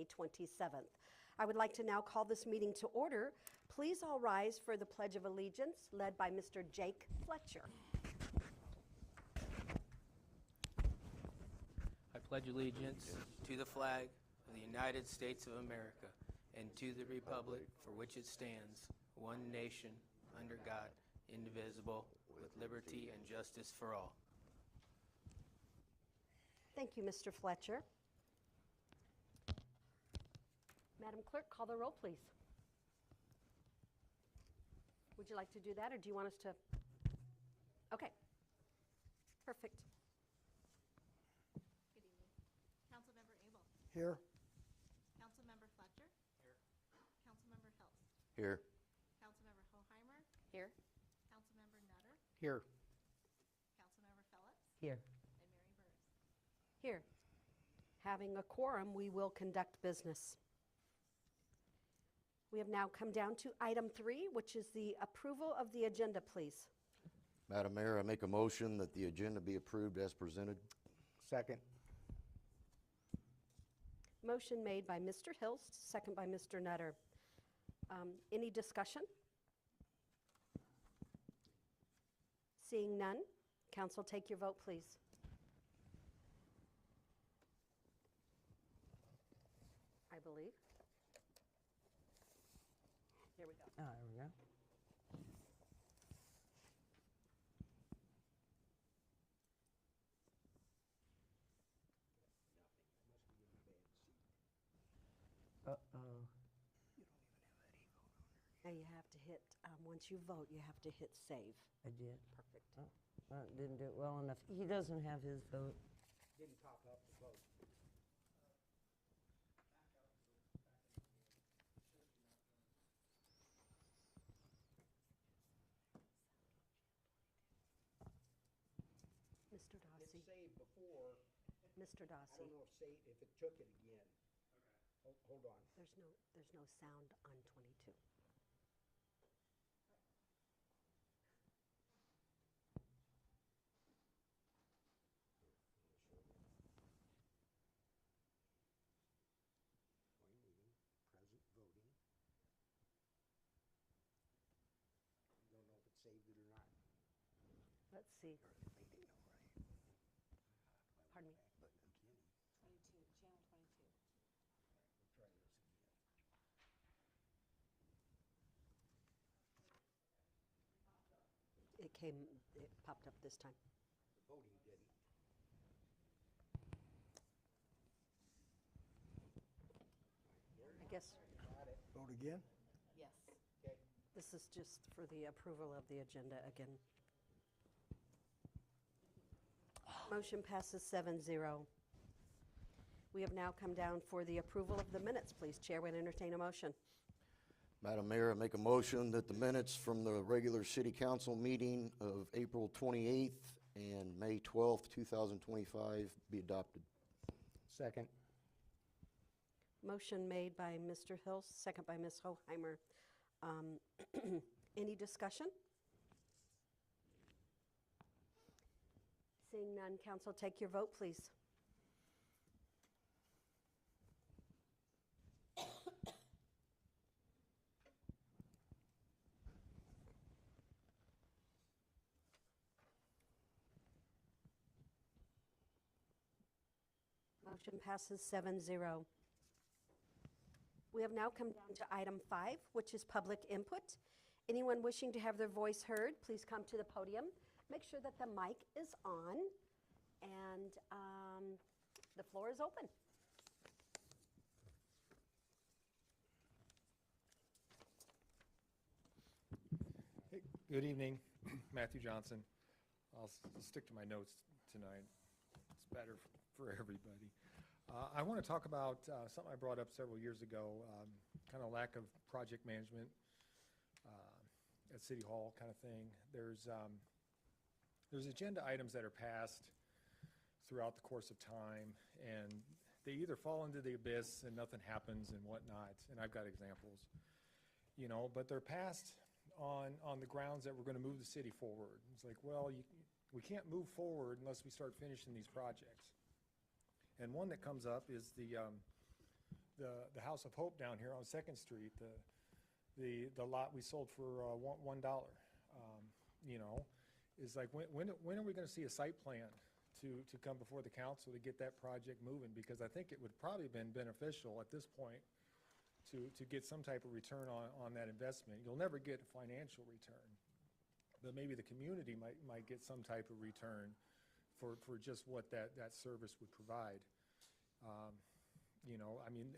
May 27th. I would like to now call this meeting to order. Please all rise for the Pledge of Allegiance, led by Mr. Jake Fletcher. I pledge allegiance to the flag of the United States of America and to the republic for which it stands, one nation, under God, indivisible, with liberty and justice for all. Thank you, Mr. Fletcher. Madam Clerk, call the roll, please. Would you like to do that, or do you want us to? Okay. Perfect. Good evening. Councilmember Abel. Here. Councilmember Fletcher. Here. Councilmember Hills. Here. Councilmember Hoheimer. Here. Councilmember Nutter. Here. Councilmember Phillips. Here. And Mary Burrs. Here. Having a quorum, we will conduct business. We have now come down to item 3, which is the approval of the agenda, please. Madam Mayor, I make a motion that the agenda be approved as presented. Second. Motion made by Mr. Hills, second by Mr. Nutter. Any discussion? Seeing none, council, take your vote, please. I believe. Here we go. Oh, there we go. Uh-oh. Now you have to hit, once you vote, you have to hit save. I did. Perfect. Oh, didn't do it well enough. He doesn't have his vote. Didn't pop up the vote. Mr. It Dossi. saved before. Mr. I Dossi. don't know if it took it again. Okay. Hold on. There's no sound on 22. Join meeting, present voting. You don't know if it saved it or not. Let's see. They didn't know, right? Pardon me. But again, 22, channel 22. we'll try this again. It popped up this time. The voting didn't. I guess Got it. Vote again? Yes. Okay. this is just for the approval of the agenda again. Motion passes 7-0. We have now come down for the approval of the minutes. Please, Chair would entertain a motion. Madam Mayor, I make a motion that the minutes from the regular city council meeting of April 28th and May 12th, 2025 be adopted. Second. Motion made by Mr. Hills, second by Ms. Hoheimer. Any discussion? Seeing none, council, take your vote, please. Motion passes 7-0. We have now come down to item 5, which is public input. Anyone wishing to have their voice heard, please come to the podium. Make sure that the mic is on, and the floor is open. Hey, good evening, Matthew Johnson. I'll stick to my notes tonight. It's better for everybody. I want to talk about something I brought up several years ago, kind of lack of project management at City Hall kind of thing. There's agenda items that are passed throughout the course of time, and they either fall into the abyss and nothing happens and whatnot, and I've got examples, you know, but they're passed on the grounds that we're going to move the city forward. It's like, well, we can't move forward unless we start finishing these projects. And one that comes up is the the House of Hope down here on Second Street, the lot we sold for $1, you know, is like, when are we gonna see a site plan to come before the council to get that project moving? Because I think it would probably been beneficial at this point to get some type of return on that investment. You'll never get a financial return, but maybe the community might get some type of return for just what that service would provide. You know, I mean,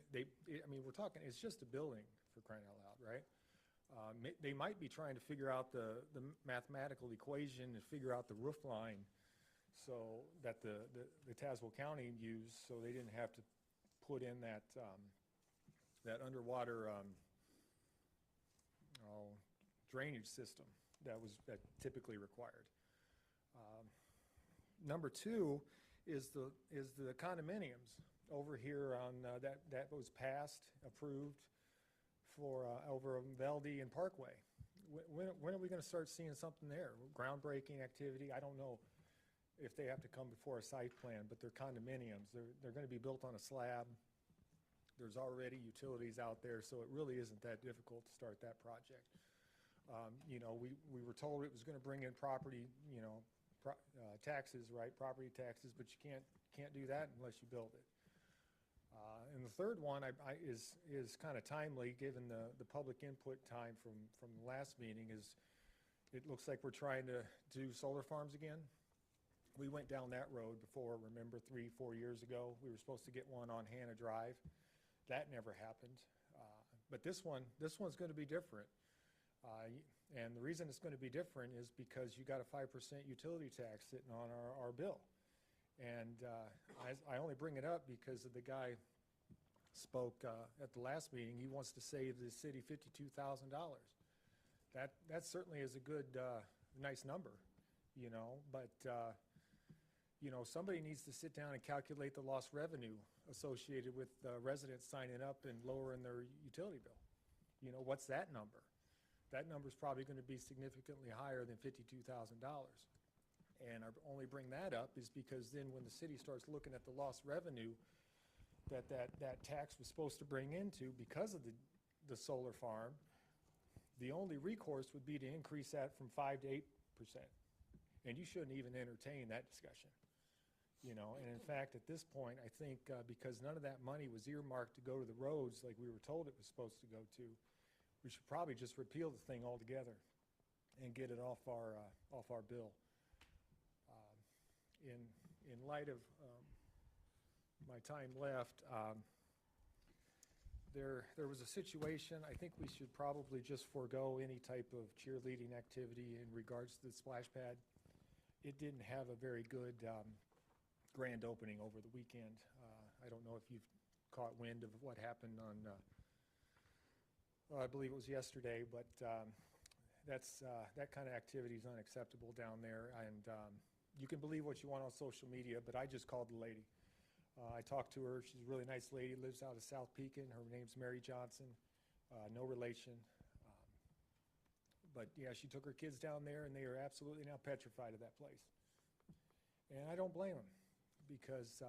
we're talking, it's just a building, for crying out loud, right? They might be trying to figure out the mathematical equation and figure out the roof line so that the Tazewell County used, so they didn't have to put in that underwater drainage system that typically required. Number two is the condominiums over here on that was passed, approved for over Velde and Parkway. When are we going to start seeing something there? Groundbreaking activity? I don't know if they have to come before a site plan, but they're condominiums. They're going to be built on a slab. There's already utilities out there, so it really isn't that difficult to start that project. You know, we were told it was going to bring in property, you know, taxes, right? Property taxes, but you can't do that unless you build it. And the third one is kind of timely, given the public input time from the last meeting. Is it looks like we're trying to do solar farms again. We went down that road before. Remember, 3-4 years ago, we were supposed to get one on Hannah Drive. That never happened. But this one's going to be different. And the reason it's going to be different is because you got a 5% utility tax sitting on our bill. And I only bring it up because of the guy spoke at the last meeting. He wants to save the city $52,000. That certainly is a good, nice number, you know. But you know, somebody needs to sit down and calculate the lost revenue associated with residents signing up and lowering their utility bill. You know, what's that number? That number is probably going to be significantly higher than $52,000. And I only bring that up is because then when the city starts looking at the lost revenue that tax was supposed to bring into because of the solar farm, the only recourse would be to increase that from 5 to 8%. And you shouldn't even entertain that discussion. You know, and in fact, at this point, I think because none of that money was earmarked to go to the roads like we were told it was supposed to go to, we should probably just repeal the thing altogether and get it off our bill. In light of my time left, there was a situation. I think we should probably just forego any type of cheerleading activity in regards to the splash pad. It didn't have a very good grand opening over the weekend. I don't know if you've caught wind of what happened on, I believe it was yesterday, but that kind of activity is unacceptable down there. And you can believe what you want on social media, but I just called the lady. I talked to her. She's a really nice lady, lives out of South Pekin. Her name's Mary Johnson, no relation. But yeah, she took her kids down there, and they are absolutely now petrified of that place. And I don't blame them, because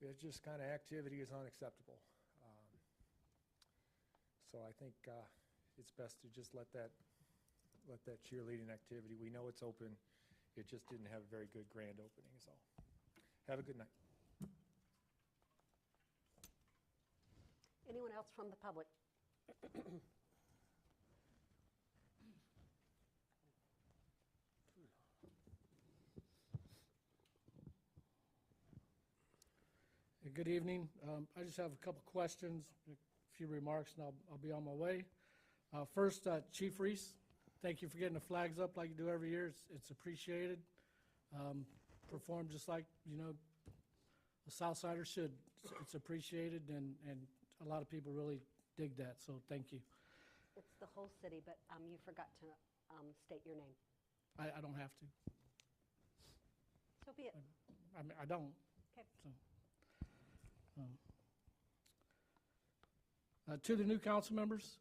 it just kind of activity is unacceptable. So I think it's best to just let that cheerleading activity. We know it's open. It just didn't have a very good grand opening is all. Have a good night. Anyone else from the public? Good evening. I just have a couple questions, a few remarks, and I'll be on my way. First, Chief Reese, thank you for getting the flags up like you do every year. It's appreciated. Perform just like, you know, a Southsider should. It's appreciated, and a lot of people really dig that, so thank you. It's the whole city, but you forgot to state your name. I don't have to. So be it. I mean, I don't. Okay. So, to the new council members,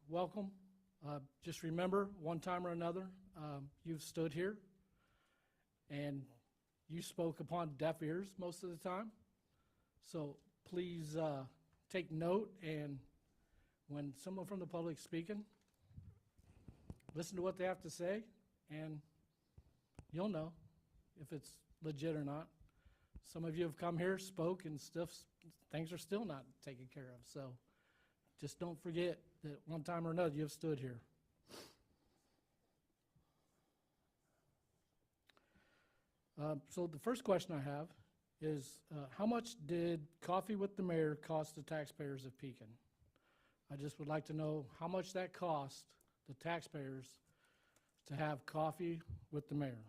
welcome. Just remember, one time or another, you've stood here and you spoke upon deaf ears most of the time. So please take note, and when someone from the public's speaking, listen to what they have to say, and you'll know if it's legit or not. Some of you have come here, spoke, and things are still not taken care of. So just don't forget that one time or another you've stood here. So the first question I have is, how much did Coffee with the Mayor cost the taxpayers of Pekin? I just would like to know how much that cost the taxpayers to have Coffee with the Mayor,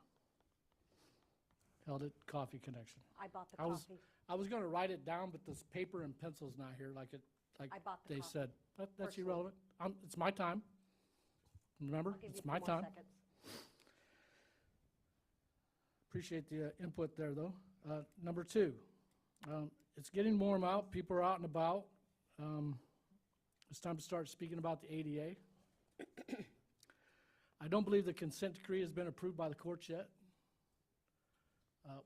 held at Coffee Connection. I bought the I was coffee. I was going to write it down, but this paper and pencil's not here like I bought the they coffee. said. That's Personally. irrelevant. It's my time. Remember, I'll give you it's a few my more time. seconds. Appreciate the input there, though. Number two, it's getting warm out. People are out and about. It's time to start speaking about the ADA. I don't believe the consent decree has been approved by the courts yet.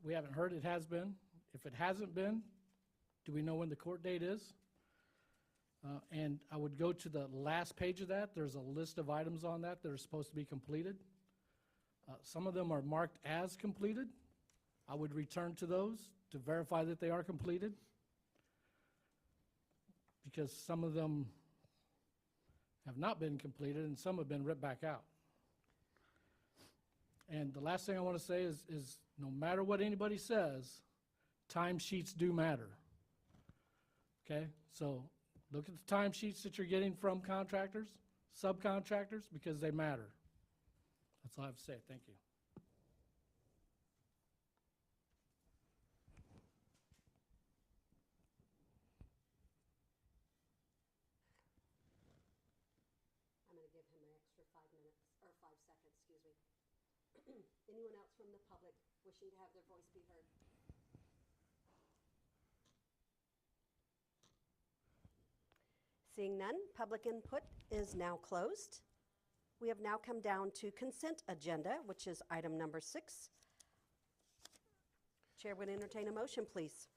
We haven't heard it has been. If it hasn't been, do we know when the court date is? And I would go to the last page of that. There's a list of items on that are supposed to be completed. Some of them are marked as completed. I would return to those to verify that they are completed, because some of them have not been completed and some have been ripped back out. And the last thing I want to say is no matter what anybody says, timesheets do matter. Okay? So look at the timesheets that you're getting from contractors, subcontractors, because they matter. That's all I have to say. Thank you. I'm going to give him an extra 5 minutes, or 5 seconds, excuse me. Anyone else from the public wishing to have their voice be heard? Seeing none, public input is now closed. We have now come down to consent agenda, which is item number 6. Chair would entertain a motion, please.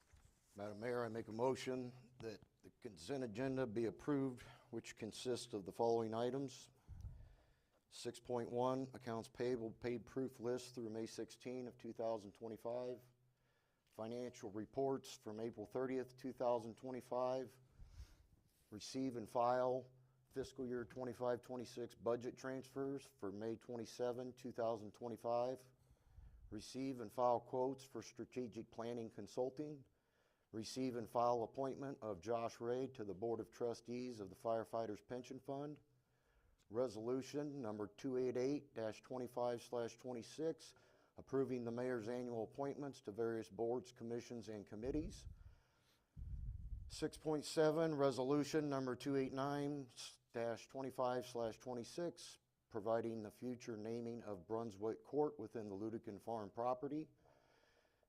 Madam Mayor, I make a motion that the consent agenda be approved, which consists of the following items. 6.1, accounts payable paid proof list through May 16 of 2025. Financial reports from April 30th, 2025. Receive and file fiscal year 25-26 budget transfers for May 27, 2025. Receive and file quotes for strategic planning consulting. Receive and file appointment of Josh Ray to the Board of Trustees of the Firefighters Pension Fund. Resolution number 288-25/26, approving the mayor's annual appointments to various boards, commissions, and committees. 6.7, resolution number 289-25/26, providing the future naming of Brunswick Court within the Ludekin Farm property.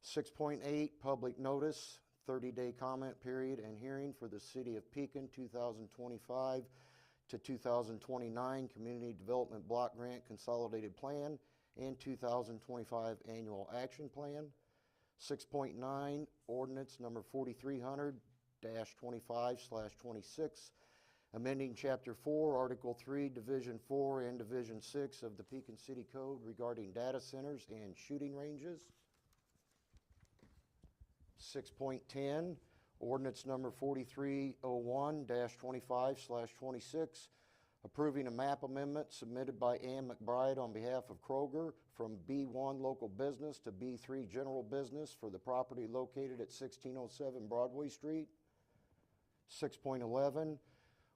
6.8, public notice, 30-day comment period and hearing for the City of Pekin 2025 to 2029 Community Development Block Grant Consolidated Plan and 2025 Annual Action Plan. 6.9, ordinance number 4300-25/26, amending Chapter 4, Article 3, Division 4 and Division 6 of the Pekin City Code regarding data centers and shooting ranges. 6.10, ordinance number 4301-25/26, approving a map amendment submitted by Ann McBride on behalf of Kroger from B1 Local Business to B3 General Business for the property located at 1607 Broadway Street. 6.11,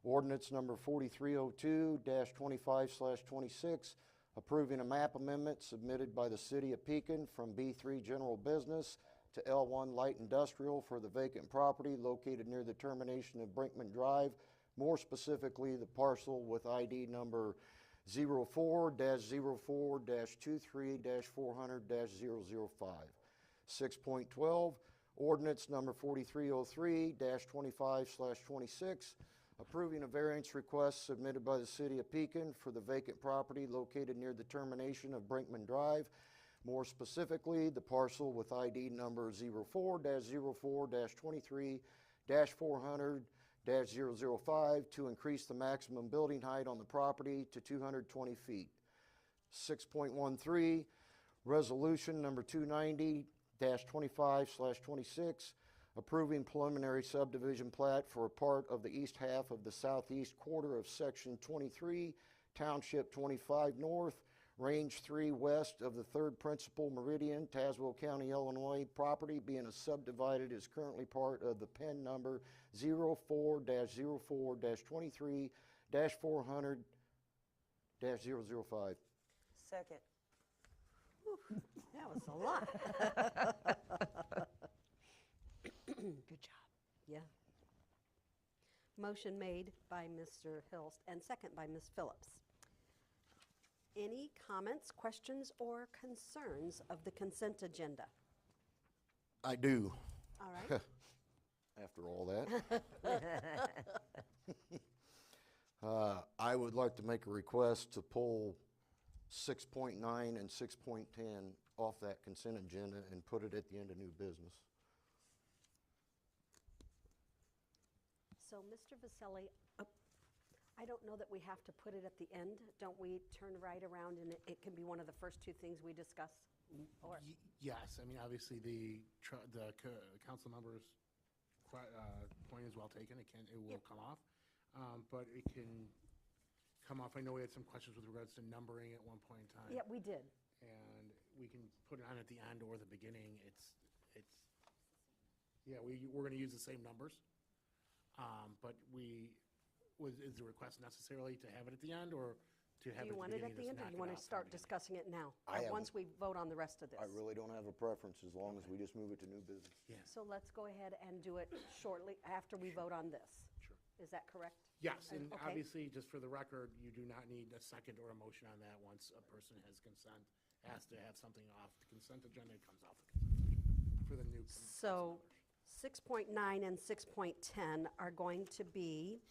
ordinance number 4302-25/26, approving a map amendment submitted by the City of Pekin from B3 General Business to L1 Light Industrial for the vacant property located near the termination of Brinkman Drive, more specifically the parcel with ID number 04-04-23-400-005. 6.12, ordinance number 4303-25/26, approving a variance request submitted by the City of Pekin for the vacant property located near the termination of Brinkman Drive, more specifically the parcel with ID number 04-04-23 -400-005 to increase the maximum building height on the property to 220 feet. 6.13, resolution number 290-25/26, approving preliminary subdivision plat for a part of the east half of the southeast quarter of Section 23, Township 25 North, Range 3 west of the 3rd Principal Meridian, Tazewell County, Illinois. Property being subdivided is currently part of the PIN number 04-04-23-400-005. Second. That was a lot. Good job. Yeah. Motion made by Mr. Hilst and second by Ms. Phillips. Any comments, questions, or concerns of the consent agenda? I do, All right. after all that. I would like to make a request to pull 6.9 and 6.10 off that consent agenda and put it at the end of new business. So, Mr. Vasselli, I don't know that we have to put it at the end. Don't we turn right around and it can be one of the first two things we discuss? Or, Yes, I mean, obviously, the council member's point is well taken. It will come off, but it can come off. I know we had some questions with regards to numbering at one point in time. yeah, we did. And we can put it on at the end or the beginning. Yeah, we're gonna use the same numbers. But is the request necessarily to have it at the end or to have Do it you at want the it at beginning? the end, or do you want to start discussing it now? I have- Once we vote on the rest of this? I really don't have a preference as long as we just move it to new business. Yeah, So let's go ahead and do it shortly after we vote on this. sure. Is that correct? Yes, and Okay. obviously, just for the record, you do not need a second or a motion on that. Once a person has consent, has to have something off the consent agenda, it comes off the consent agenda for the new. So 6.9 and 6.10 are going to be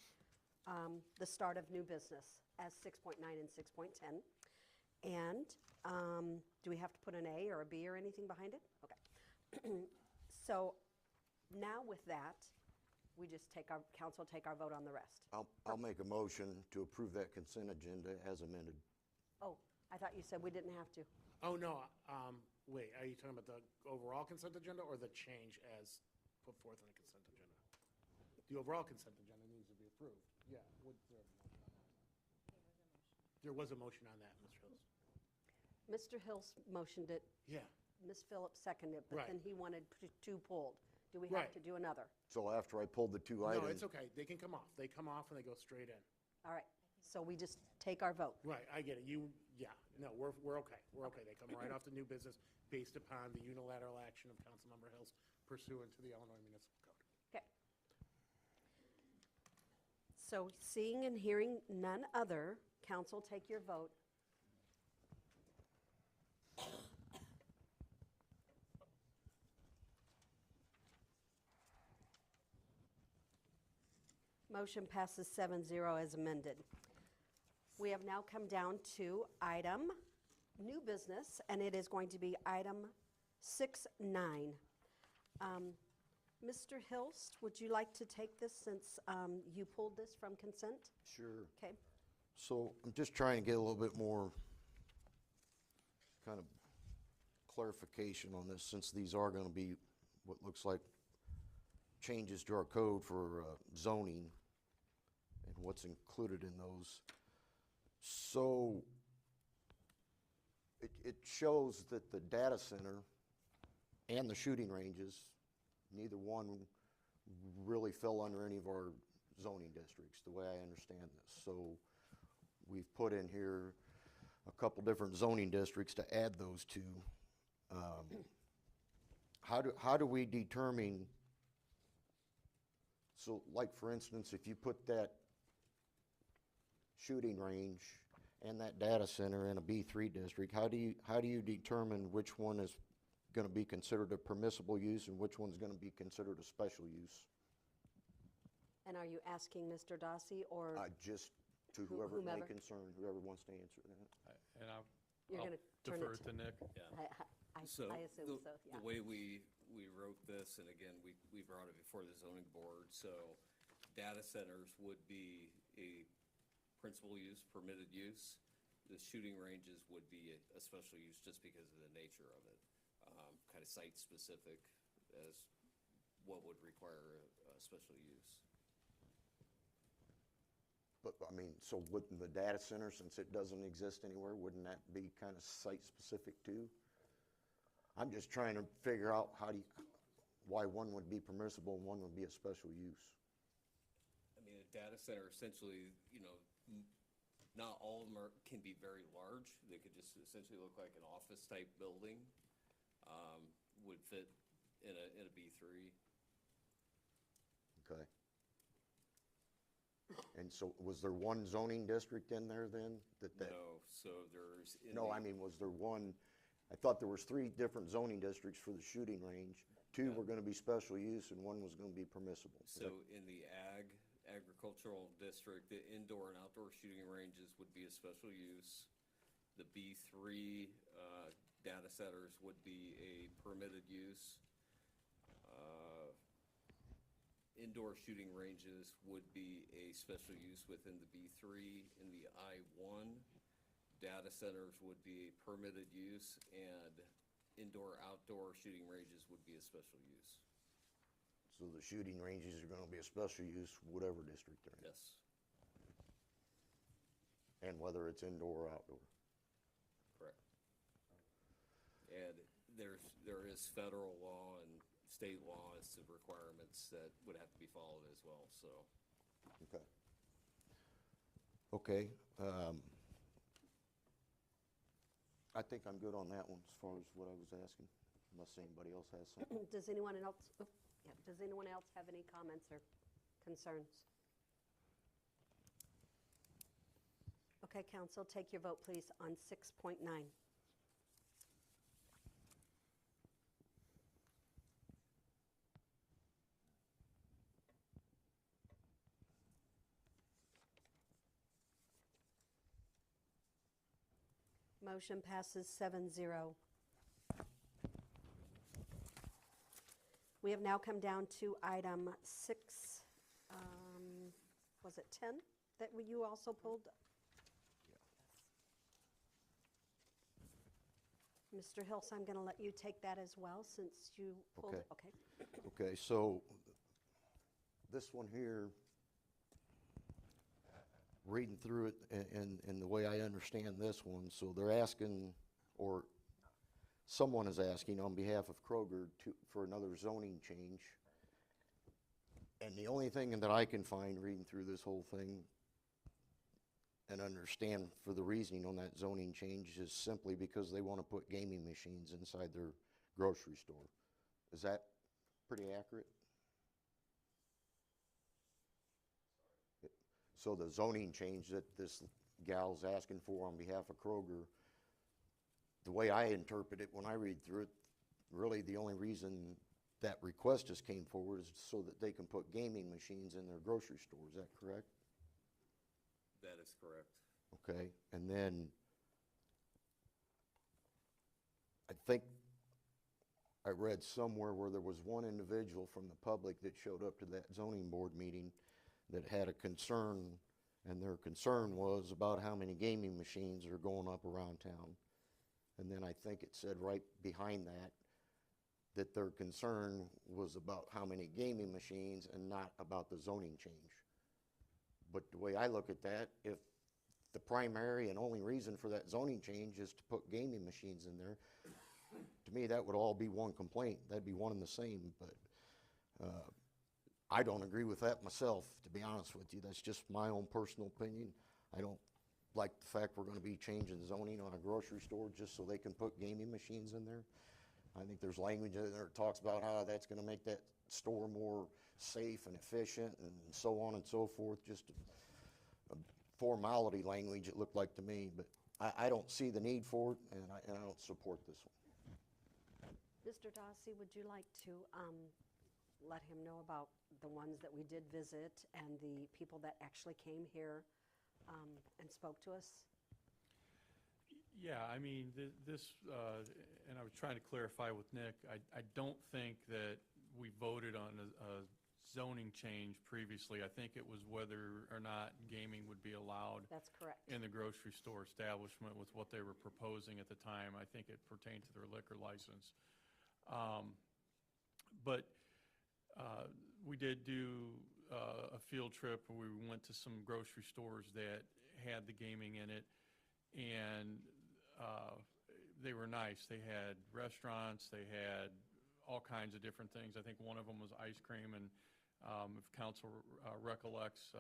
the start of new business as 6.9 and 6.10. And do we have to put an A or a B or anything behind it? Okay. So now with that, we just take our vote on the rest. I'll make a motion to approve that consent agenda as amended. Oh, I thought you said we didn't have to. Oh, no, wait, are you talking about the overall consent agenda or the change as put forth in the consent agenda? The overall consent agenda needs to be approved. Yeah, there was a motion on that, Mr. Hills. Mr. Hills motioned it, Yeah, Ms. Phillips seconded it, but Right. then he wanted two pulled. Do we have Right. to do another? So after I pulled the two no, items. it's okay, they can come off. They come off and they go straight in. All right, so we just take our vote. Right, I get it. No, we're okay. We're okay. They come right off the new business based upon the unilateral action of Councilmember Hills pursuant to the Illinois Municipal Code. Okay. So seeing and hearing none other, council, take your vote. Motion passes 7-0 as amended. We have now come down to item new business, and it is going to be item 6.9. Mr. Hilst, would you like to take this since you pulled this from consent? Sure. Okay. So I'm just trying to get a little bit more kind of clarification on this, since these are going to be what looks like changes to our code for zoning and what's included in those. So it shows that the data center and the shooting ranges, neither one really fell under any of our zoning districts, the way I understand this. So we've put in here a couple different zoning districts to add those to. How do we determine, so like for instance, if you put that shooting range and that data center in a B3 district, how do you determine which one is going to be considered a permissible use and which one's going to be considered a special use? And are you asking Mr. Dossi or Just to whoever it may Whomever. concern, whoever wants to answer that. And you're I'll going to turn defer it to Nick. I So assume so, yeah. the way we we wrote this, and again, we brought it before the zoning board, so data centers would be a principal use, permitted use. The shooting ranges would be a special use just because of the nature of it. Kind of site-specific as what would require a special use. But, I mean, so wouldn't the data center, since it doesn't exist anywhere, wouldn't that be kind of site-specific too? I'm just trying to figure out why one would be permissible and one would be a special use. I mean, a data center essentially, not all of them can be very large. They could just essentially look like an office-type building. Would fit in a B3. Okay. And so was there one zoning district in there then? No, so there's. No, I mean, was there one, I thought there was 3 different zoning districts for the shooting range. 2 were gonna be special use and 1 was gonna be permissible. So in the agricultural district, the indoor and outdoor shooting ranges would be a special use. The B3 data centers would be a permitted use. Indoor shooting ranges would be a special use within the B3. In the I1, data centers would be a permitted use, and indoor-outdoor shooting ranges would be a special use. So the shooting ranges are gonna be a special use, whatever district they're in. Yes. And whether it's indoor or outdoor. Correct. And there is federal law and state law as to requirements that would have to be followed as well, so. Okay. Okay, I think I'm good on that one as far as what I was asking, unless anybody else has something. Does anyone else, does anyone else have any comments or concerns? Okay, council, take your vote, please, on 6.9. Motion passes 7-0. We have now come down to item 6, was it 10 that you also pulled? Mr. Hills, I'm going to let you take that as well, since you pulled it. Okay. Okay, so this one here, reading through it and the way I understand this one, so they're asking, or someone is asking on behalf of Kroger for another zoning change. And the only thing that I can find reading through this whole thing and understand for the reasoning on that zoning change is simply because they want to put gaming machines inside their grocery store. Is that pretty accurate? So the zoning change that this gal's asking for on behalf of Kroger, the way I interpret it when I read through it, really the only reason that request just came forward is so that they can put gaming machines in their grocery store. Is that correct? That is correct. Okay, and then I think I read somewhere where there was one individual from the public that showed up to that zoning board meeting that had a concern, and their concern was about how many gaming machines are going up around town. And then I think it said right behind that their concern was about how many gaming machines and not about the zoning change. But the way I look at that, if the primary and only reason for that zoning change is to put gaming machines in there, to me, that would all be one complaint. That'd be one and the same, but I don't agree with that myself, to be honest with you. That's just my own personal opinion. I don't like the fact we're gonna be changing zoning on a grocery store just so they can put gaming machines in there. I think there's language in there that talks about how that's gonna make that store more safe and efficient and so on and so forth. Just a formality language, it looked like to me, but I don't see the need for it, and I don't support this one. Mr. Dossi, would you like to let him know about the ones that we did visit and the people that actually came here and spoke to us? Yeah, I mean, this, and I was trying to clarify with Nick, I don't think that we voted on a zoning change previously. I think it was whether or not gaming would be allowed That's correct. in the grocery store establishment with what they were proposing at the time. I think it pertained to their liquor license. But we did do a field trip where we went to some grocery stores that had the gaming in it, and they were nice. They had restaurants, they had all kinds of different things. I think one of them was ice cream, and if council recollects,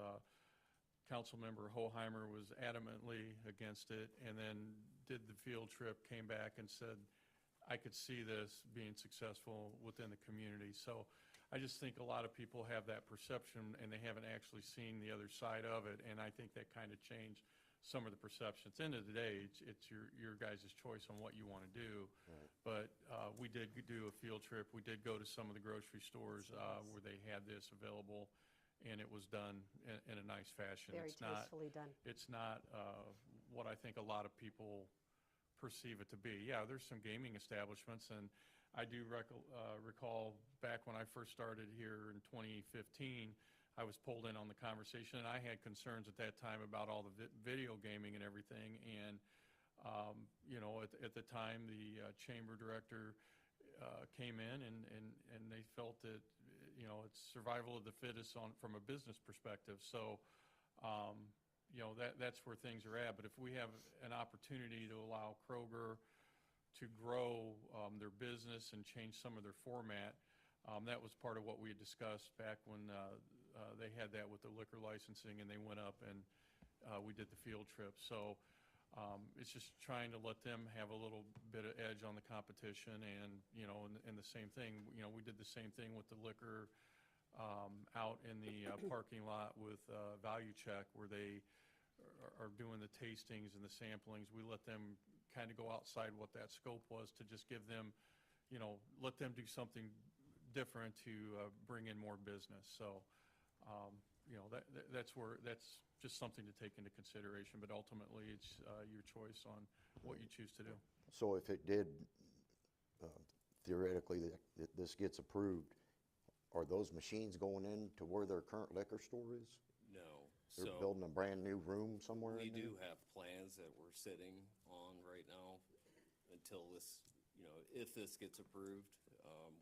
Councilmember Hoheimer was adamantly against it, and then did the field trip, came back and said, I could see this being successful within the community. So I just think a lot of people have that perception, and they haven't actually seen the other side of it, and I think that kind of changed some of the perceptions. At the end of the day, it's your guys' choice on what you want to do. Right. But we did do a field trip. We did go to some of the grocery stores where they had this available, and it was done in a nice fashion. Very It's not- tastefully done. It's not what I think a lot of people perceive it to be. Yeah, there's some gaming establishments, and I do recall back when I first started here in 2015, I was pulled in on the conversation, and I had concerns at that time about all the video gaming and everything. And, you know, at the time, the chamber director came in, and they felt that, you know, it's survival of the fittest from a business perspective. So, you know, that's where things are at. But if we have an opportunity to allow Kroger to grow their business and change some of their format, that was part of what we had discussed back when they had that with the liquor licensing, and they went up and we did the field trip. So it's just trying to let them have a little bit of edge on the competition, and, you know, and the same thing, you know, we did the same thing with the liquor out in the parking lot with Value Check, where they are doing the tastings and the samplings. We let them kind of go outside what that scope was to just give them, you know, let them do something different to bring in more business. So, you know, that's just something to take into consideration, but ultimately it's your choice on what you choose to do. So if it did, theoretically, that this gets approved, are those machines going in to where their current liquor store is? No. They're So building a brand-new room somewhere we in there? do have plans that we're sitting on right now until this, you know, if this gets approved,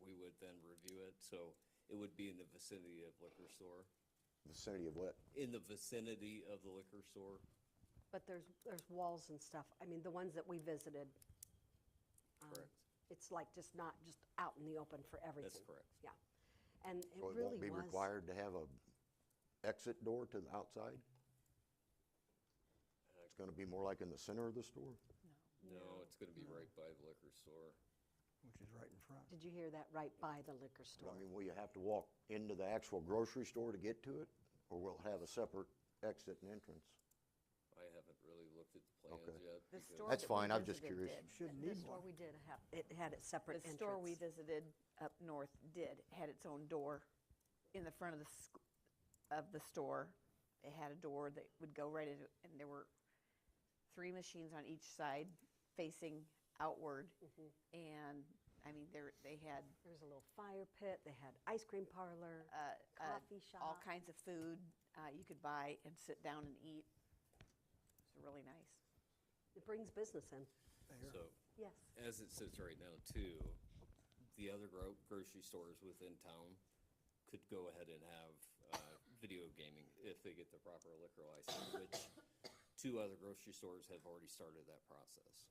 we would then review it. So it would be in the vicinity of liquor store, Vicinity of what? in the vicinity of the liquor store. But there's walls and stuff. I mean, the ones that we visited. Correct. It's like just not just out in the open for everything. That's correct. Yeah. And it So it really won't be was. required to have a exit door to the outside? It's gonna be more like in the center of the store? No, it's gonna be right by the liquor store. Which is right in front. Did you hear that? Right by the liquor But store. I mean, will you have to walk into the actual grocery store to get to it? Or will it have a separate exit and entrance? I haven't really looked at the plans Okay. yet. The because- store That's that we fine, I'm just visited curious. did. Shouldn't The need store one. we did have, it had its separate The entrance. store we visited up north had its own door in the front of the store. It had a door that would go right into, and there were 3 machines on each side facing outward. And, I mean, they had There was a little fire pit, they had ice cream parlor, coffee shop. all kinds of food you could buy and sit down and eat. It's really nice. It brings business in. So, Yes. as it sits right now too, the other grocery stores within town could go ahead and have video gaming if they get the proper liquor license, which 2 other grocery stores have already started that process.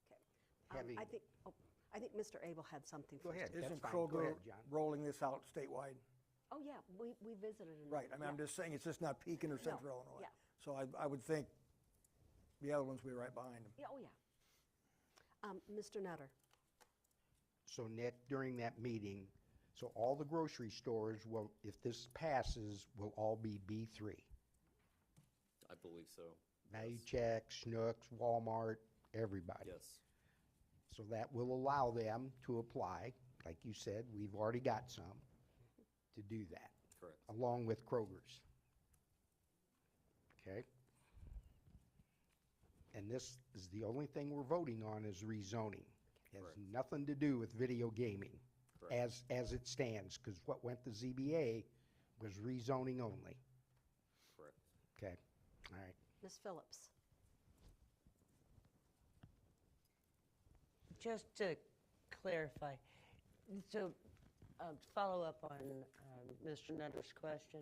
Okay. Having- I think Mr. Abel had something Go first. ahead, to isn't say. Kroger rolling this out statewide? Oh, yeah, we visited. in- Right, I mean, I'm yeah. just saying, it's just not Pekin or Central Illinois. yeah. So I would think the other ones would be right behind them. Yeah, oh, yeah. Mr. Nutter, So Nick, during that meeting, so all the grocery stores will, if this passes, will all be B3. I believe so. Value Yes. Check, Schnucks, Walmart, everybody. Yes. So that will allow them to apply, like you said, we've already got some, to do that, Correct. along with Kroger's. Okay? and this is the only thing we're voting on is rezoning. It has nothing to do with video gaming as it stands, because what went to ZBA was rezoning only. Correct. Okay, all right. Ms. Phillips? Just to clarify, so to follow up on Mr. Nutter's question,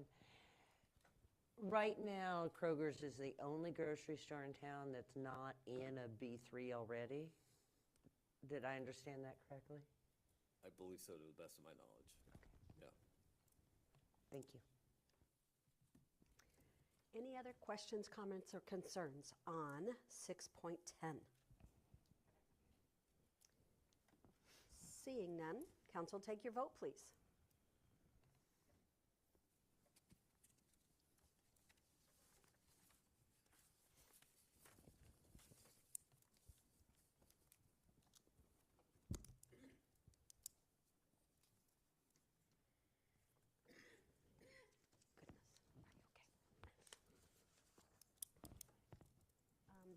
right now Kroger's is the only grocery store in town that's not in a B3 already? Did I understand that correctly? I believe so, to the best of my knowledge. Yeah. Thank you. Any other questions, comments, or concerns on 6.10? Seeing none, council, take your vote, please.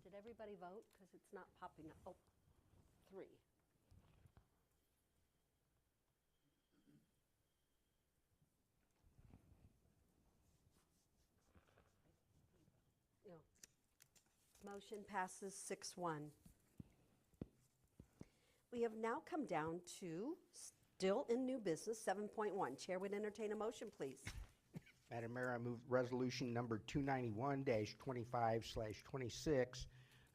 Did everybody vote? Because it's not popping up. Oh, 3. Yeah. Motion passes 6-1. We have now come down to, still in new business, 7.1. Chair would entertain a motion, please. Madam Mayor, I move resolution number 291-25/26,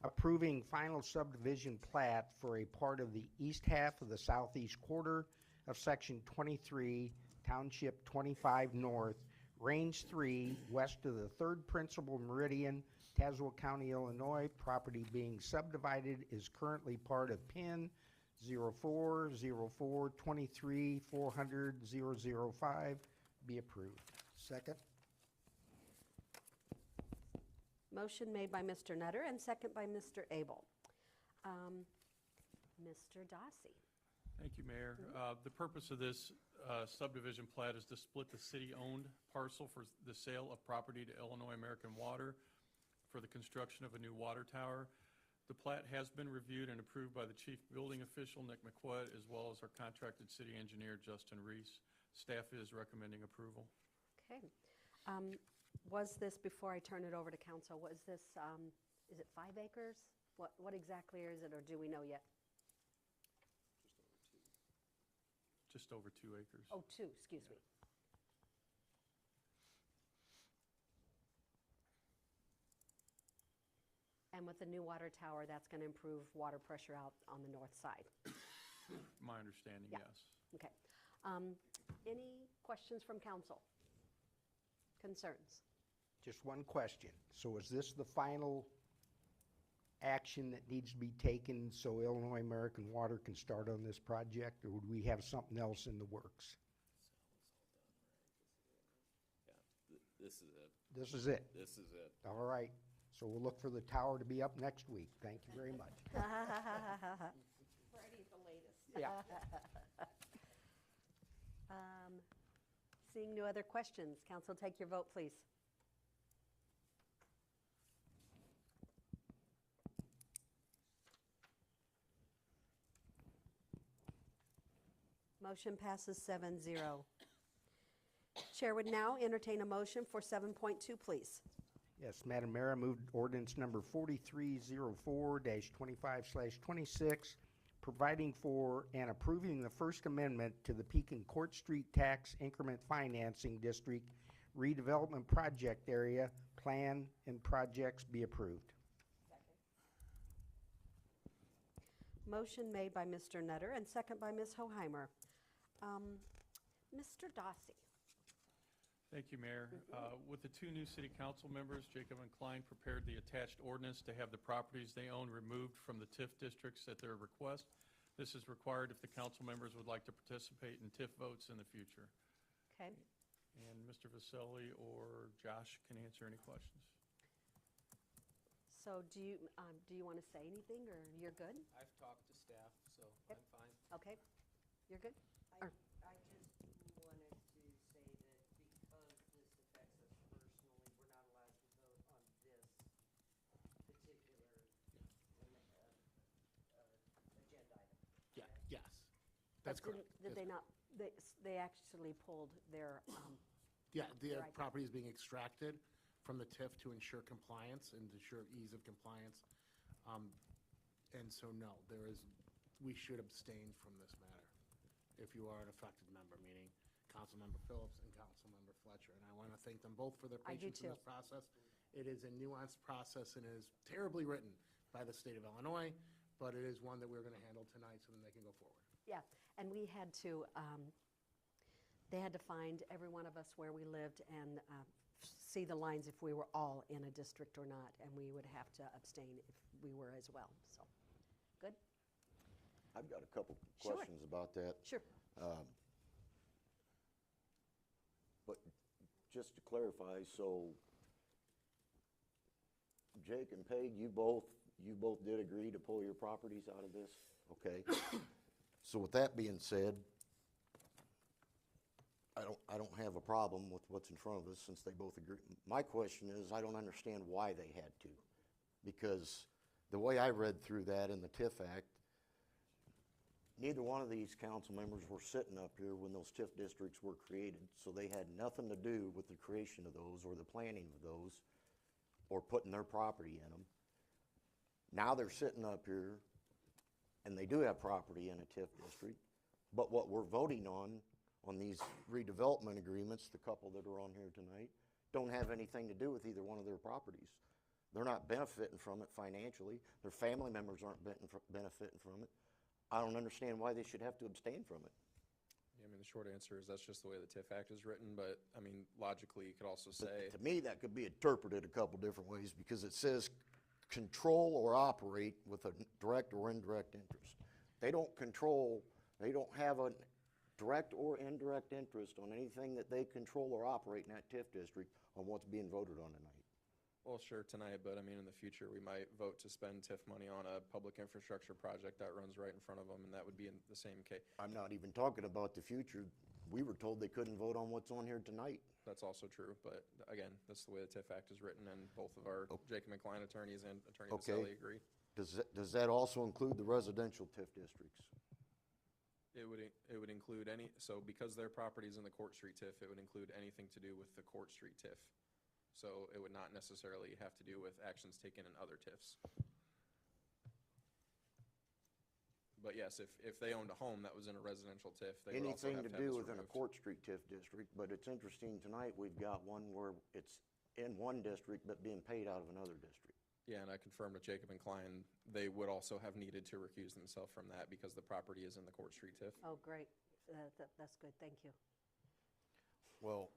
approving final subdivision plat for a part of the east half of the southeast quarter of Section 23, Township 25 North, Range 3, west of the 3rd Principal Meridian, Tazewell County, Illinois. Property being subdivided is currently part of PIN 040423400005. Be approved. Second? Motion made by Mr. Nutter and second by Mr. Abel. Mr. Dossi. Thank you, Mayor. The purpose of this subdivision plat is to split the city-owned parcel for the sale of property to Illinois American Water for the construction of a new water tower. The plat has been reviewed and approved by the chief building official, Nick McQuett, as well as our contracted city engineer, Justin Reese. Staff is recommending approval. Okay. Was this, before I turn it over to council, was this, is it 5 acres? What exactly is it, or do we know yet? Just over 2 acres. Oh, 2, excuse me. And with the new water tower, that's going to improve water pressure out on the north side. My understanding, Yeah. yes. Okay. Any questions from council? Concerns? Just one question. So is this the final action that needs to be taken so Illinois American Water can start on this project, or would we have something else in the works? Yeah, this is it. This is it. This is it. All right. So we'll look for the tower to be up next week. Thank you very much. Friday at the latest. Yeah. Seeing no other questions, council, take your vote, please. Motion passes 7-0. Chair would now entertain a motion for 7.2, please. Yes, Madam Mayor, I moved ordinance number 4304-25/26, providing for and approving the First Amendment to the Pekin Court Street Tax Increment Financing District redevelopment project area plan and projects be approved. Motion made by Mr. Nutter and second by Ms. Hoheimer. Mr. Dossi. Thank you, Mayor. With the 2 new city council members, Jacob and Klein prepared the attached ordinance to have the properties they own removed from the TIF districts at their request. This is required if the council members would like to participate in TIF votes in the future. Okay. And Mr. Vaselli or Josh can answer any questions. So do you want to say anything, or you're good? I've talked to staff, so Yep. I'm fine. Okay. You're good? I just wanted to say that because this affects us personally, we're not allowed to vote on this particular That's But correct. Did they not, they actually pulled their, Yeah, the Right. property is being extracted from the TIF to ensure compliance and to ensure ease of compliance. And so, no, we should abstain from this matter if you are an affected member, meaning Councilmember Phillips and Councilmember Fletcher. And I want to thank them both for their I do patience in too. this process. It is a nuanced process and is terribly written by the state of Illinois, but it is one that we're going to handle tonight so then they can go forward. yeah, and we had to, they had to find every one of us where we lived and see the lines if we were all in a district or not, and we would have to abstain if we were as well, so, good? I've got a couple Sure. questions about that. Sure. But just to clarify, so Jake and Peg, you both did agree to pull your properties out of this? Okay. So with that being said, I don't have a problem with what's in front of us since they both agree. My question is, I don't understand why they had to. Because the way I read through that in the TIF Act, neither one of these council members were sitting up here when those TIF districts were created, so they had nothing to do with the creation of those or the planning of those or putting their property in them. Now they're sitting up here, and they do have property in a TIF district, but what we're voting on these redevelopment agreements, the couple that are on here tonight, don't have anything to do with either one of their properties. They're not benefiting from it financially. Their family members aren't benefiting from it. I don't understand why they should have to abstain from it. Yeah, I mean, the short answer is that's just the way the TIF Act is written, but, I mean, logically, you could also But say, to me, that could be interpreted a couple different ways because it says control or operate with a direct or indirect interest. They don't control, they don't have a direct or indirect interest on anything that they control or operate in that TIF district on what's being voted on tonight. well, sure, tonight, but I mean, in the future, we might vote to spend TIF money on a public infrastructure project that runs right in front of them, and that would be in the same case. I'm not even talking about the future. We were told they couldn't vote on what's on here tonight. That's also true, but again, that's the way the TIF Act is written, and both of our Jacob and Klein attorneys and Attorney Okay. Vasselli agree. Does that also include the residential TIF districts? It would include any, so because their property's in the Court Street TIF, it would include anything to do with the Court Street TIF. So it would not necessarily have to do with actions taken in other TIFs. But yes, if they owned a home that was in a residential TIF, they would also Anything have to to have do this within a removed. Court Street TIF district, but it's interesting tonight, we've got one where it's in one district but being paid out of another district. Yeah, and I confirmed with Jacob and Klein, they would also have needed to recuse themselves from that because the property is in the Court Street TIF. Oh, great, that's good, thank you. Well,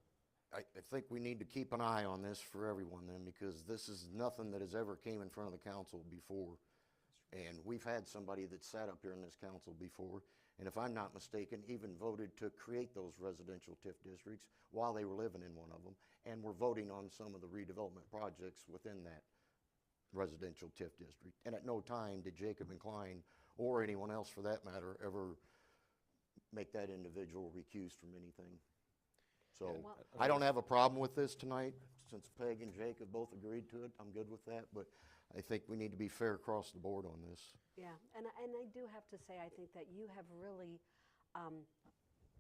I think we need to keep an eye on this for everyone then, because this is nothing that has ever came in front of the council before. And we've had somebody that sat up here in this council before, and if I'm not mistaken, even voted to create those residential TIF districts while they were living in one of them, and were voting on some of the redevelopment projects within that residential TIF district. And at no time did Jacob and Klein, or anyone else for that matter, ever make that individual recused from anything. So, Well- I don't have a problem with this tonight, since Peg and Jake have both agreed to it, I'm good with that, but I think we need to be fair across the board on this. Yeah, and I do have to say, I think that you have really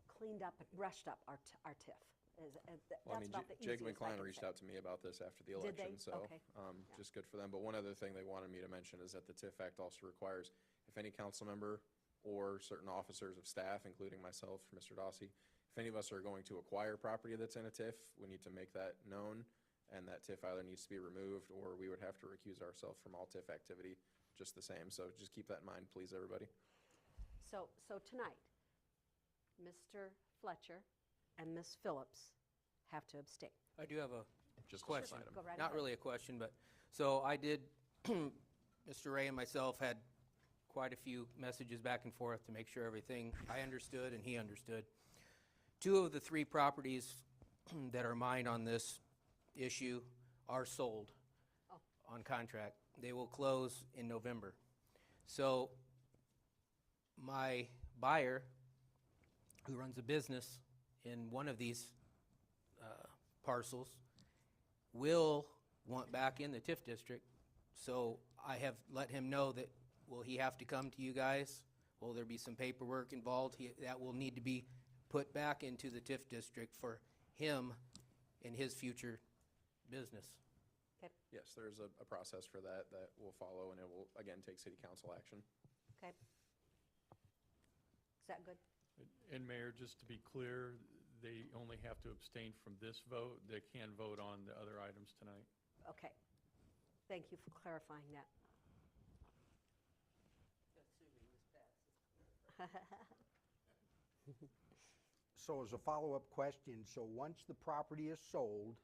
cleaned up and brushed up our TIF. Well, I mean, That's about the Jacob and easiest I Klein can reached say. out to me about this after the Did they? election, so Okay. Yeah. just good for them. But one other thing they wanted me to mention is that the TIF Act also requires if any council member or certain officers of staff, including myself, Mr. Dossi, if any of us are going to acquire property that's in a TIF, we need to make that known, and that TIF either needs to be removed or we would have to recuse ourselves from all TIF activity just the same. So just keep that in mind, please, everybody. So tonight, Mr. Fletcher and Ms. Phillips have to abstain. I do have a Just this question. item. Go right Not ahead. really a question, but, so I did, Mr. Ray and myself had quite a few messages back and forth to make sure everything I understood and he understood. 2 of the 3 properties that are mine on this issue are sold on contract. They will close in November. So my buyer, who runs a business in one of these parcels, will want back in the TIF district. So I have let him know that, will he have to come to you guys will there be some paperwork involved? That will need to be put back into the TIF district for him in his future business. Okay, Yes, there's a process for that that will follow, and it will, again, take city council action. okay. Is that good? And Mayor, just to be clear, they only have to abstain from this vote. They can vote on the other items tonight. Okay. Thank you for clarifying that. So as a follow-up question, so once the property is sold,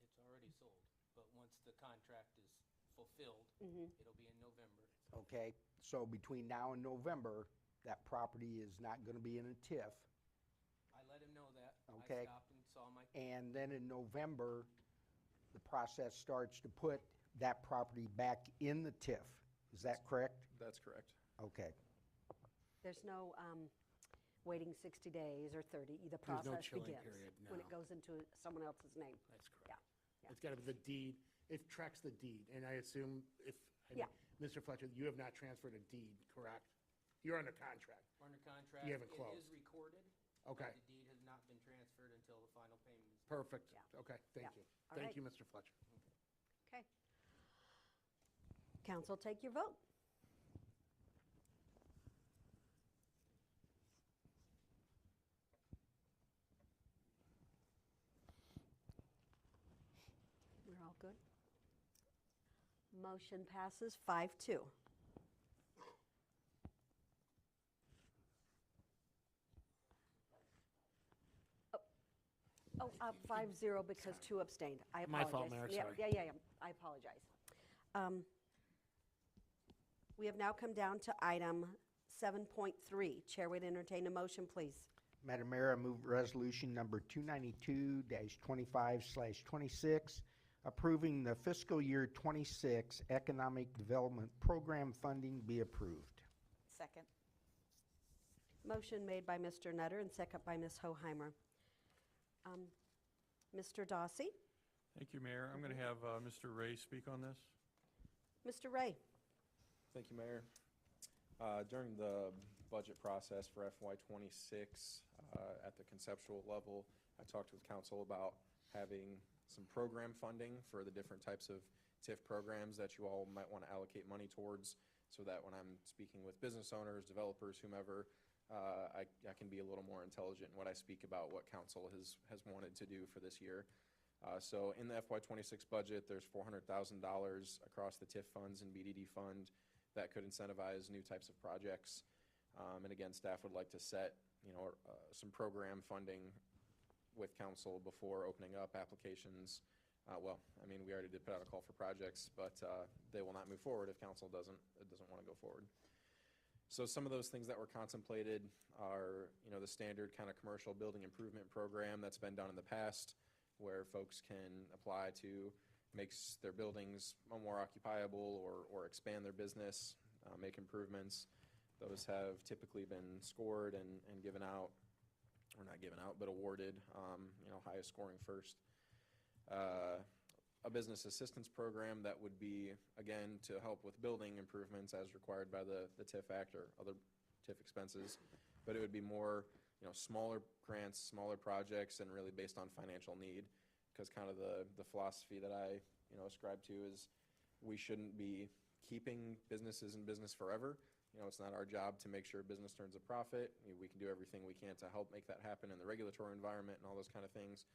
It's already sold, but once the contract is fulfilled, Mhm. it'll be in November. okay, so between now and November, that property is not going to be in a TIF. I let him know that. Okay. I stopped and saw my, And then in November, the process starts to put that property back in the TIF. Is that correct? That's correct. Okay. There's no waiting 60 days or 30. The no process chilling begins period, when it no. goes into someone else's name. That's correct. Yeah, yeah. It's got to be the deed, it tracks the deed, and I assume if, Yeah. Mr. Fletcher, you have not transferred a deed, correct? You're under contract. we're under contract. You haven't It closed. is recorded. Okay. But the deed has not been transferred until the final payment is made. Perfect. Yeah. Okay, thank Yeah. you. All Thank right. you, Mr. Fletcher. Okay. Council, take your vote. We're all good? Motion passes 5-2. Oh, 5-0 because 2 abstained. I My apologize. fault, Mayor, Yeah, sorry. Yeah, I apologize. We have now come down to item 7.3. Chair would entertain a motion, please. Madam Mayor, I move resolution number 292-25/26, approving the fiscal year 26 Economic Development Program funding be approved. Second. Motion made by Mr. Nutter and second by Ms. Hoheimer. Mr. Dossi? Thank you, Mayor. I'm going to have Mr. Ray speak on this. Mr. Ray? Thank you, Mayor. During the budget process for FY '26, at the conceptual level, I talked with council about having some program funding for the different types of TIF programs that you all might want to allocate money towards, so that when I'm speaking with business owners, developers, whomever, I can be a little more intelligent in what I speak about what council has wanted to do for this year. So in the FY '26 budget, there's $400,000 across the TIF funds and BDD fund that could incentivize new types of projects. And again, staff would like to set, some program funding with council before opening up applications. We already did put out a call for projects, but they will not move forward if council doesn't want to go forward. So some of those things that were contemplated are, the standard kind of commercial building improvement program that's been done in the past, where folks can apply to make their buildings more occupiable or expand their business, make improvements. Those have typically been scored and given out, or not given out, but awarded, highest scoring first. A business assistance program that would be, again, to help with building improvements as required by the TIF Act or other TIF expenses. But it would be more, smaller grants, smaller projects, and really based on financial need. Because kind of the philosophy that I, ascribe to is we shouldn't be keeping businesses in business forever. It's not our job to make sure business turns a profit. We can do everything we can to help make that happen in the regulatory environment and all those kind of things.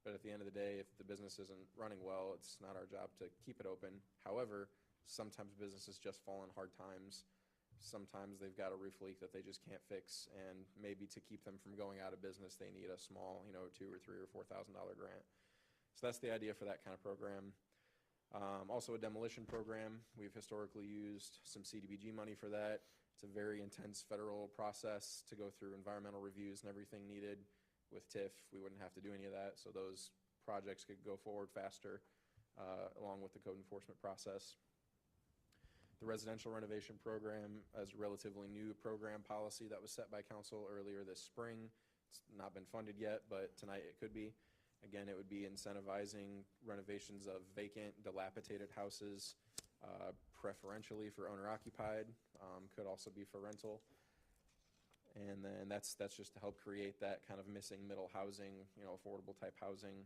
But at the end of the day, if the business isn't running well, it's not our job to keep it open. However, sometimes businesses just fall in hard times. Sometimes they've got a roof leak that they just can't fix, and maybe to keep them from going out of business, they need a small, $2,000 or $3,000 or $4,000 grant. So that's the idea for that kind of program. Also a demolition program. We've historically used some CDBG money for that. It's a very intense federal process to go through environmental reviews and everything needed. With TIF, we wouldn't have to do any of that, so those projects could go forward faster, along with the code enforcement process. The residential renovation program is a relatively new program policy that was set by council earlier this spring. It's not been funded yet, but tonight it could be. Again, it would be incentivizing renovations of vacant, dilapidated houses, preferentially for owner-occupied, could also be for rental. And then that's just to help create that kind of missing middle housing, you know, affordable type housing.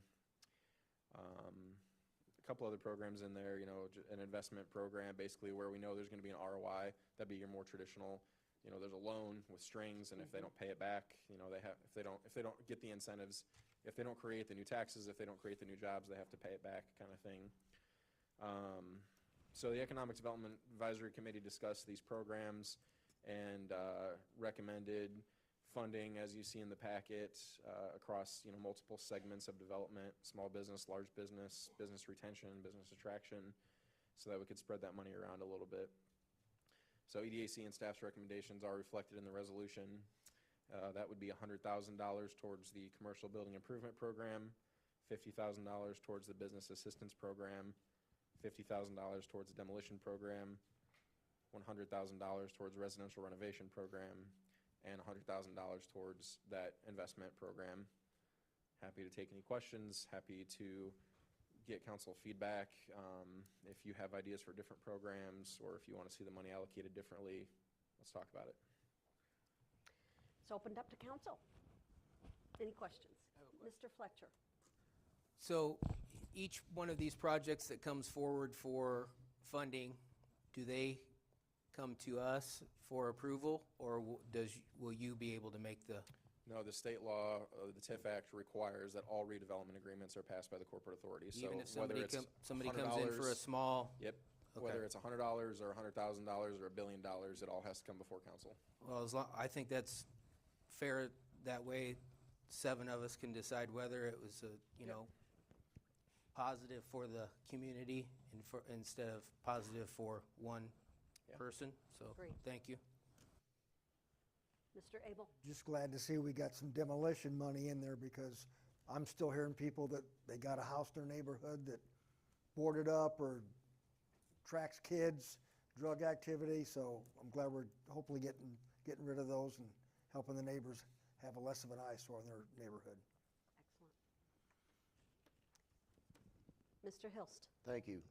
A couple other programs in there, you know, an investment program, basically where we know there's going to be an ROI. That'd be your more traditional, you know, there's a loan with strings, and if they don't pay it back, you know, if they don't get the incentives, if they don't create the new taxes, if they don't create the new jobs, they have to pay it back, kind of thing. So the Economic Development Advisory Committee discussed these programs and recommended funding, as you see in the packet, across, you know, multiple segments of development: small business, large business, business retention, business attraction, so that we could spread that money around a little bit. So EDAC and staff's recommendations are reflected in the resolution. That would be $100,000 towards the Commercial Building Improvement Program, $50,000 towards the Business Assistance Program, $50,000 towards the Demolition Program, $100,000 towards Residential Renovation Program, and $100,000 towards that investment program. Happy to take any questions, happy to get council feedback. If you have ideas for different programs, or if you want to see the money allocated differently, let's talk about it. It's opened up to council. Any questions? Mr. Fletcher? So each one of these projects that comes forward for funding, do they come to us for approval, or will you be able to make the? No, the state law, the TIF Act requires that all redevelopment agreements are passed by the corporate authority. Even if So whether it's somebody comes in for a small? Yep. Okay. Whether it's $100 or $100,000 or $1 billion, it all has to come before council. Well, I think that's fair. That way, 7 of us can decide whether it was a, you know, positive for the community and instead of positive for one person. So, Great. thank you. Mr. Abel? Just glad to see we got some demolition money in there, because I'm still hearing people that they got a house in their neighborhood that boarded up or tracks kids, drug activity, so I'm glad we're hopefully getting rid of those and helping the neighbors have a less of an eyesore in their neighborhood. Excellent. Mr. Hilst? Thank you.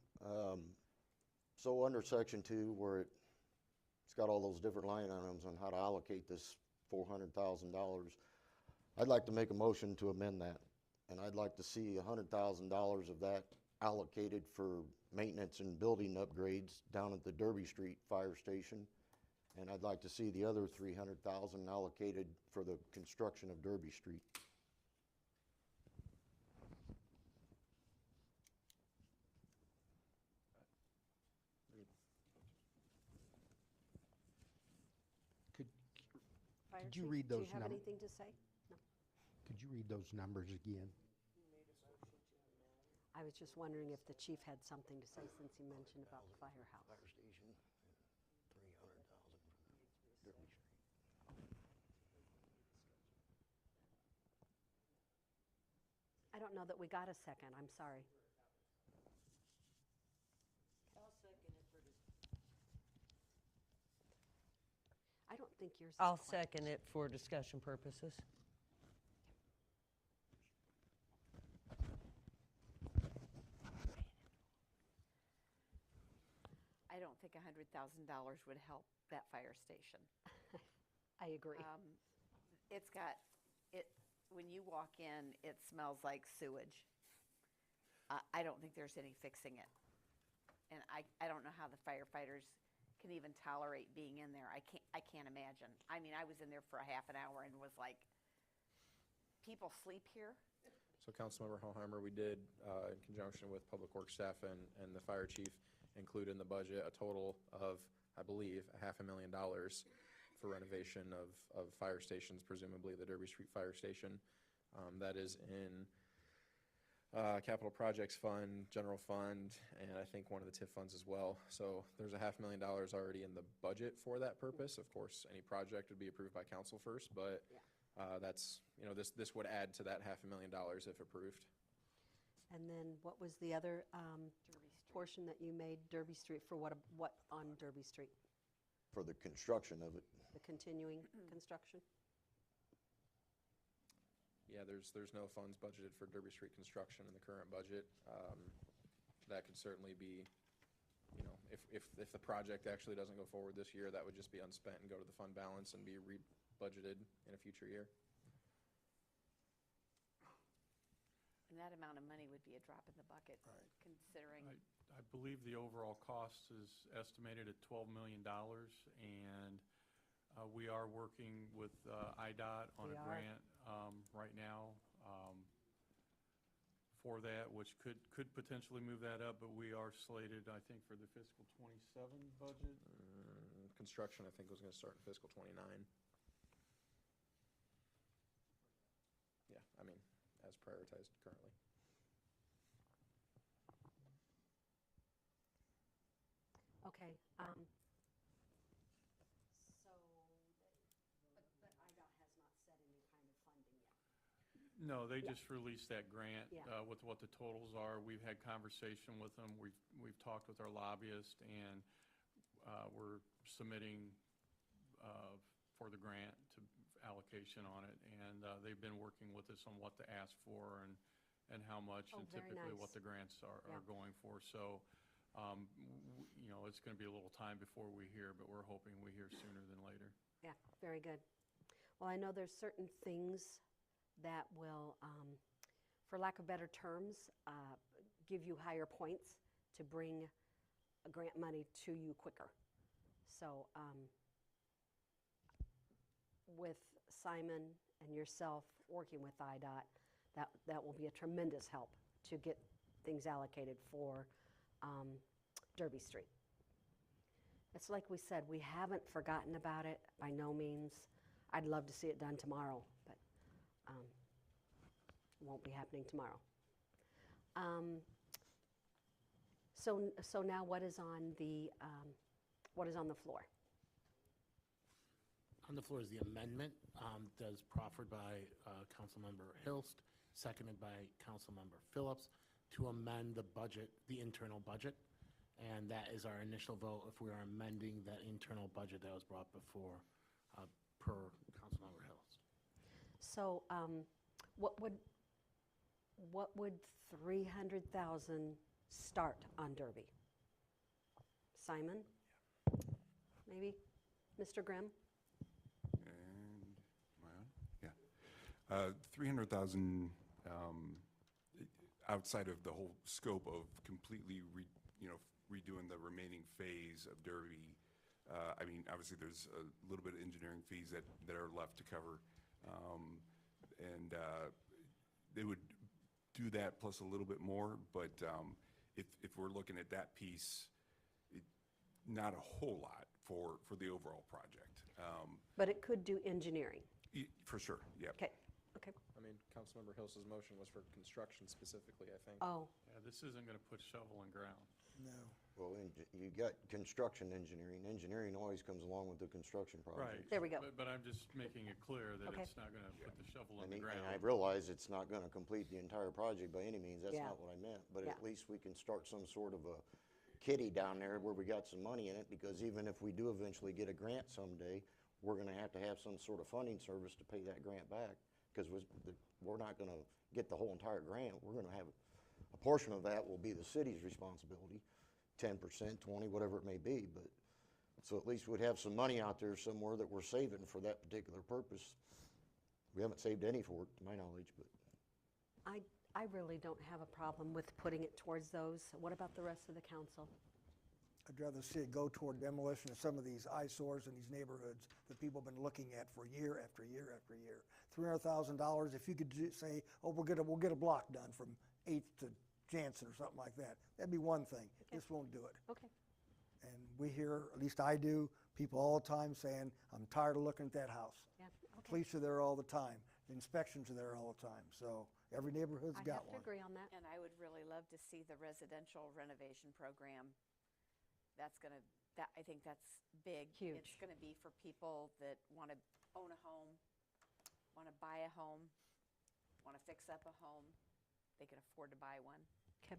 So under section 2, where it's got all those different line items on how to allocate this $400,000, I'd like to make a motion to amend that. And I'd like to see $100,000 of that allocated for maintenance and building upgrades down at the Derby Street Fire Station. And I'd like to see the other $300,000 allocated for the construction of Derby Street. Fire Could you chief, read those Do you have numbers? anything to say? No. Could you read those numbers again? I was just wondering if the chief had something to say, since he mentioned about the firehouse. Fire station, 300,000 from Derby Street. I don't know that we got a second. I'm sorry. I don't think yours is I'll quite- second it for discussion purposes. I don't think $100,000 would help that fire station. I agree. It's got, when you walk in, it smells like sewage. I don't think there's any fixing it. And I don't know how the firefighters can even tolerate being in there. I can't imagine. I mean, I was in there for a half an hour and was like, people sleep here? So Councilmember Hoheimer, we did, in conjunction with Public Works staff and the fire chief, include in the budget a total of, I believe, $500,000 for renovation of fire stations, presumably the Derby Street Fire Station. That is in Capital Projects Fund, General Fund, and I think one of the TIF funds as well. So there's $500,000 already in the budget for that purpose. Of course, any project would be approved by council first, but that's, you know, this would add to that $500,000 if approved. And then what was the other portion that you made, Derby Street, for what on Derby Street? For the construction of it. The continuing construction? Yeah, there's no funds budgeted for Derby Street construction in the current budget. That could certainly be you know, if the project actually doesn't go forward this year, that would just be unspent and go to the fund balance and be re-budgeted in a future year. And that amount of money would be a drop in the bucket, considering, I believe the overall cost is estimated at $12 million, and we are working with IDOT on We a are. grant right now for that, which could potentially move that up, but we are slated, I think, for the fiscal '27 budget. Construction, I think, was gonna start in fiscal '29. Yeah, I mean, as prioritized currently. Okay. So, but IDOT has not set any kind of funding yet. No, they Yeah. just released that grant Yeah. with what the totals are. We've had conversation with them. We've talked with our lobbyist, and we're submitting for the grant to allocation on it. And they've been working with us on what to ask for and how much, Oh, and very typically nice. what the grants are Yeah. going for. So, you know, it's going to be a little time before we hear, but we're hoping we hear sooner than later. Yeah, very good. Well, I know there's certain things that will, for lack of better terms, give you higher points to bring grant money to you quicker. So with Simon and yourself working with IDOT, that will be a tremendous help to get things allocated for Derby Street. It's like we said, we haven't forgotten about it by no means. I'd love to see it done tomorrow, but it won't be happening tomorrow. So now what is on the floor? On the floor is the amendment that is proffered by Councilmember Hilst, seconded by Councilmember Phillips, to amend the budget, the internal budget. And that is our initial vote if we are amending that internal budget that was brought before per Councilmember Hilst. So what would 300,000 start on Derby? Simon? Maybe? Mr. Grimm? And, am I on? Yeah. 300,000 outside of the whole scope of completely redoing the remaining phase of Derby. I mean, obviously, there's a little bit of engineering fees that are left to cover. And they would do that plus a little bit more, but if we're looking at that piece, not a whole lot for the overall project. But it could do engineering. For sure, yeah. Okay. I mean, Councilmember Hilst's motion was for construction specifically, I think. Oh, Yeah, this isn't going to put shovel in ground. No. Well, you got construction engineering. Engineering always comes along with the construction project. There we go. But I'm just making it clear that Okay. it's not going to put the shovel in And the ground. I realize it's not gonna complete the entire project by any means, that's Yeah. not what I meant. But Yeah. at least we can start some sort of a kitty down there where we got some money in it, because even if we do eventually get a grant someday, we're gonna have to have some sort of funding service to pay that grant back, because we're not gonna get the whole entire grant. We're gonna have, a portion of that will be the city's responsibility, 10%, 20, whatever it may be, but, so at least we'd have some money out there somewhere that we're saving for that particular purpose. We haven't saved any for it, to my knowledge, but. I really don't have a problem with putting it towards those. What about the rest of the council? I'd rather see it go toward demolition of some of these eyesores in these neighborhoods that people have been looking at for year after year after year. $300,000, if you could say, oh, we'll get a block done from 8th to Jansen or something like that, that'd be one thing. This won't do it. Okay. And we hear, at least I do, people all the time saying, I'm tired of looking at that house. Yeah, okay. Police are there all the time. The inspections are there all the time. So every neighborhood's I got have to one. agree on that. and I would really love to see the residential renovation program. That's gonna, I think that's big. Huge. It's gonna be for people that want to own a home, want to buy a home, want to fix up a home. They can afford to buy one. Okay.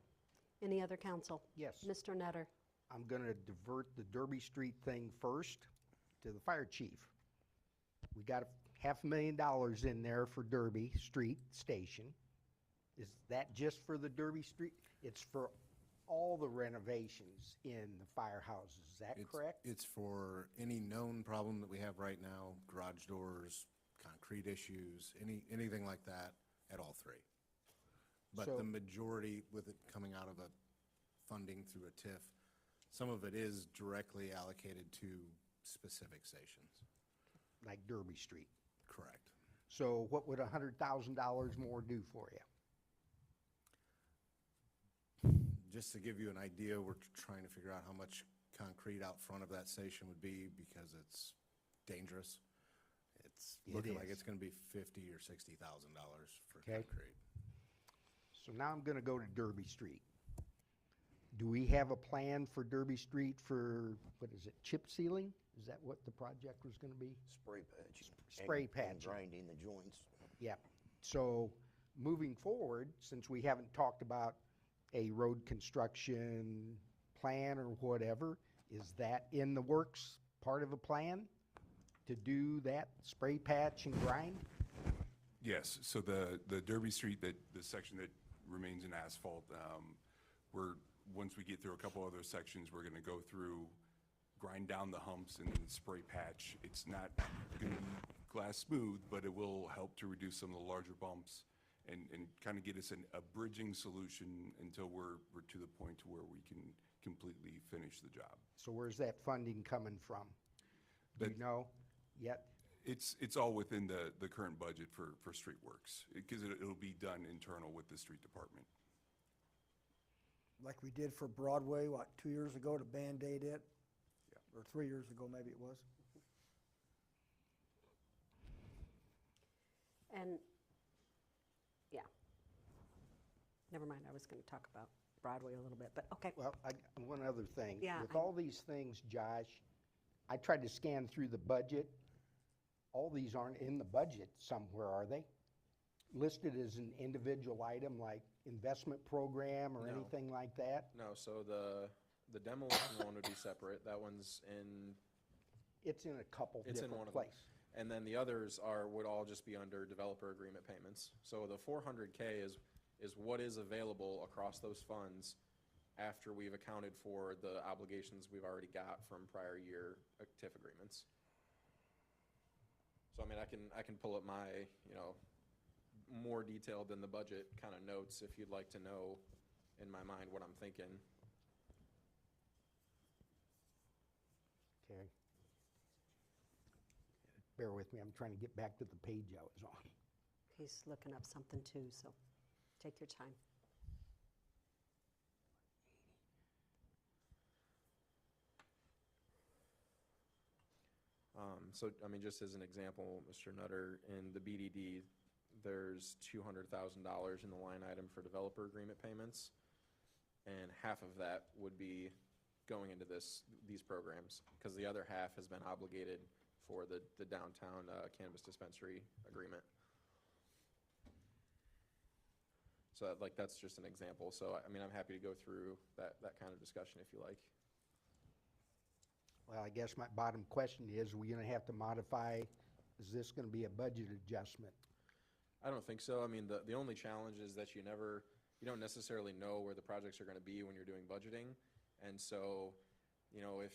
Any other council? Yes. Mr. Nutter? I'm going to divert the Derby Street thing first to the fire chief. We got $500,000 in there for Derby Street Station. Is that just for the Derby Street? It's for all the renovations in the firehouses, is that correct? It's for any known problem that we have right now, garage doors, concrete issues, anything like that at all three. But So- the majority, with it coming out of a funding through a TIF, some of it is directly allocated to specific stations. Like Derby Street. Correct. So what would $100,000 more do for you? Just to give you an idea, we're trying to figure out how much concrete out front of that station would be because it's dangerous. It's It looking like is. it's gonna be $50,000 or $60,000 for Okay. concrete. So now I'm gonna go to Derby Street. Do we have a plan for Derby Street for, what is it, chip sealing? Is that what the project was gonna be? Spray patch. Spray and patch. grinding the joints. Yep. So moving forward, since we haven't talked about a road construction plan or whatever, is that in the works, part of a plan to do that spray patch and grind? Yes, so the Derby Street, the section that remains in asphalt, once we get through a couple other sections, we're gonna go through, grind down the humps and then spray patch. It's not gonna be glass smooth, but it will help to reduce some of the larger bumps and kind of get us a bridging solution until we're to the point to where we can completely finish the job. So where's that funding coming from? Do you That- know yet? It's all within the current budget for street works, because it'll be done internal with the street department. Like we did for Broadway, what, 2 years ago to Band-Aid it? Or 3 years ago, maybe it was. And, yeah. Never mind, I was going to talk about Broadway a little bit, but okay. Well, one other thing. Yeah, With I- all these things, Josh, I tried to scan through the budget. All these aren't in the budget somewhere, are they? Listed as an individual item like investment program or No. anything like that? No, so the demolition one would be separate. That one's in, It's in a couple it's in different one of them. places. And then the others would all just be under developer agreement payments. So the 400K is what is available across those funds after we've accounted for the obligations we've already got from prior year TIF agreements. So I mean, I can pull up my, more detailed than the budget kind of notes if you'd like to know in my mind what I'm thinking. Okay. Bear with me, I'm trying to get back to the page I was on. He's looking up something too, so take your time. So, I mean, just as an example, Mr. Nutter, in the BDD, there's $200,000 in the line item for developer agreement payments, and half of that would be going into these programs, because the other half has been obligated for the downtown cannabis dispensary agreement. So, that's just an example. So, I mean, I'm happy to go through that kind of discussion if you like. Well, I guess my bottom question is, we're gonna have to modify, is this gonna be a budget adjustment? I don't think so. I mean, the only challenge is that you don't necessarily know where the projects are gonna be when you're doing budgeting. And so, if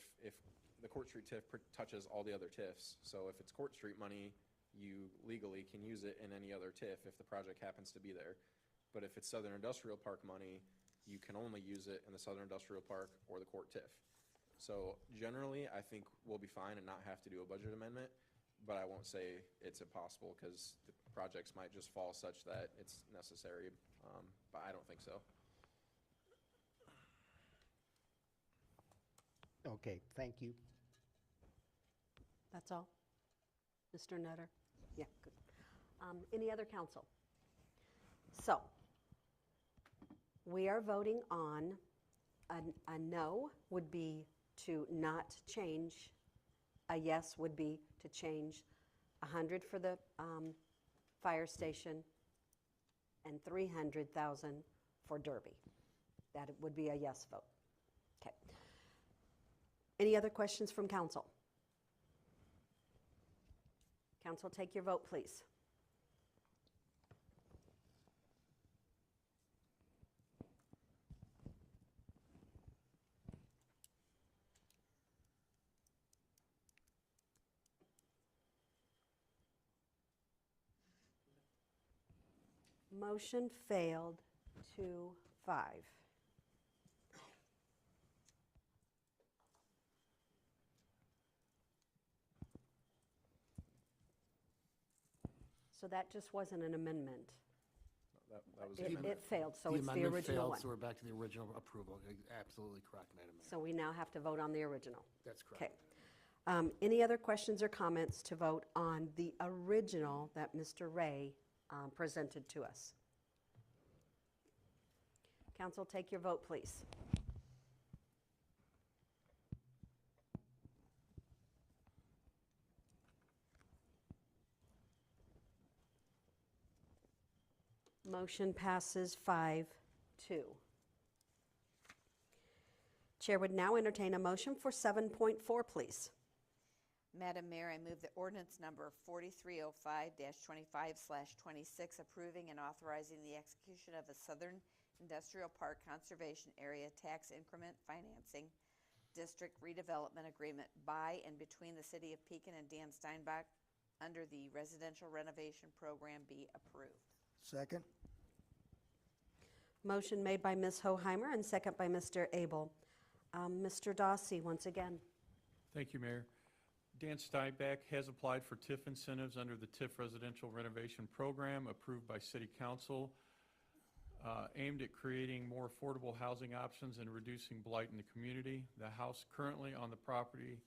the Court Street TIF touches all the other TIFs, so if it's Court Street money, you legally can use it in any other TIF if the project happens to be there. But if it's Southern Industrial Park money, you can only use it in the Southern Industrial Park or the Court TIF. So generally, I think we'll be fine and not have to do a budget amendment, but I won't say it's impossible because the projects might just fall such that it's necessary, but I don't think so. Okay, thank you. That's all? Mr. Nutter? Yeah, good. Any other council? So, we are voting on, a no would be to not change, a yes would be to change 100 for the fire station and 300,000 for Derby. That would be a yes vote. Okay. Any other questions from council? Council, take your vote, please. Motion failed 2-5. So that just wasn't an amendment. That was It failed, so The it's the amendment original failed, one. so we're back to the original approval. Absolutely correct, Madam Mayor. So we now have to vote on the original. That's correct. Okay. Any other questions or comments to vote on the original that Mr. Ray presented to us? Council, take your vote, please. Motion passes 5-2. Chair would now entertain a motion for 7.4, please. Madam Mayor, I move that ordinance number 4305-25/26 approving and authorizing the execution of a Southern Industrial Park Conservation Area Tax Increment Financing District Redevelopment Agreement by and between the City of Pekin and Dan Steinbach under the Residential Renovation Program be approved. Second? Motion made by Ms. Hoheimer and second by Mr. Abel. Mr. Dossi, once again. Thank you, Mayor. Dan Steinbach has applied for TIF incentives under the TIF Residential Renovation Program approved by City Council, aimed at creating more affordable housing options and reducing blight in the community. The house currently on the property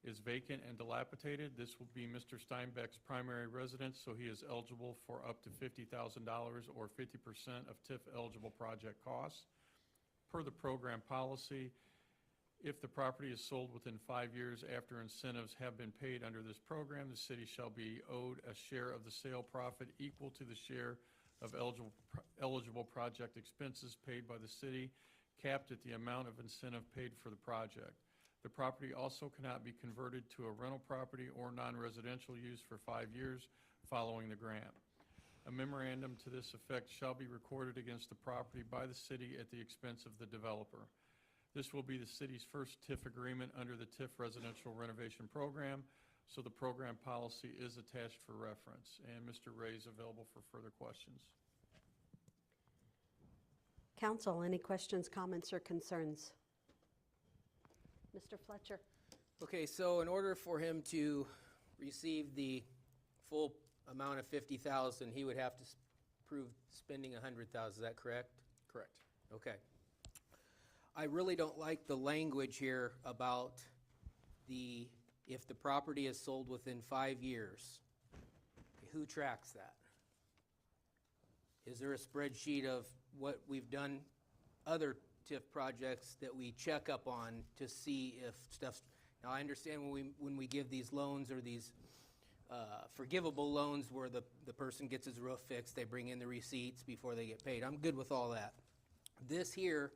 is vacant and dilapidated. This will be Mr. Steinbach's primary residence, so he is eligible for up to $50,000 or 50% of TIF-eligible project costs. Per the program policy, if the property is sold within 5 years after incentives have been paid under this program, the city shall be owed a share of the sale profit equal to the share of eligible project expenses paid by the city, capped at the amount of incentive paid for the project. The property also cannot be converted to a rental property or non-residential use for 5 years following the grant. A memorandum to this effect shall be recorded against the property by the city at the expense of the developer. This will be the city's first TIF agreement under the TIF Residential Renovation Program, so the program policy is attached for reference. And Mr. Ray is available for further questions. Council, any questions, comments, or concerns? Mr. Fletcher? Okay, so in order for him to receive the full amount of $50,000, he would have to prove spending $100,000, is that correct? Correct. Okay. I really don't like the language here about if the property is sold within 5 years. Who tracks that? Is there a spreadsheet of what we've done, other TIF projects that we check up on to see if stuff's, now I understand when we give these loans or these forgivable loans where the person gets his roof fixed, they bring in the receipts before they get paid. I'm good with all that. This here,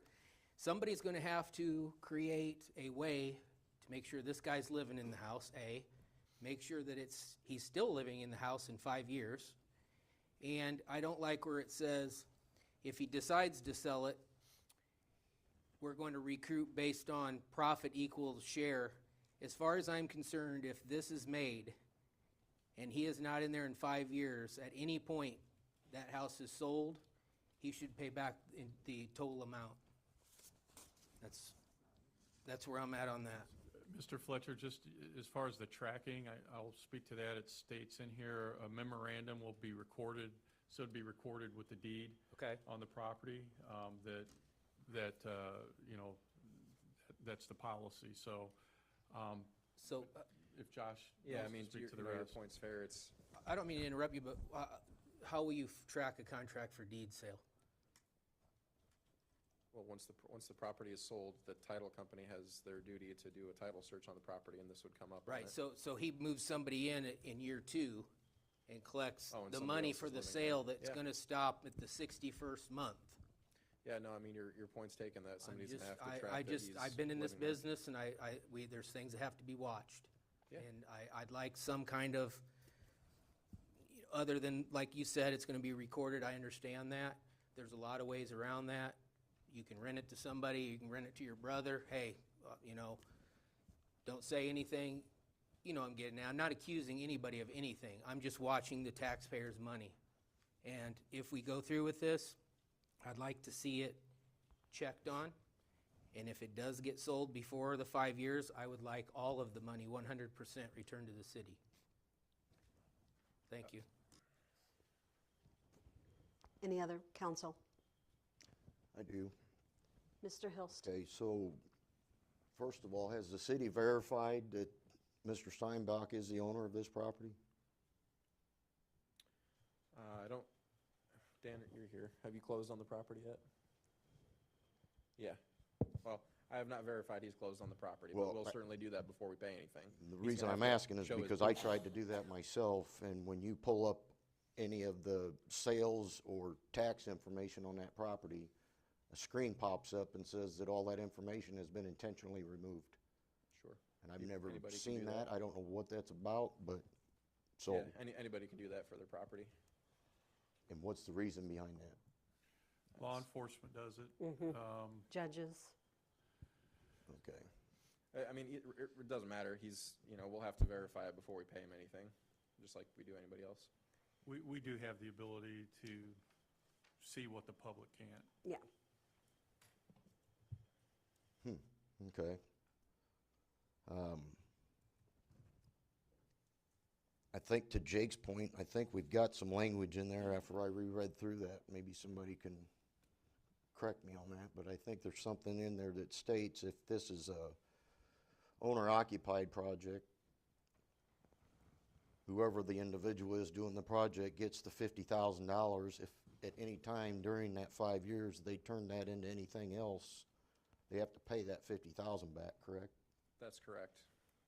somebody's going to have to create a way to make sure this guy's living in the house, A, make sure that he's still living in the house in 5 years. And I don't like where it says if he decides to sell it, we're going to recoup based on profit equals share. As far as I'm concerned, if this is made and he is not in there in 5 years, at any point that house is sold, he should pay back the total amount. That's where I'm at on that. Mr. Fletcher, just as far as the tracking, I'll speak to that. It states in here a memorandum will be recorded, so it'd be recorded with the deed on the property. That's the policy. So, if Josh wants to speak to the your rest. point's fair. I don't mean to interrupt you, but how will you track a contract for deed sale? Well, once the property is sold, the title company has their duty to do a title search on the property, and this would come up. Right, so he moves somebody in year 2 and collects and the somebody money else for is the living sale there. that's Yeah. going to stop at the 61st month. Yeah, no, I mean, your point's taken that somebody's going to have to track that he's I've been in this living there. business, and there's things that have to be watched. Yeah. And I'd like some kind of, other than, like you said, it's going to be recorded, I understand that. There's a lot of ways around that. You can rent it to somebody, you can rent it to your brother. Hey, don't say anything. I'm getting at. I'm not accusing anybody of anything. I'm just watching the taxpayers' money. And if we go through with this, I'd like to see it checked on. And if it does get sold before the 5 years, I would like all of the money, 100% returned to the city. Thank you. Any other council? I do. Mr. Hilst? Okay, so first of all, has the city verified that Mr. Steinbach is the owner of this property? I don't, Dan, you're here. Have you closed on the property yet? Yeah. Well, I have not verified he's closed on the property, but Well, we'll certainly do that before we pay anything. The He's reason gonna I'm have to asking is show his because I proof. tried to do that myself, and when you pull up any of the sales or tax information on that property, a screen pops up and says that all that information has been intentionally removed. Sure. And I've You- never anybody can seen do that. that. I don't know what that's about, but, so, Yeah, anybody can do that for their property. and what's the reason behind that? Law enforcement does it. Judges? Okay. I mean, it doesn't matter. He's, we'll have to verify it before we pay him anything, just like we do anybody else. We do have the ability to see what the public can't. Yeah. Okay. I think to Jake's point, I think we've got some language in there after I reread through that. Maybe somebody can correct me on that, but I think there's something in there that states if this is a owner-occupied project, whoever the individual is doing the project gets the $50,000. If at any time during that 5 years they turn that into anything else, they have to pay that $50,000 back, correct? That's correct.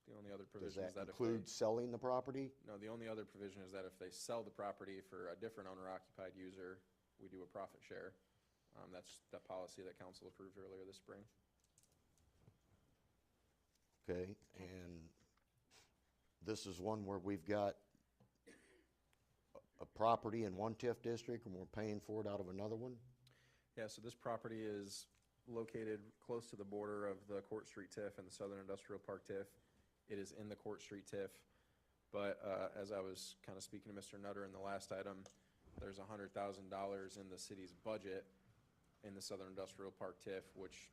The only other Does provision is that that if they... include selling the property? No, the only other provision is that if they sell the property for a different owner-occupied user, we do a profit share. That's the policy that council approved earlier this spring. Okay, and this is one where we've got a property in one TIF district and we're paying for it out of another one? Yeah, so this property is located close to the border of the Court Street TIF and the Southern Industrial Park TIF. It is in the Court Street TIF, but as I was kind of speaking to Mr. Nutter in the last item, there's $100,000 in the city's budget in the Southern Industrial Park TIF, which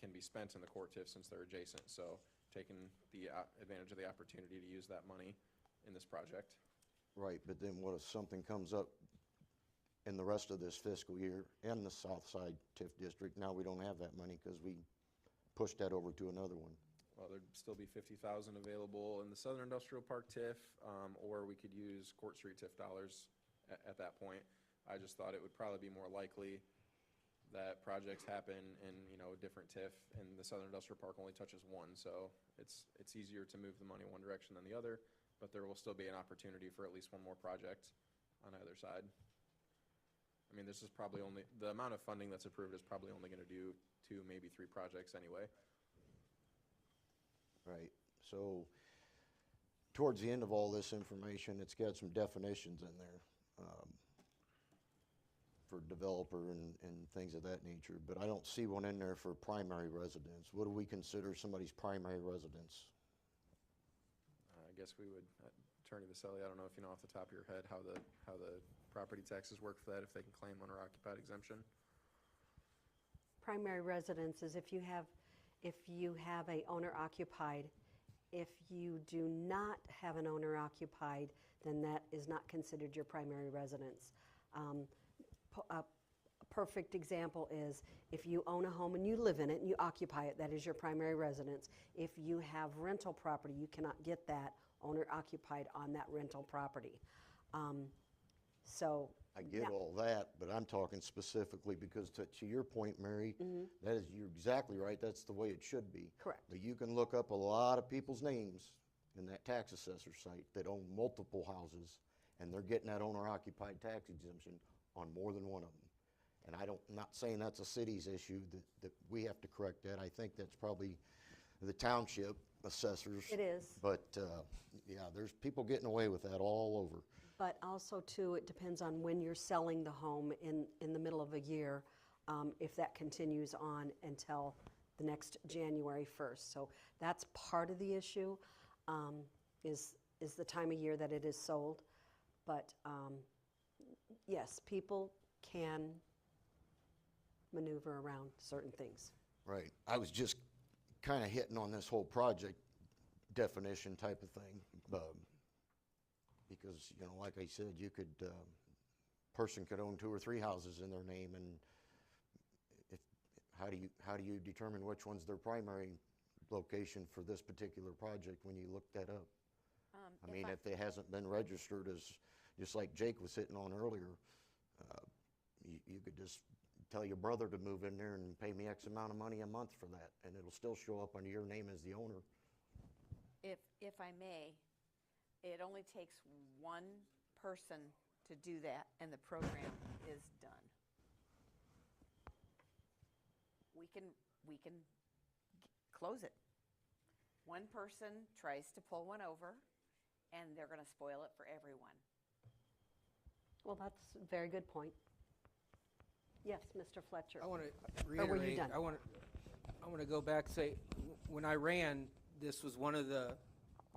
can be spent in the Court TIF since they're adjacent. So taking the advantage of the opportunity to use that money in this project. Right, but then what if something comes up in the rest of this fiscal year in the South Side TIF district? Now we don't have that money because we pushed that over to another one. Well, there'd still be $50,000 available in the Southern Industrial Park TIF, or we could use Court Street TIF dollars at that point. I just thought it would probably be more likely that projects happen in, a different TIF, and the Southern Industrial Park only touches one, so it's easier to move the money one direction than the other, but there will still be an opportunity for at least one more project on either side. I mean, this is probably only, the amount of funding that's approved is probably only gonna do 2, maybe 3 projects anyway. Right, so towards the end of all this information, it's got some definitions in there for developer and things of that nature, but I don't see one in there for primary residence. What do we consider somebody's primary residence? I guess we would, Attorney Vasselli, I don't know if you know off the top of your head how the property taxes work for that, if they can claim owner-occupied exemption. Primary residence is if you have a owner-occupied. If you do not have an owner-occupied, then that is not considered your primary residence. A perfect example is if you own a home and you live in it and you occupy it, that is your primary residence. If you have rental property, you cannot get that owner-occupied on that rental property. So I get yeah. all that, but I'm talking specifically because to your point, Mary, that is, you're exactly right, that's the way it should be. Correct. But you can look up a lot of people's names in that tax assessor site that own multiple houses, and they're getting that owner-occupied tax exemption on more than one of them. And I'm not saying that's a city's issue, that we have to correct that. I think that's probably the township assessors. It is. But, yeah, there's people getting away with that all over. But also, too, it depends on when you're selling the home in the middle of a year, if that continues on until the next January 1st. So that's part of the issue, is the time of year that it is sold. But yes, people can maneuver around certain things. Right. I was just kind of hitting on this whole project definition type of thing. Because, you know, like I said, you could, person could own 2 or 3 houses in their name, and if, how do you determine which one's their primary location for this particular project when you look that up? I mean, if it hasn't been registered as, just like Jake was hitting on earlier, you could just tell your brother to move in there and pay me X amount of money a month for that, and it'll still show up under your name as the owner. If I may, it only takes one person to do that, and the program is done. We can close it. One person tries to pull one over, and they're going to spoil it for everyone. Well, that's a very good point. Yes, Mr. Fletcher. I want to Or were you reiterate, done? I want to go back and say, when I ran, this was one of the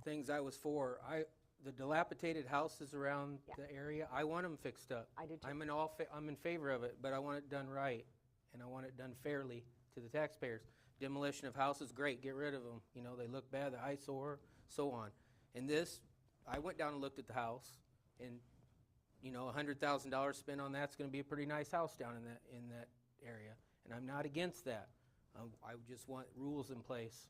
things I was for. The dilapidated houses around Yeah. the area, I want them fixed up. I do too. I'm in favor of it, but I want it done right, and I want it done fairly to the taxpayers. Demolition of houses, great, get rid of them. You know, they look bad, the eyesore, so on. And this, I went down and looked at the house, and you know, $100,000 spent on that's going to be a pretty nice house down in that area, and I'm not against that. I just want rules in place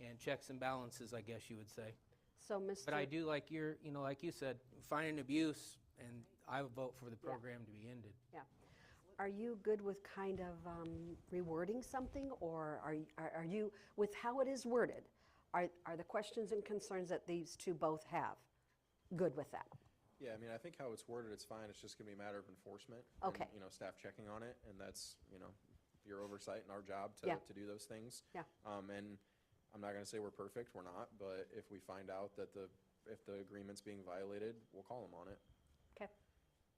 and checks and balances, I guess you would say. So, Mr. But I do like like you said, finding abuse, and I would vote for the program to be ended. Yeah. Are you good with kind of rewording something, or are you, with how it is worded, are the questions and concerns that these two both have good with that? Yeah, I mean, I think how it's worded, it's fine. It's just going to be a matter of enforcement. Okay. And, you know, staff checking on it, and that's, you know, your oversight and our job to, Yeah. to do those things. Yeah. And I'm not going to say we're perfect, we're not, but if we find out that if the agreement's being violated, we'll call them on it. Okay.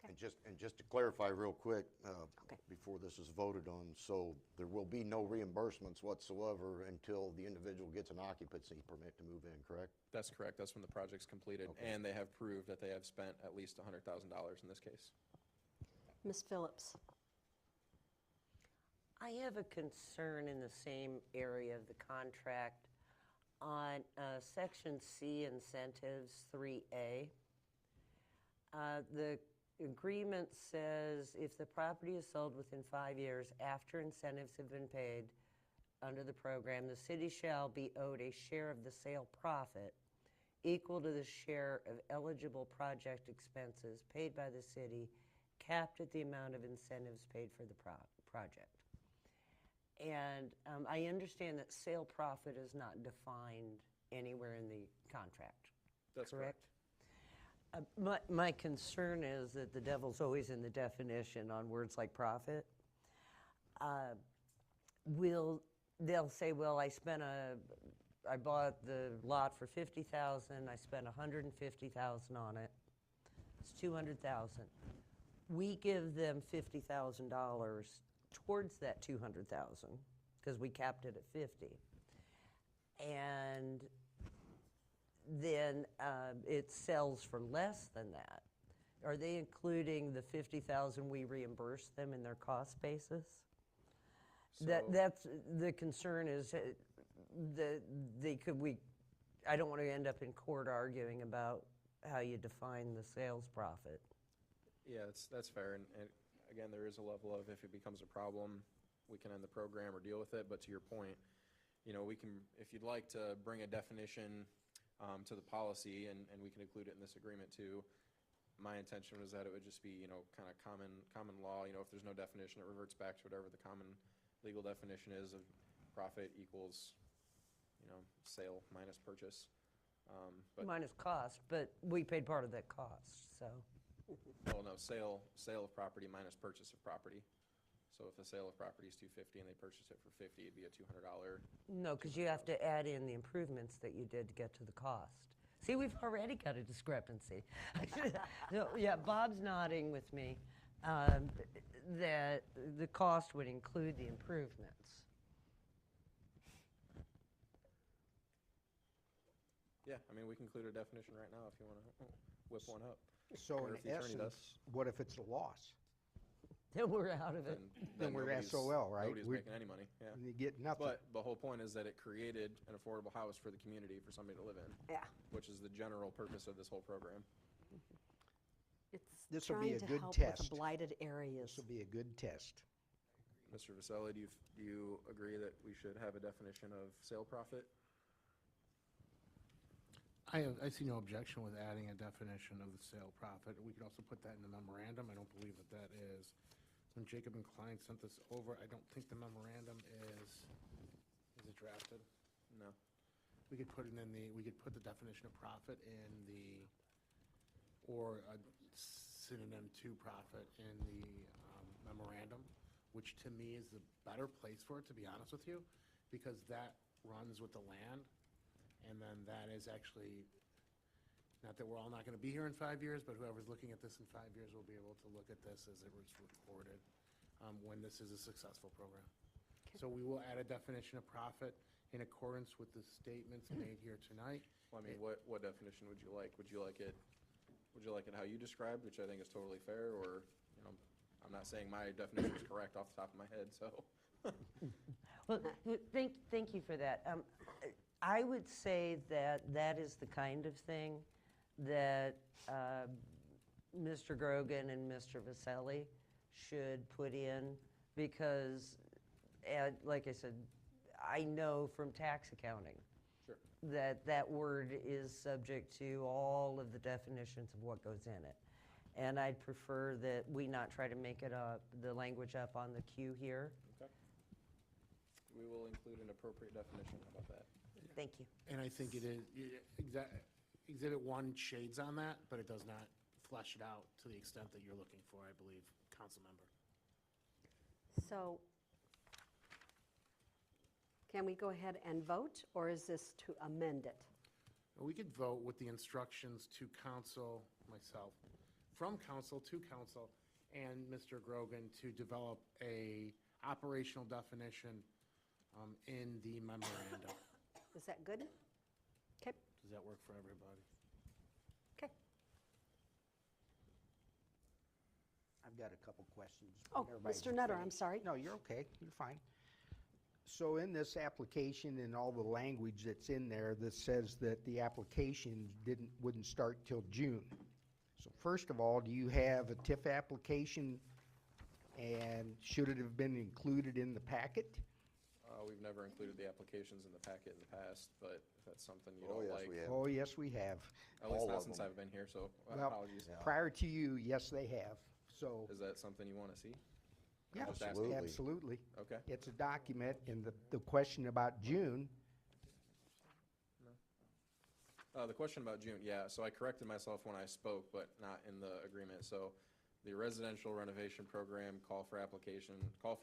And just to clarify real quick, Okay. before this is voted on, so there will be no reimbursements whatsoever until the individual gets an occupancy permit to move in, correct? That's correct. That's when the project's completed, Okay. and they have proved that they have spent at least $100,000 in this case. Ms. Phillips? I have a concern in the same area of the contract on Section C, Incentives 3A. The agreement says if the property is sold within 5 years after incentives have been paid under the program, the city shall be owed a share of the sale profit equal to the share of eligible project expenses paid by the city, capped at the amount of incentives paid for the project. And I understand that sale profit is not defined anywhere in the contract. That's correct. My concern is that the devil's always in the definition on words like profit. They'll say, well, I bought the lot for $50,000, I spent $150,000 on it, it's $200,000. We give them $50,000 towards that $200,000 because we capped it at 50. And then it sells for less than that. Are they including the $50,000 we reimburse them in their cost basis? That's the concern is that I don't want to end up in court arguing about how you define the sales profit. Yeah, that's fair. And again, there is a level of if it becomes a problem, we can end the program or deal with it. But to your point, you know, we can, if you'd like to bring a definition to the policy, and we can include it in this agreement too. My intention was that it would just be, you know, kind of common law. You know, if there's no definition, it reverts back to whatever the common legal definition is of profit equals, you know, sale minus purchase. Minus cost, but we paid part of that cost, so. Well, no, sale of property minus purchase of property. So if the sale of property is $250 and they purchase it for $50, it'd be a $200. No, because you have to add in the improvements that you did to get to the cost. See, we've already got a discrepancy. So, yeah, Bob's nodding with me that the cost would include the improvements. Yeah, I mean, we can include a definition right now if you want to whip one up. So Or in if the attorney does. essence, what if it's a loss? Then we're out of it. Then we're nobody's- SOL, right? Nobody's We're- making any money, yeah. You get nothing. But the whole point is that it created an affordable house for the community for somebody to live in. Yeah. Which is the general purpose of this whole program. It's This will be trying a to good help with the test. blighted areas. This will be a good test. Mr. Vasselli, do you agree that we should have a definition of sale profit? I see no objection with adding a definition of the sale profit. We could also put that in the memorandum. I don't believe that that is. When Jacob and Klein sent this over, I don't think the memorandum is it drafted? No. We could put it in the, we could put the definition of profit in the, or a synonym to profit in the memorandum, which to me is the better place for it, to be honest with you, because that runs with the land. And then that is actually, not that we're all not going to be here in 5 years, but whoever's looking at this in 5 years will be able to look at this as it was recorded when this is a successful program. So we will add a definition of profit in accordance with the statements made here tonight. Well, I mean, what definition would you like? Would you like it how you described, which I think is totally fair, or, I'm not saying my definition is correct off the top of my head, so. Well, thank you for that. I would say that that is the kind of thing that Mr. Grogan and Mr. Vasselli should put in because, like I said, I know from tax accounting Sure. that that word is subject to all of the definitions of what goes in it. And I'd prefer that we not try to make it up, the language up on the queue here. Okay. We will include an appropriate definition. How about that? Thank you. And I think it is, Exhibit 1 shades on that, but it does not flesh it out to the extent that you're looking for, I believe, council member. So can we go ahead and vote, or is this to amend it? We could vote with the instructions to council, myself, from council to council, and Mr. Grogan to develop a operational definition in the memorandum. Is that good? Okay, Does that work for everybody? okay. I've got a couple questions. Oh, Everybody's Mr. Nutter, I'm finished. sorry. No, you're okay. You're fine. So in this application and all the language that's in there that says that the application wouldn't start till June. So first of all, do you have a TIF application, and should it have been included in the packet? We've never included the applications in the packet in the past, but if that's something you Oh, don't yes, like. we have. Oh, yes, we have. At least All not of since them. I've been here, so Well, apologies. prior to you, yes, they have. So, Is that something you want to see? yeah, just asking. absolutely. Okay. It's a document, and the question about June, The question about June, yeah, so I corrected myself when I spoke, but not in the agreement. So the residential renovation program call for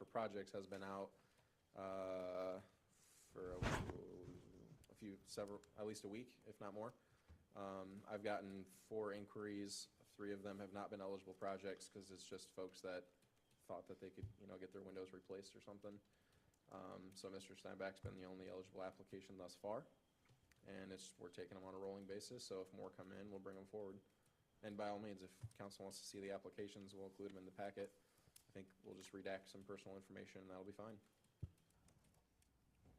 projects has been out for at least a week, if not more. I've gotten 4 inquiries. 3 of them have not been eligible projects because it's just folks that thought that they could, get their windows replaced or something. So Mr. Steinbach's been the only eligible application thus far. And we're taking them on a rolling basis, so if more come in, we'll bring them forward. And by all means, if council wants to see the applications, we'll include them in the packet. I think we'll just redact some personal information, and that'll be fine.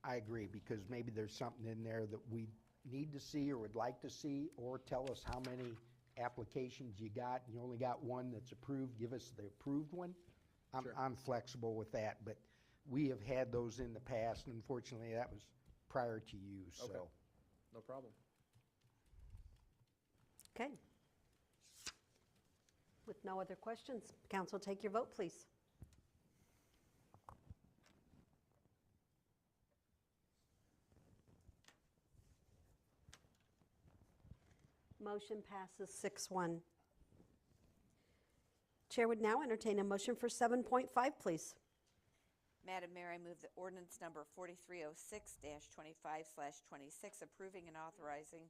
I agree, because maybe there's something in there that we need to see or would like to see, or tell us how many applications you got. You only got one that's approved, give us the approved one. Sure. I'm flexible with that, but we have had those in the past, and unfortunately, that was prior to you, so. Okay. No problem. Okay. With no other questions, council, take your vote, please. Motion passes 6-1. Chair would now entertain a motion for 7.5, please. Madam Mayor, I move that ordinance number 4306-25/26 approving and authorizing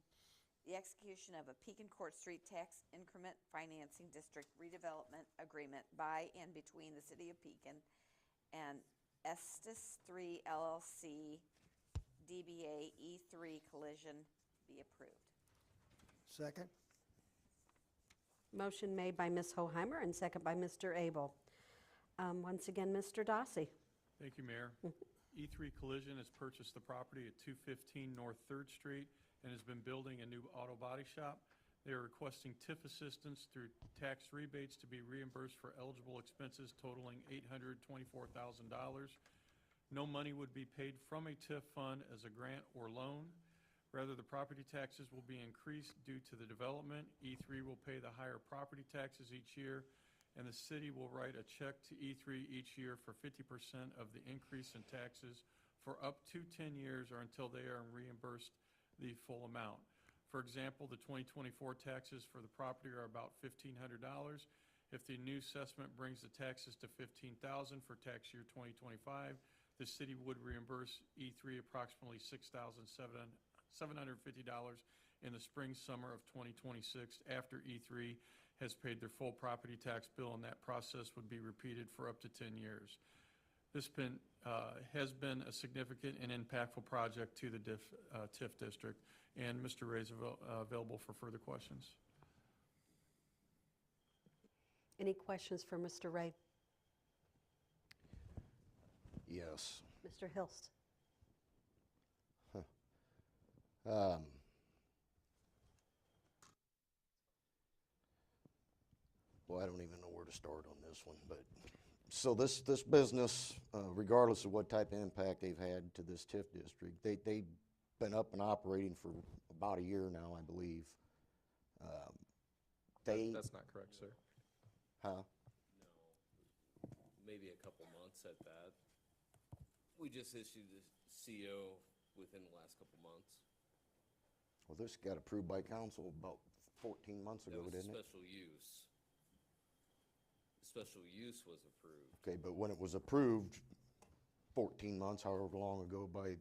the execution of a Pekin Court Street Tax Increment Financing District redevelopment agreement by and between the City of Pekin and Estes 3 LLC DBA E3 Collision be approved. Second? Motion made by Ms. Hoheimer and second by Mr. Abel. Once again, Mr. Dossi. Thank you, Mayor. E3 Collision has purchased the property at 215 North 3rd Street and has been building a new auto body shop. They are requesting TIF assistance through tax rebates to be reimbursed for eligible expenses totaling $824,000. No money would be paid from a TIF fund as a grant or loan. Rather, the property taxes will be increased due to the development. E3 will pay the higher property taxes each year, and the city will write a check to E3 each year for 50% of the increase in taxes for up to 10 years or until they are reimbursed the full amount. For example, the 2024 taxes for the property are about $1,500. If the new assessment brings the taxes to $15,000 for tax year 2025, the city would reimburse E3 approximately $6,750 in the spring, summer of 2026 after E3 has paid their full property tax bill, and that process would be repeated for up to 10 years. This has been a significant and impactful project to the TIF district, and Mr. Ray is available for further questions. Any questions for Mr. Ray? Yes. Mr. Hilst? Well, I don't even know where to start on this one, but, so this business, regardless of what type of impact they've had to this TIF district, they've been up and operating for about a year now, I believe. That's not correct, sir. Huh? No, maybe a couple months at that. We just issued the CO within the last couple months. Well, this got approved by council about 14 months ago, That was didn't it? special use. Special use was approved. Okay, but when it was approved, 14 months, however long ago, by,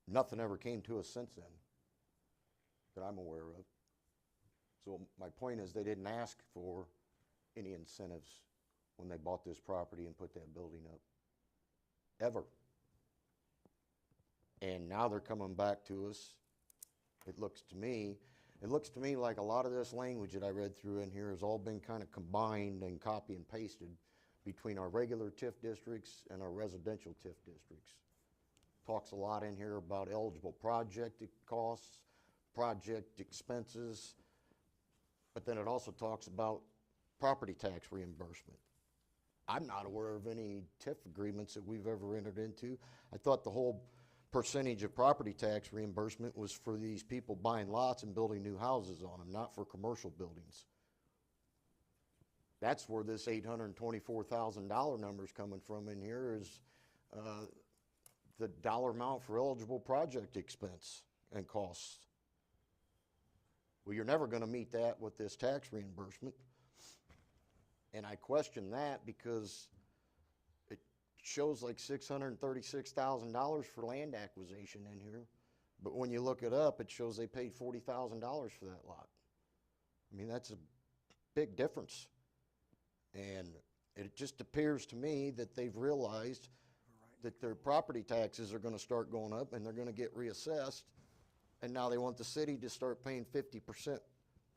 nothing ever came to us since then that I'm aware of. So my point is, they didn't ask for any incentives when they bought this property and put that building up, ever. And now they're coming back to us. It looks to me like a lot of this language that I read through in here has all been kind of combined and copy and pasted between our regular TIF districts and our residential TIF districts. Talks a lot in here about eligible project costs, project expenses, but then it also talks about property tax reimbursement. I'm not aware of any TIF agreements that we've ever entered into. I thought the whole percentage of property tax reimbursement was for these people buying lots and building new houses on them, not for commercial buildings. That's where this $824,000 number is coming from in here, is the dollar amount for eligible project expense and costs. Well, you're never going to meet that with this tax reimbursement. And I question that because it shows like $636,000 for land acquisition in here. But when you look it up, it shows they paid $40,000 for that lot. I mean, that's a big difference. And it just appears to me that they've realized that their property taxes are going to start going up and they're going to get reassessed. And now they want the city to start paying 50%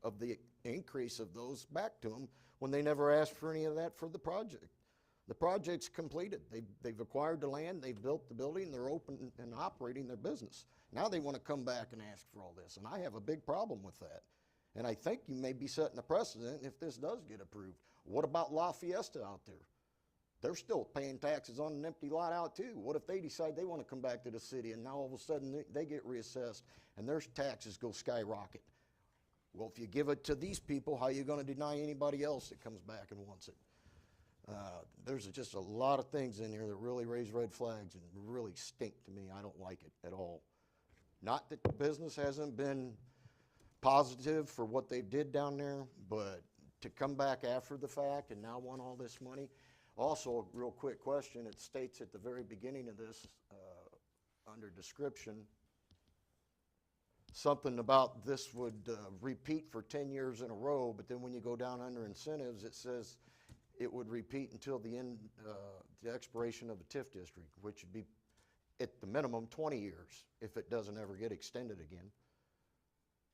of the increase of those back to them when they never asked for any of that for the project. The project's completed. They've acquired the land, they've built the building, they're open and operating their business. Now they want to come back and ask for all this, and I have a big problem with that. And I think you may be setting a precedent if this does get approved. What about La Fiesta out there? They're still paying taxes on an empty lot out too. What if they decide they want to come back to the city and now all of a sudden they get reassessed and their taxes go skyrocket? Well, if you give it to these people, how are you going to deny anybody else that comes back and wants it? There's just a lot of things in here that really raise red flags and really stink to me. I don't like it at all. Not that the business hasn't been positive for what they did down there, but to come back after the fact and now want all this money. Also, a real quick question, it states at the very beginning of this, under description, something about this would repeat for 10 years in a row, but then when you go down under incentives, it says it would repeat until the end, the expiration of the TIF district, which would be at the minimum 20 years if it doesn't ever get extended again.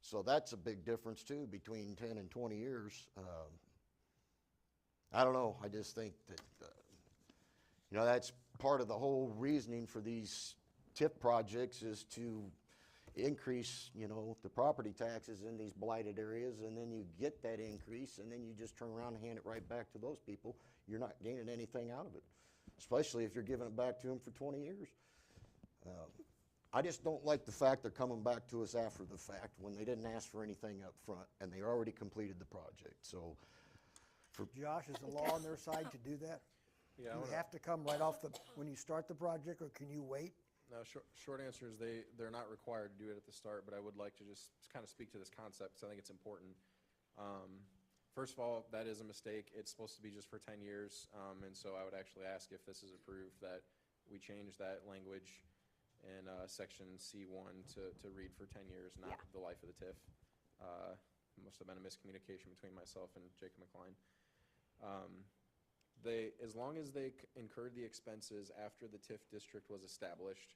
So that's a big difference too, between 10 and 20 years. I don't know, I just think that, you know, that's part of the whole reasoning for these TIF projects is to increase, you know, the property taxes in these blighted areas, and then you get that increase, and then you just turn around and hand it right back to those people. You're not gaining anything out of it, especially if you're giving it back to them for 20 years. I just don't like the fact they're coming back to us after the fact when they didn't ask for anything up front, and they already completed the project, so. Josh, is the law on their side to do that? Yeah, I Do you wanna- have to come right off when you start the project, or can you wait? No, short answer is they're not required to do it at the start, but I would like to just kind of speak to this concept, because I think it's important. First of all, that is a mistake. It's supposed to be just for 10 years, and so I would actually ask if this is approved, that we change that language in section C1 to read for 10 years, not the life of the TIF. Must have been a miscommunication between myself and Jacob McLean. As long as they incurred the expenses after the TIF district was established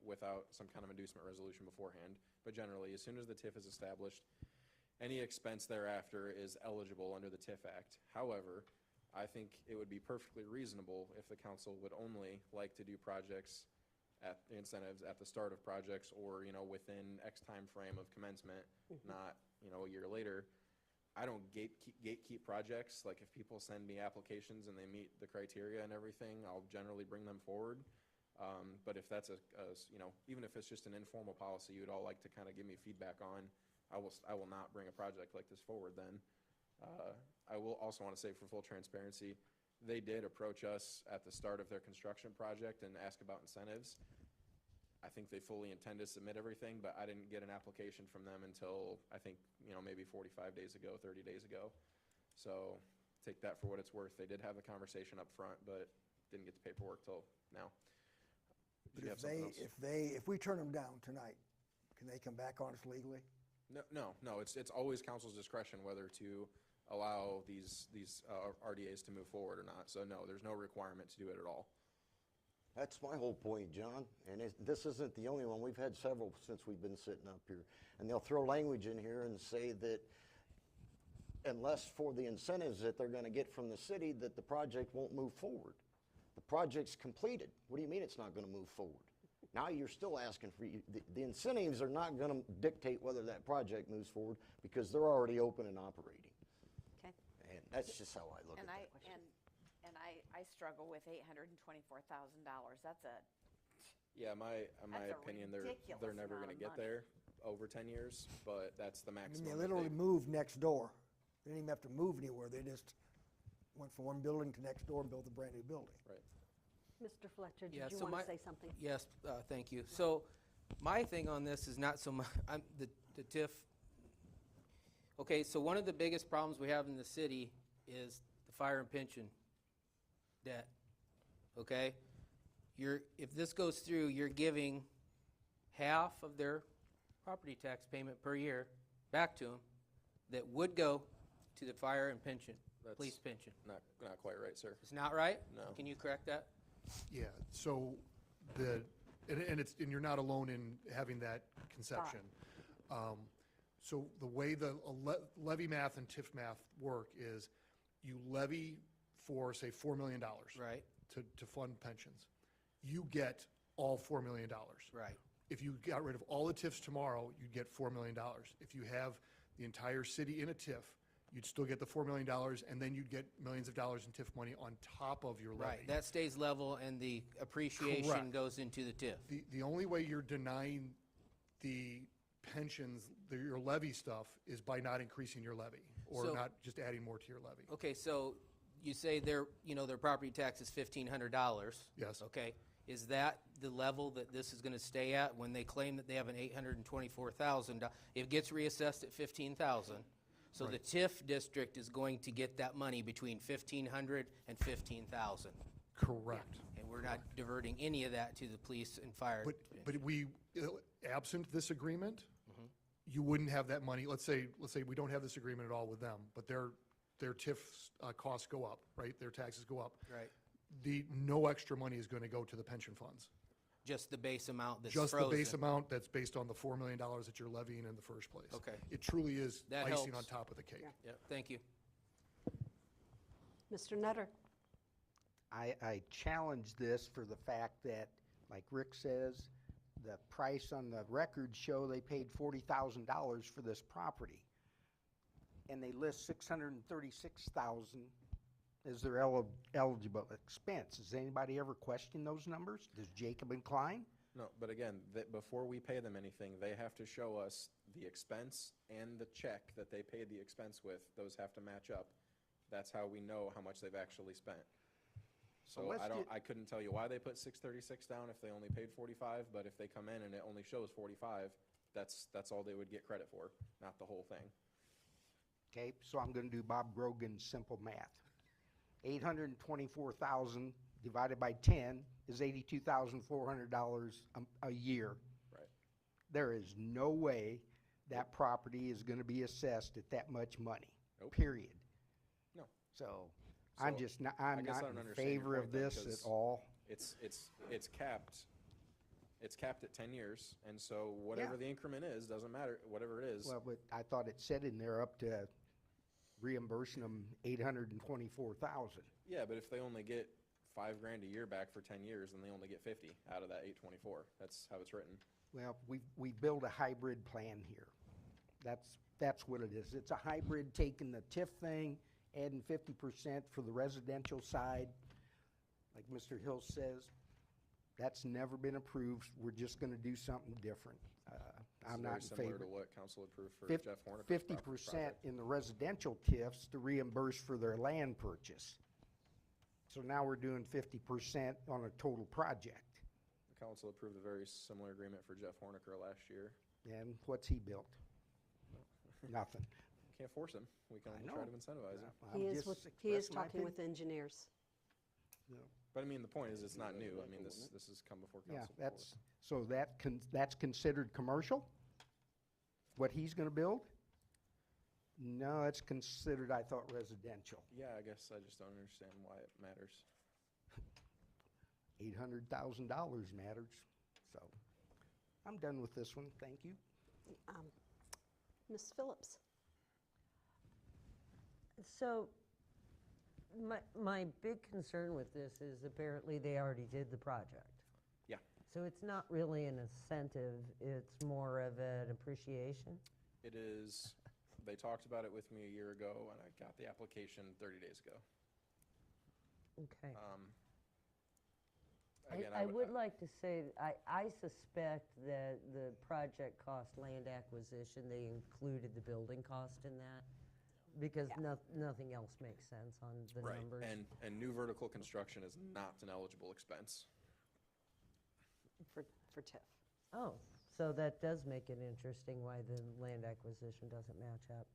without some kind of inducement resolution beforehand, but generally, as soon as the TIF is established, any expense thereafter is eligible under the TIF Act. However, I think it would be perfectly reasonable if the council would only like to do projects at incentives at the start of projects, or, you know, within X time frame of commencement, not, you know, a year later. I don't gatekeep projects. Like, if people send me applications and they meet the criteria and everything, I'll generally bring them forward. But if that's you know, even if it's just an informal policy you'd all like to kind of give me feedback on, I will not bring a project like this forward then. I will also want to say, for full transparency, they did approach us at the start of their construction project and ask about incentives. I think they fully intend to submit everything, but I didn't get an application from them until, I think, you know, maybe 45 days ago, 30 days ago. So take that for what it's worth. They did have the conversation up front, but didn't get the paperwork till now. But Do you have something else? if we turn them down tonight, can they come back on us legally? No, it's always council's discretion whether to allow these RDAs to move forward or not. So no, there's no requirement to do it at all. That's my whole point, John, and this isn't the only one. We've had several since we've been sitting up here. And they'll throw language in here and say that unless for the incentives that they're gonna get from the city, that the project won't move forward. The project's completed. What do you mean it's not gonna move forward? Now you're still asking for, the incentives are not gonna dictate whether that project moves forward, because they're already open and operating. Okay. And that's just how I look at And that. I struggle with $824,000. That's a, Yeah, my That's a opinion, they're ridiculous never amount gonna of get money. there over 10 years, but that's the I mean, maximum. they that literally moved next door. They didn't even have to move anywhere. They just went from one building to next door and built a brand-new building. Right. Mr. Fletcher, Yeah, did you so want my- to say something? Yes, thank you. So my thing on this is not so much, the TIF. Okay, so one of the biggest problems we have in the city is the fire and pension debt, okay? If this goes through, you're giving half of their property tax payment per year back to them that would go to the fire and pension, That's police pension. Not quite right, sir. It's not right? No. Can you correct that? Yeah, so and you're not alone in having that conception. So the way the levy math and TIF math work is you levy for, say, $4 million. Right. To fund pensions. You get all $4 million. Right. If you got rid of all the TIFs tomorrow, you'd get $4 million. If you have the entire city in a TIF, you'd still get the $4 million, and then you'd get millions of dollars in TIF money on top of your levy. Right, that stays level and the appreciation Correct. goes into the TIF. The only way you're denying the pensions, your levy stuff, is by not increasing your levy, or So- not just adding more to your levy. Okay, so you say their property tax is $1,500. Yes. Okay, is that the level that this is gonna stay at when they claim that they have an $824,000? It gets reassessed at $15,000. So the Right. TIF district is going to get that money between $1,500 and $15,000. Correct. And we're not diverting any of that to the police and fire. But we, absent this agreement, Mm-hmm. you wouldn't have that money. Let's say we don't have this agreement at all with them, but their TIF costs go up, right? Their taxes go up. Right. No extra money is going to go to the pension funds. Just the base amount that's Just frozen? the base amount that's based on the $4 million that you're levying in the first place. Okay. It truly is That icing on helps. top of the cake. Yep, thank you. Mr. Nutter? I challenge this for the fact that, like Rick says, the price on the records show they paid $40,000 for this property. And they list $636,000 as their eligible expense. Has anybody ever questioned those numbers? Does Jacob and Klein? No, but again, before we pay them anything, they have to show us the expense and the check that they paid the expense with. Those have to match up. That's how we know how much they've actually spent. So let's I couldn't tell you why they put 636 down if they only paid 45, but if they come in and it only shows 45, that's all they would get credit for, not the whole thing. Okay, so I'm gonna do Bob Grogan's simple math. 824,000 divided by 10 is $82,400 a year. Right. There is no way that property is gonna be assessed at that much money, Nope. period. No. So I'm So, just not, I I'm guess I not don't in understand your favor of point then, this 'cause at all. It's capped. It's capped at 10 years, and so whatever Yeah. the increment is, doesn't matter, whatever it is. Well, but I thought it said in there up to reimbursing them 824,000. Yeah, but if they only get $5,000 a year back for 10 years, then they only get 50 out of that 824. That's how it's written. Well, we build a hybrid plan here. That's what it is. It's a hybrid, taking the TIF thing, adding 50% for the residential side. Like Mr. Hill says, that's never been approved. We're just gonna do something different. I'm not in It's very similar favor. to what council approved for Fif- Jeff Horniker's 50% in the residential TIFs to reimburse for their land purchase. So now we're doing 50% on a total project. The council approved a very similar agreement for Jeff Horniker last year. And what's he built? Nothing. Can't force him. We can I only know. try to incentivize him. I'm He is just he is expressing my talking with opinion. engineers. But I mean, the point is, it's not new. I mean, this has come before Yeah, council before. that's considered commercial? What he's gonna build? No, it's considered, I thought, residential. Yeah, I guess I just don't understand why it matters. $800,000 matters, so. I'm done with this one, thank you. Ms. Phillips? So, my big concern with this is apparently they already did the project. Yeah. So it's not really an incentive, it's more of an appreciation? It is, they talked about it with me a year ago, and I got the application 30 days ago. Okay. Again, I would like to say, I suspect that the project cost land acquisition, they included the building cost in that, because nothing else makes sense on the Right, numbers. and new vertical construction is not an eligible expense. For TIF. Oh, so that does make it interesting why the land acquisition doesn't match up.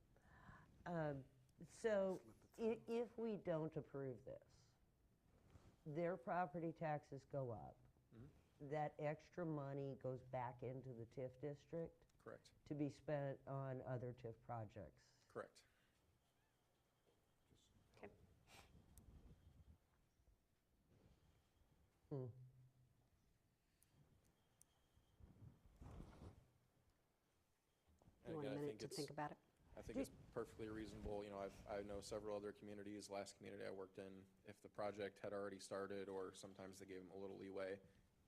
So if we don't approve this, their property taxes go up. That extra money goes back into the TIF district Correct. to be spent on other TIF projects. Correct. Okay. Hmm. And You want a again, I minute think to think about it? I think it's perfectly reasonable. You know, I know several other communities, last community I worked in, if the project had already started, or sometimes they gave them a little leeway,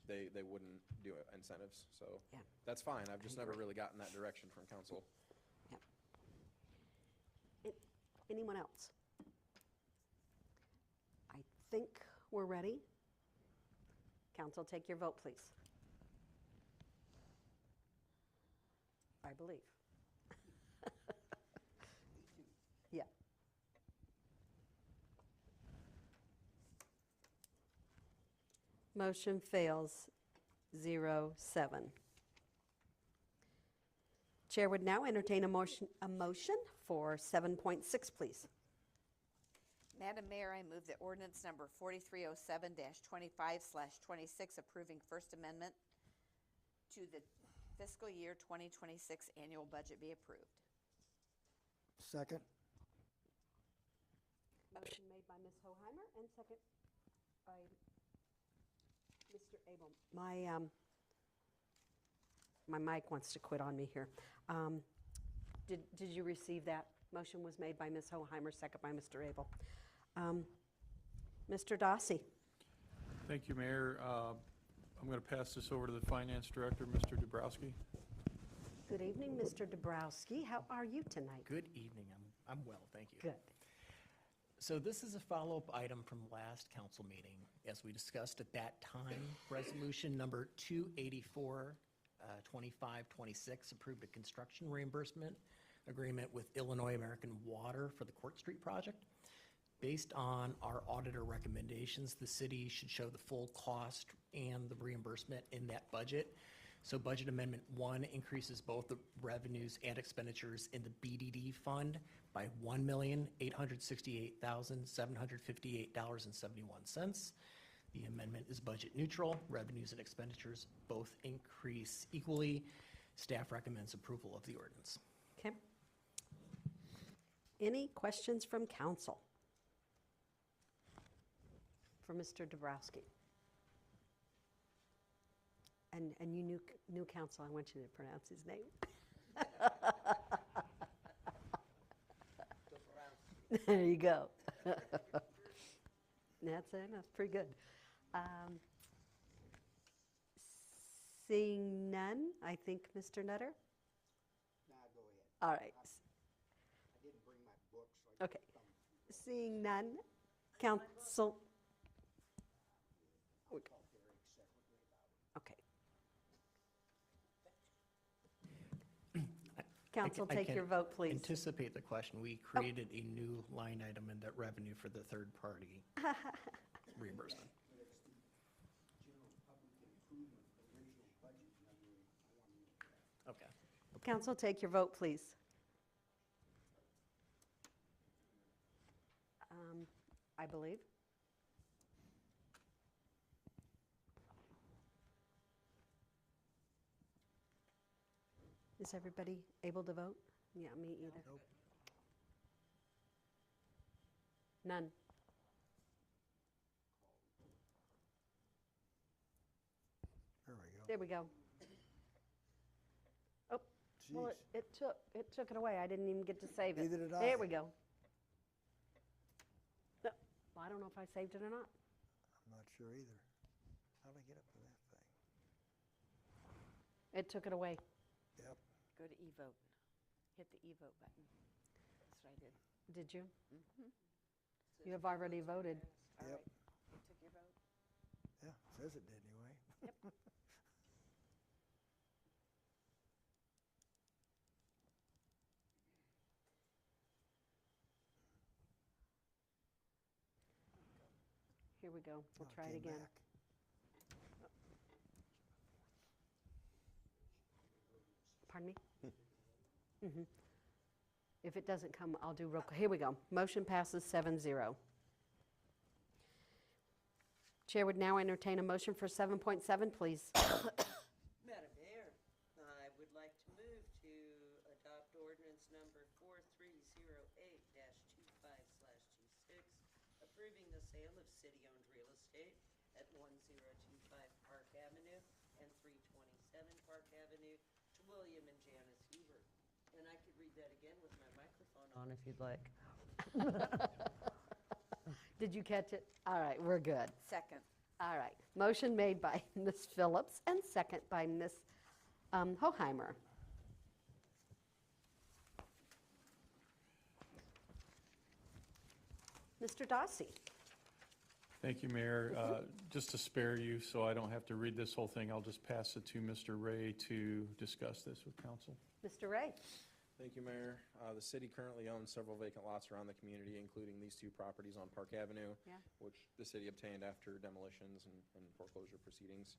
they wouldn't do incentives. So Yeah. that's fine. I've just never really gotten that direction from council. Anyone else? I think we're ready. Council, take your vote, please. I believe. Yeah. Motion fails, 0-7. Chair would now entertain a motion for 7.6, please. Madam Mayor, I move that ordinance number 4307-25/26 approving First Amendment to the fiscal year 2026 annual budget be approved. Second? Motion made by Ms. Hoheimer and second by Mr. Mr. Abel, my mic wants to quit on me here. Did you receive that? Motion was made by Ms. Hoheimer, second by Mr. Abel. Mr. Dossi? Thank you, Mayor. I'm going to pass this over to the Finance Director, Mr. Dabrowski. Good evening, Mr. Dabrowski. How are you tonight? Good evening. I'm well, thank you. Good. So this is a follow-up item from last council meeting. As we discussed at that time, resolution number 284, 2526 approved a construction reimbursement agreement with Illinois American Water for the Court Street project. Based on our auditor recommendations, the city should show the full cost and the reimbursement in that budget. So Budget Amendment 1 increases both the revenues and expenditures in the BDD fund by $1,868,758.71. The amendment is budget neutral. Revenues and expenditures both increase equally. Staff recommends approval of the ordinance. Okay. Any questions from council? For Mr. Dabrowski? And you new council, I want you to pronounce his name. There you go. That's pretty good. Seeing none, I think, Mr. Nutter? Nah, go ahead. All right. I didn't bring my book, so Okay. Seeing none, council. Okay. Council, I take can your vote, please. Anticipate the question. We created a new line item in that revenue for the third-party reimbursement. Okay. Council, take your vote, please. I believe. Is everybody able to vote? Yeah, me either. Nope. None. There we go. There we go. Oh, well, Jeez. it took it away. I didn't even get to save it. Neither did I. There we go. No, well, I don't know if I saved it or not. I'm not sure either. How'd I get up to that thing? It took it away. Yep. Go to e-vote. Hit the e-vote button. That's what I did. Did you? Mm-hmm. You have already voted. All Yep. right. You took your vote? Yeah, says it did anyway. Yep. Here we go. We'll Oh, try it came again. back. Pardon me? Mhm. If it doesn't come, I'll do roll call. Here we go. Motion passes 7-0. Chair would now entertain a motion for 7.7, please. Madam Mayor, I would like to move to adopt ordinance number 4308-25/26, approving the sale of city-owned real estate at 1025 Park Avenue and 327 Park Avenue to William and Janice Huber. And I could read that again with my microphone on if you'd like. Did you catch it? All right, we're good. Second. All right. Motion made by Ms. Phillips and second by Ms. Hoheimer. Mr. Dossi? Thank you, Mayor. Just to spare you, so I don't have to read this whole thing, I'll just pass it to Mr. Ray to discuss this with council. Mr. Ray? Thank you, Mayor. The city currently owns several vacant lots around the community, including these two properties on Park Avenue, Yeah. which the city obtained after demolitions and foreclosure proceedings.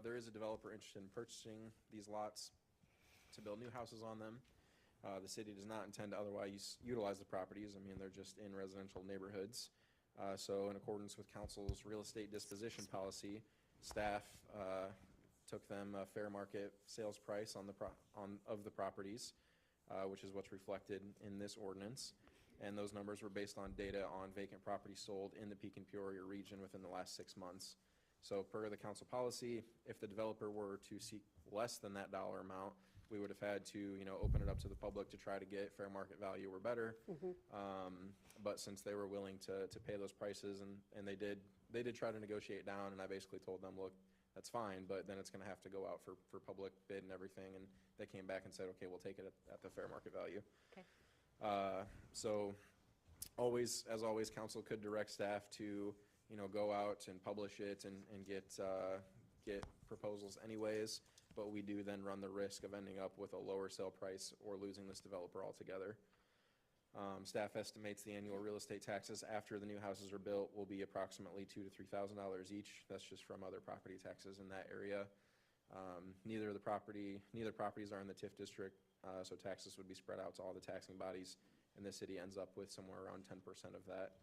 There is a developer interested in purchasing these lots to build new houses on them. The city does not intend to otherwise utilize the properties. I mean, they're just in residential neighborhoods. So in accordance with council's real estate disposition policy, staff took them a fair market sales price on of the properties, which is what's reflected in this ordinance. And those numbers were based on data on vacant properties sold in the Pekin Peoria region within the last 6 months. So per the council policy, if the developer were to seek less than that dollar amount, we would have had to, open it up to the public to try to get fair market value or better. But since they were willing to pay those prices, and they did try to negotiate down, and I basically told them, look, that's fine, but then it's gonna have to go out for public bid and everything, and they came back and said, okay, we'll take it at the fair market value. Okay. So as always, council could direct staff to, go out and publish it and get proposals anyways, but we do then run the risk of ending up with a lower sale price or losing this developer altogether. Staff estimates the annual real estate taxes after the new houses are built will be approximately $2,000 to $3,000 each. That's just from other property taxes in that area. Neither properties are in the TIF district, so taxes would be spread out to all the taxing bodies, and the city ends up with somewhere around 10% of that.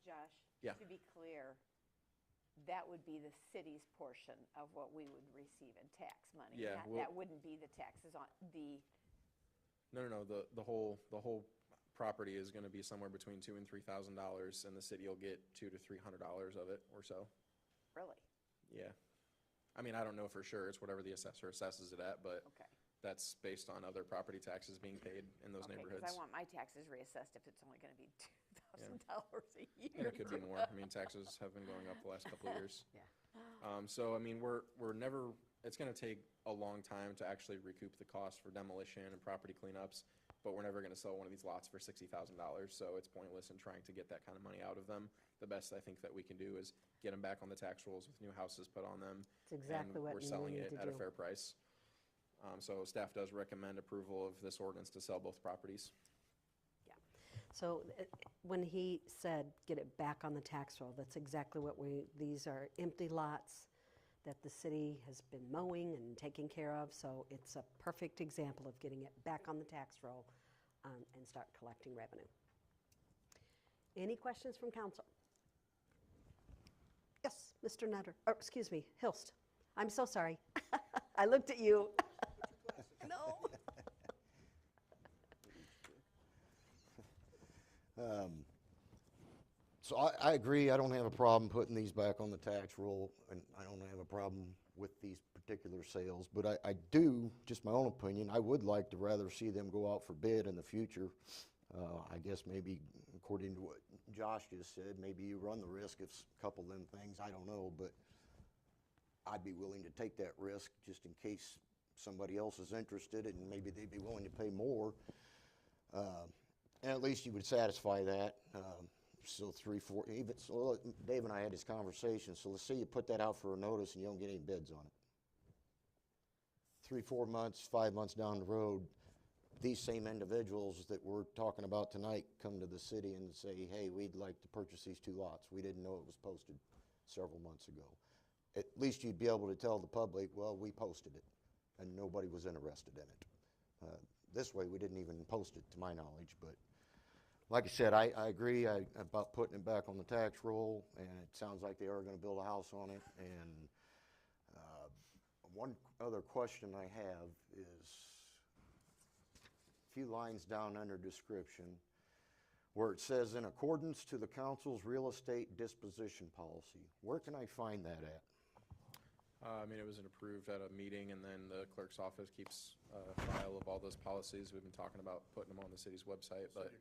Josh? Yeah. To be clear, that would be the city's portion of what we would receive in tax money. Yeah, That wouldn't be the taxes on the, No, the whole property is gonna be somewhere between $2,000 and $3,000, and the city will get $200 to $300 of it or so. really? Yeah. I mean, I don't know for sure. It's whatever the assessor assesses it at, but Okay. that's based on other property taxes being paid in those Okay, neighborhoods. because I want my taxes reassessed if it's only gonna be $2,000 a year. And it could be more. I mean, taxes have been going up the last couple of years. Yeah. So, I mean, we're never, it's gonna take a long time to actually recoup the cost for demolition and property cleanups, but we're never gonna sell one of these lots for $60,000, so it's pointless in trying to get that kind of money out of them. The best I think that we can do is get them back on the tax rolls with new houses put on them. That's exactly and what we're you selling need it to at a do. fair price. So staff does recommend approval of this ordinance to sell both properties. So when he said, get it back on the tax roll, that's exactly what these are empty lots that the city has been mowing and taking care of, so it's a perfect example of getting it back on the tax roll and start collecting revenue. Any questions from council? Yes, Mr. Nutter, or excuse me, Hilst. I'm so sorry. I looked at you. No. So I agree, I don't have a problem putting these back on the tax roll, and I don't have a problem with these particular sales, but I do, just my own opinion, I would like to rather see them go out for bid in the future. I guess maybe according to what Josh just said, maybe you run the risk of a couple of them things, I don't know, but I'd be willing to take that risk just in case somebody else is interested and maybe they'd be willing to pay more. And at least you would satisfy that. So 3, 4, even, so Dave and I had this conversation, so let's say you put that out for a notice and you don't get any bids on it. 3, 4 months, 5 months down the road, these same individuals that we're talking about tonight come to the city and say, hey, we'd like to purchase these 2 lots. We didn't know it was posted several months ago. At least you'd be able to tell the public, well, we posted it, and nobody was interested in it. This way, we didn't even post it, to my knowledge, but like I said, I agree about putting it back on the tax roll, and it sounds like they are going to build a house on it. And one other question I have is a few lines down under description where it says, in accordance to the council's real estate disposition policy. Where can I find that at? I mean, it was approved at a meeting, and then the clerk's office keeps a file of all those policies. We've been talking about putting them on the city's website, but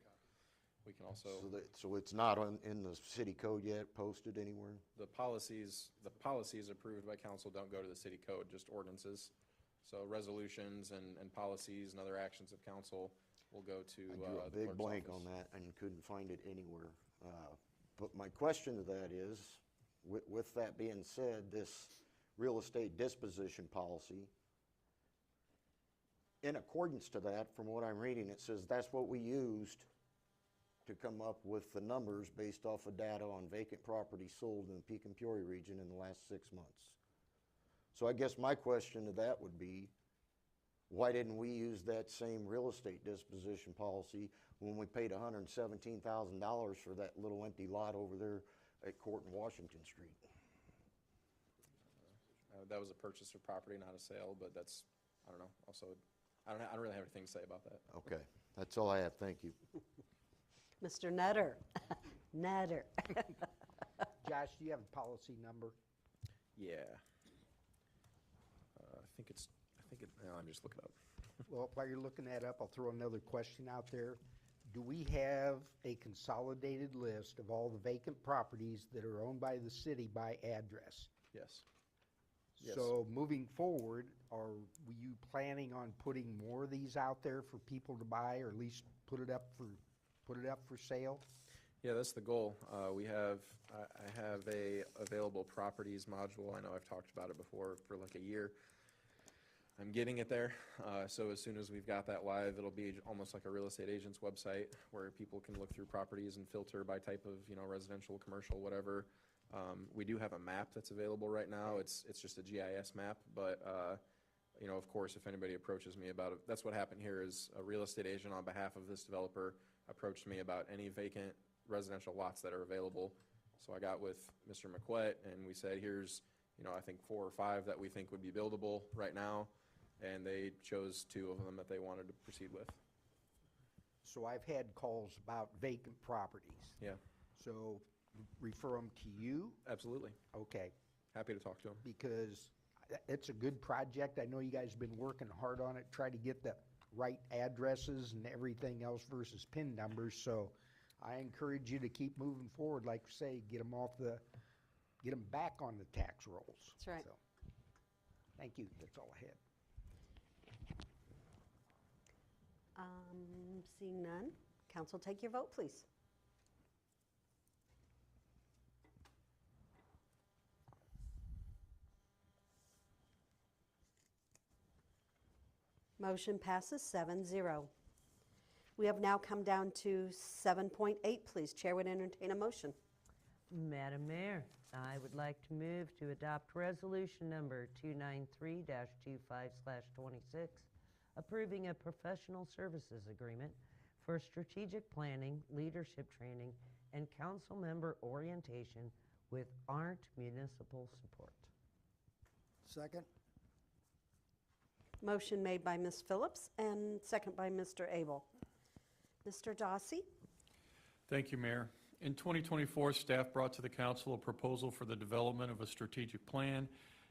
we can also. So it's not in the city code yet, posted anywhere? The policies approved by council don't go to the city code, just ordinances. So resolutions and policies and other actions of council will go to I drew a the big clerk's blank office. on that and couldn't find it anywhere. But my question to that is, with that being said, this real estate disposition policy, in accordance to that, from what I'm reading, it says that's what we used to come up with the numbers based off of data on vacant property sold in the Pekin Peoria region in the last 6 months. So I guess my question to that would be, why didn't we use that same real estate disposition policy when we paid $117,000 for that little empty lot over there at Court and Washington Street? That was a purchase of property, not a sale, but that's, I don't know, also, I don't really have anything to say about that. Okay, that's all I have, thank you. Mr. Nutter. Nutter. Josh, do you have a policy number? Yeah. I'll just look it up. Well, while you're looking that up, I'll throw another question out there. Do we have a consolidated list of all the vacant properties that are owned by the city by address? Yes. Yes. So moving forward, are you planning on putting more of these out there for people to buy, or at least put it up for sale? Yeah, that's the goal. I have a available properties module. I know I've talked about it before for like a year. I'm getting it there. So as soon as we've got that live, it'll be almost like a real estate agent's website where people can look through properties and filter by type of, residential, commercial, whatever. We do have a map that's available right now. It's just a GIS map, but of course, if anybody approaches me about it, that's what happened here is a real estate agent on behalf of this developer approached me about any vacant residential lots that are available. So I got with Mr. McQuett and we said, here's, I think 4 or 5 that we think would be buildable right now. And they chose 2 of them that they wanted to proceed with. So I've had calls about vacant properties. Yeah. So refer them to you? Absolutely. Okay. Happy to talk to them. Because it's a good project. I know you guys have been working hard on it, try to get the right addresses and everything else versus PIN numbers. So I encourage you to keep moving forward, like you say, get them back on the tax rolls. That's right. So, thank you. That's all I had. Seeing none, council, take your vote, please. Motion passes 7-0. We have now come down to 7.8, please. Chair would entertain a motion. Madam Mayor, I would like to move to adopt resolution number 293-25/26, approving a professional services agreement for strategic planning, leadership training, and council member orientation with ARNT Municipal Support. Second? Motion made by Ms. Phillips and second by Mr. Abel. Mr. Dossi? Thank you, Mayor. In 2024, staff brought to the council a proposal for the development of a strategic plan.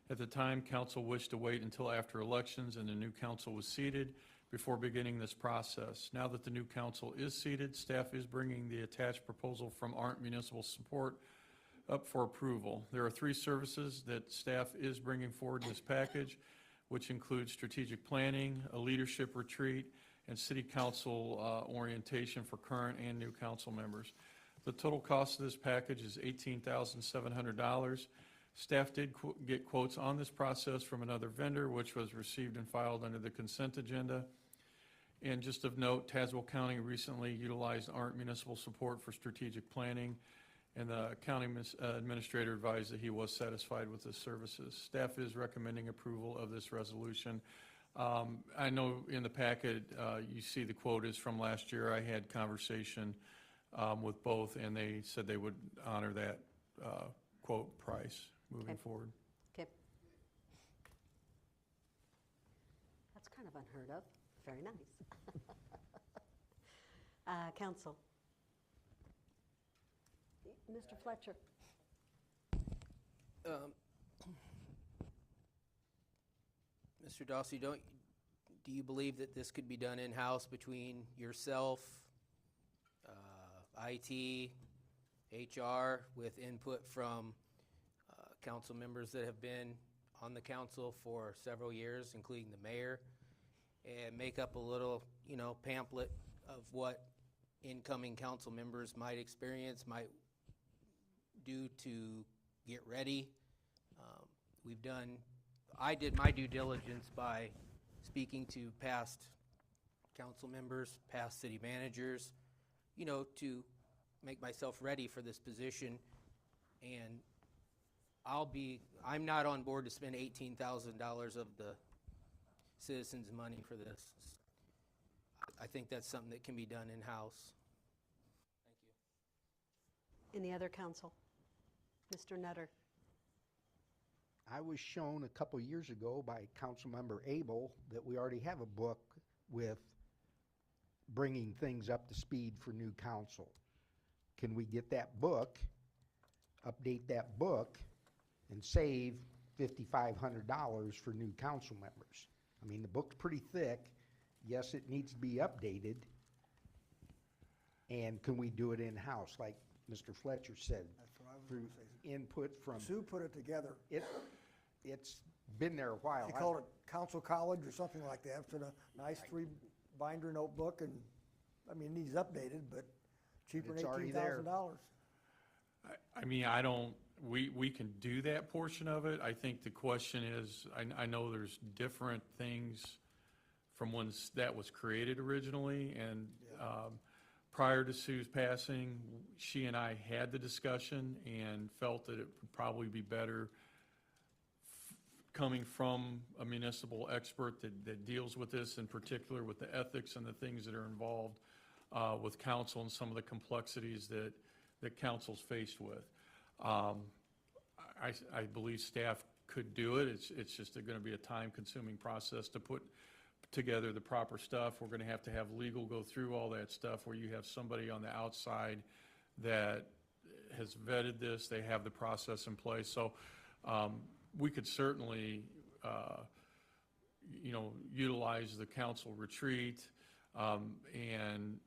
At the time, council wished to wait until after elections and the new council was seated before beginning this process. Now that the new council is seated, staff is bringing the attached proposal from ARNT Municipal Support up for approval. There are 3 services that staff is bringing forward in this package, which include strategic planning, a leadership retreat, and city council orientation for current and new council members. The total cost of this package is $18,700. Staff did get quotes on this process from another vendor, which was received and filed under the consent agenda. And just of note, Tazewell County recently utilized ARNT Municipal Support for strategic planning, and the county administrator advised that he was satisfied with the services. Staff is recommending approval of this resolution. I know in the packet, you see the quote is from last year. I had conversation with both, and they said they would honor that quote price moving forward. Okay. That's kind of unheard of. Very nice. Council. Mr. Fletcher. Mr. Dossi, do you believe that this could be done in-house between yourself, IT, HR, with input from council members that have been on the council for several years, including the mayor, and make up a little, pamphlet of what incoming council members might experience, might do to get ready? I did my due diligence by speaking to past council members, past city managers, to make myself ready for this position. And I'm not on board to spend $18,000 of the citizens' money for this. I think that's something that can be done in-house. Thank you. Any other council? Mr. Nutter. I was shown a couple years ago by Councilmember Abel that we already have a book with bringing things up to speed for new council. Can we get that book update that book and save $5,500 for new council members. I mean, the book's pretty thick. Yes, it needs to be updated. And can we do it in-house, like Mr. Fletcher said? That's what I was Through gonna say. input from, Sue put it together. it's been there a while. They called it Council College or something like that. It's in a nice 3-binder notebook, and, I mean, it needs updated, but cheaper than It's already there. $18,000. I mean, I don't, we can do that portion of it. I think the question is, I know there's different things from when that was created originally, and prior to Sue's passing, she and I had the discussion and felt that it would probably be better coming from a municipal expert that deals with this, in particular with the ethics and the things that are involved with council and some of the complexities that council's faced with. I believe staff could do it. It's just going to be a time-consuming process to put together the proper stuff. We're going to have legal go through all that stuff, where you have somebody on the outside that has vetted this. They have the process in place. So we could certainly, utilize the council retreat and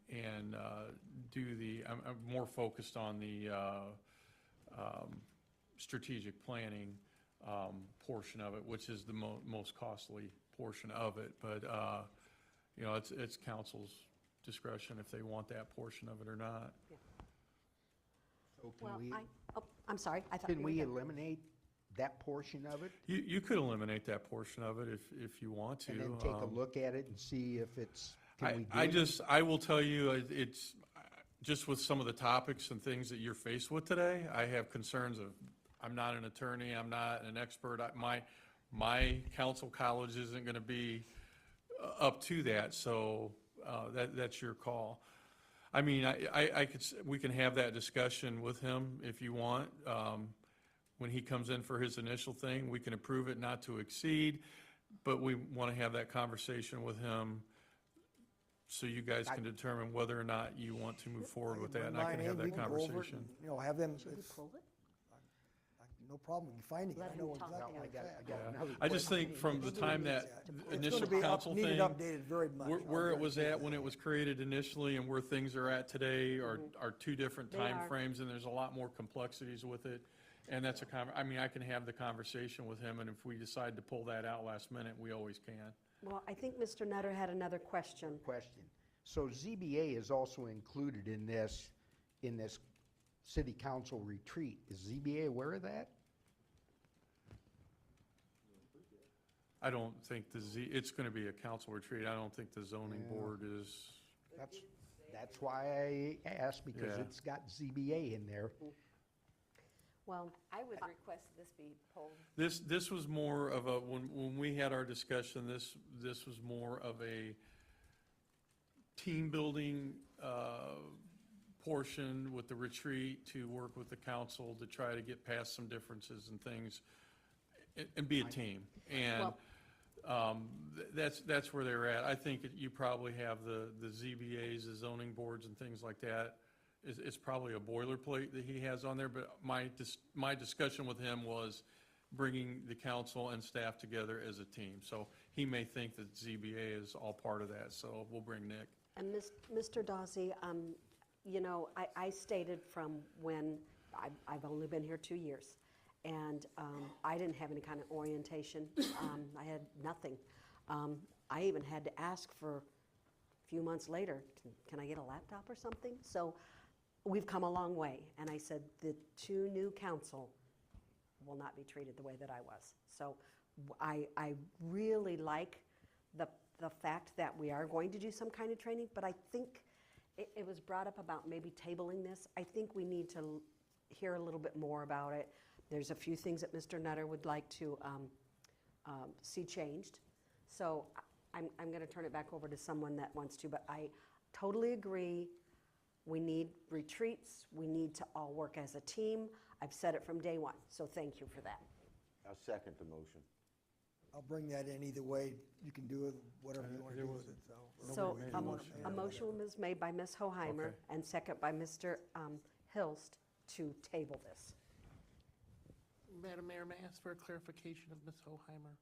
do the. I'm more focused on the strategic planning portion of it, which is the most costly portion of it. But it's council's discretion if they want that portion of it or not. So Well, I'm sorry. I thought can you were we done. eliminate that portion of it? You could eliminate that portion of it if you want to. And then take a look at it and see if it's, can we do it? I will tell you, it's just with some of the topics and things that you're faced with today, I have concerns of, I'm not an attorney, I'm not an expert. My council college isn't going to be up to that, so that's your call. I mean, we can have that discussion with him if you want. When he comes in for his initial thing, we can approve it not to exceed, but we want to have that conversation with him so you guys can determine whether or not you want to move forward with that, and I can have that conversation. Have them, Should we pull it? no problem finding it. Let I know him talk exactly now. where it's at. Yeah. I just think from the time that It's initial gonna be council needed thing, updated very much. where it was at when it was created initially and where things are at today are two different They time are. frames, and there's a lot more complexities with it. And that's I mean, I can have the conversation with him, and if we decide to pull that out last minute, we always can. Well, I think Mr. Nutter had another question. So ZBA is also included in this city council retreat. Is ZBA aware of that? I don't think it's going to be a council retreat. I don't think the zoning board is. That's why I asked, because Yeah. it's got ZBA in there. Well, I would request this be pulled. This was more of a, when we had our discussion, this was more of a team building portion with the retreat to work with the council to try to get past some differences and things and be a team. And that's where they're at. I think you probably have the ZBAs, the zoning boards and things like that. It's probably a boilerplate that he has on there, but my discussion with him was bringing the council and staff together as a team. So he may think that ZBA is all part of that, so we'll bring Nick. And Mr. Dawsey, I stated from when, I've only been here 2 years, and I didn't have any kind of orientation. I had nothing. I even had to ask for a few months later, can I get a laptop or something? So we've come a long way, and I said the two new council will not be treated the way that I was. So I really like the fact that we are going to do some kind of training, but I think it was brought up about maybe tabling this. I think we need to hear a little bit more about it. There's a few things that Mr. Nutter would like to see changed. So I'm going to turn it back over to someone that wants to, but I totally agree. We need retreats. We need to all work as a team. I've said it from day one, so thank you for that. I'll second the motion. I'll bring that in either way. You can do it, whatever you want to do with it, so. So If you wanna a motion was made by Ms. Hoheimer Okay. and second by Mr. Hilst to table this. Madam Mayor, may I ask for a clarification of Ms. Hoheimer?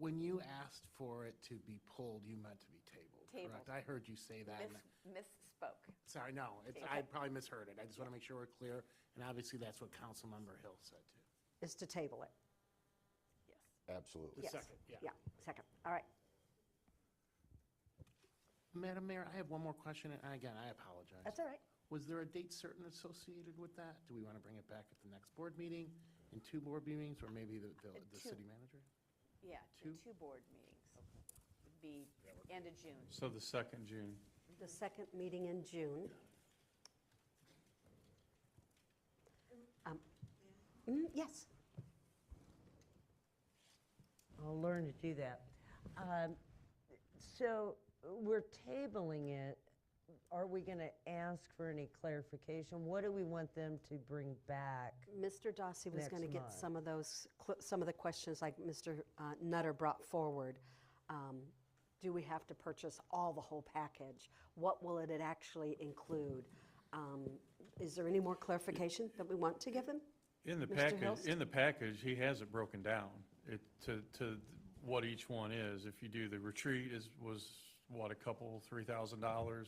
When you asked for it to be pulled, you meant to be tabled, Tabled. correct? I heard you say that. and Misspoke. Sorry, no, I probably misheard it. I just want to make sure we're clear, and obviously that's what Councilmember Hill said too. Is to table it. Absolutely. Yes. Second, yeah. Yeah, second. All right. Madam Mayor, I have one more question, and again, I apologize. That's all right. Was there a date certain associated with that? Do we want to bring it back at the next board meeting, in 2 board meetings, or maybe the city manager? Yeah, two board meetings. Would be end of June. So the 2nd June. The second meeting in June. Yes. I'll learn to do that. So we're tabling it. Are we going to ask for any clarification? What do we want them to bring back? Mr. Dossi was going to Next get month. some of those, some of the questions like Mr. Nutter brought forward. Do we have to purchase all the whole package? What will it actually include? Is there any more clarification that we want to give him? In the Mr. package, Hilst? in the package, he has it broken down to what each one is. If you do the retreat was what, $3,000?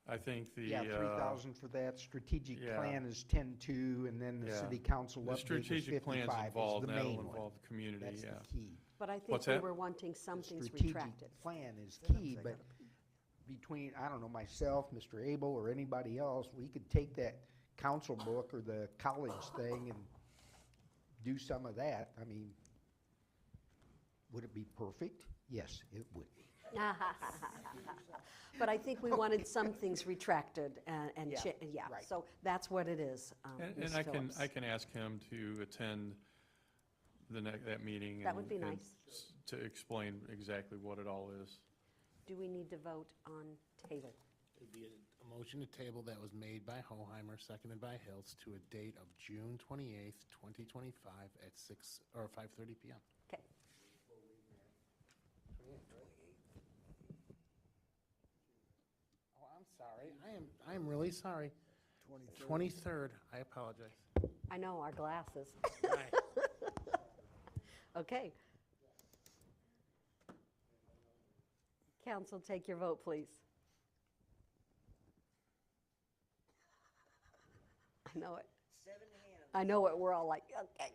I think the. Yeah, 3,000 for that. Strategic yeah. plan is 10.2, and then the Yeah. city council The update was strategic 55 plan's is involved, the and that'll main one. involve the community, That's yeah. the key. But I think What's we that? were wanting some The things strategic retracted. plan is key, but between, I don't know, myself, Mr. Abel, or anybody else, we could take that council book or the college thing and do some of that. I mean, would it be perfect? Yes, it would be. But I think we wanted some things retracted and, Yeah, yeah, right. so that's what it is. And Ms. I Phillips. can ask him to attend that meeting. That would be and nice. To explain exactly what it all is. Do we need to vote on table? It'd be a motion to table that was made by Hoheimer, seconded by Hills, to a date of June 28th, 2025 at 6 or 5:30 PM. Okay. Oh, I'm sorry. I am really sorry. 23rd. I apologize. I know, our glasses. Right. Okay. Council, take your vote, please. I know it. 7 hands. I know it. We're all like, okay.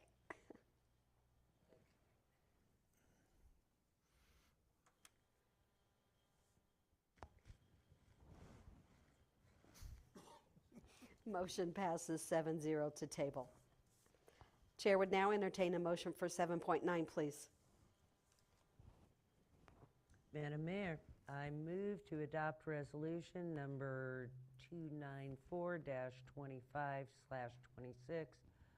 Motion passes 7-0 to table. Chair would now entertain a motion for 7.9, please. Madam Mayor, I move to adopt resolution number 294-25/26,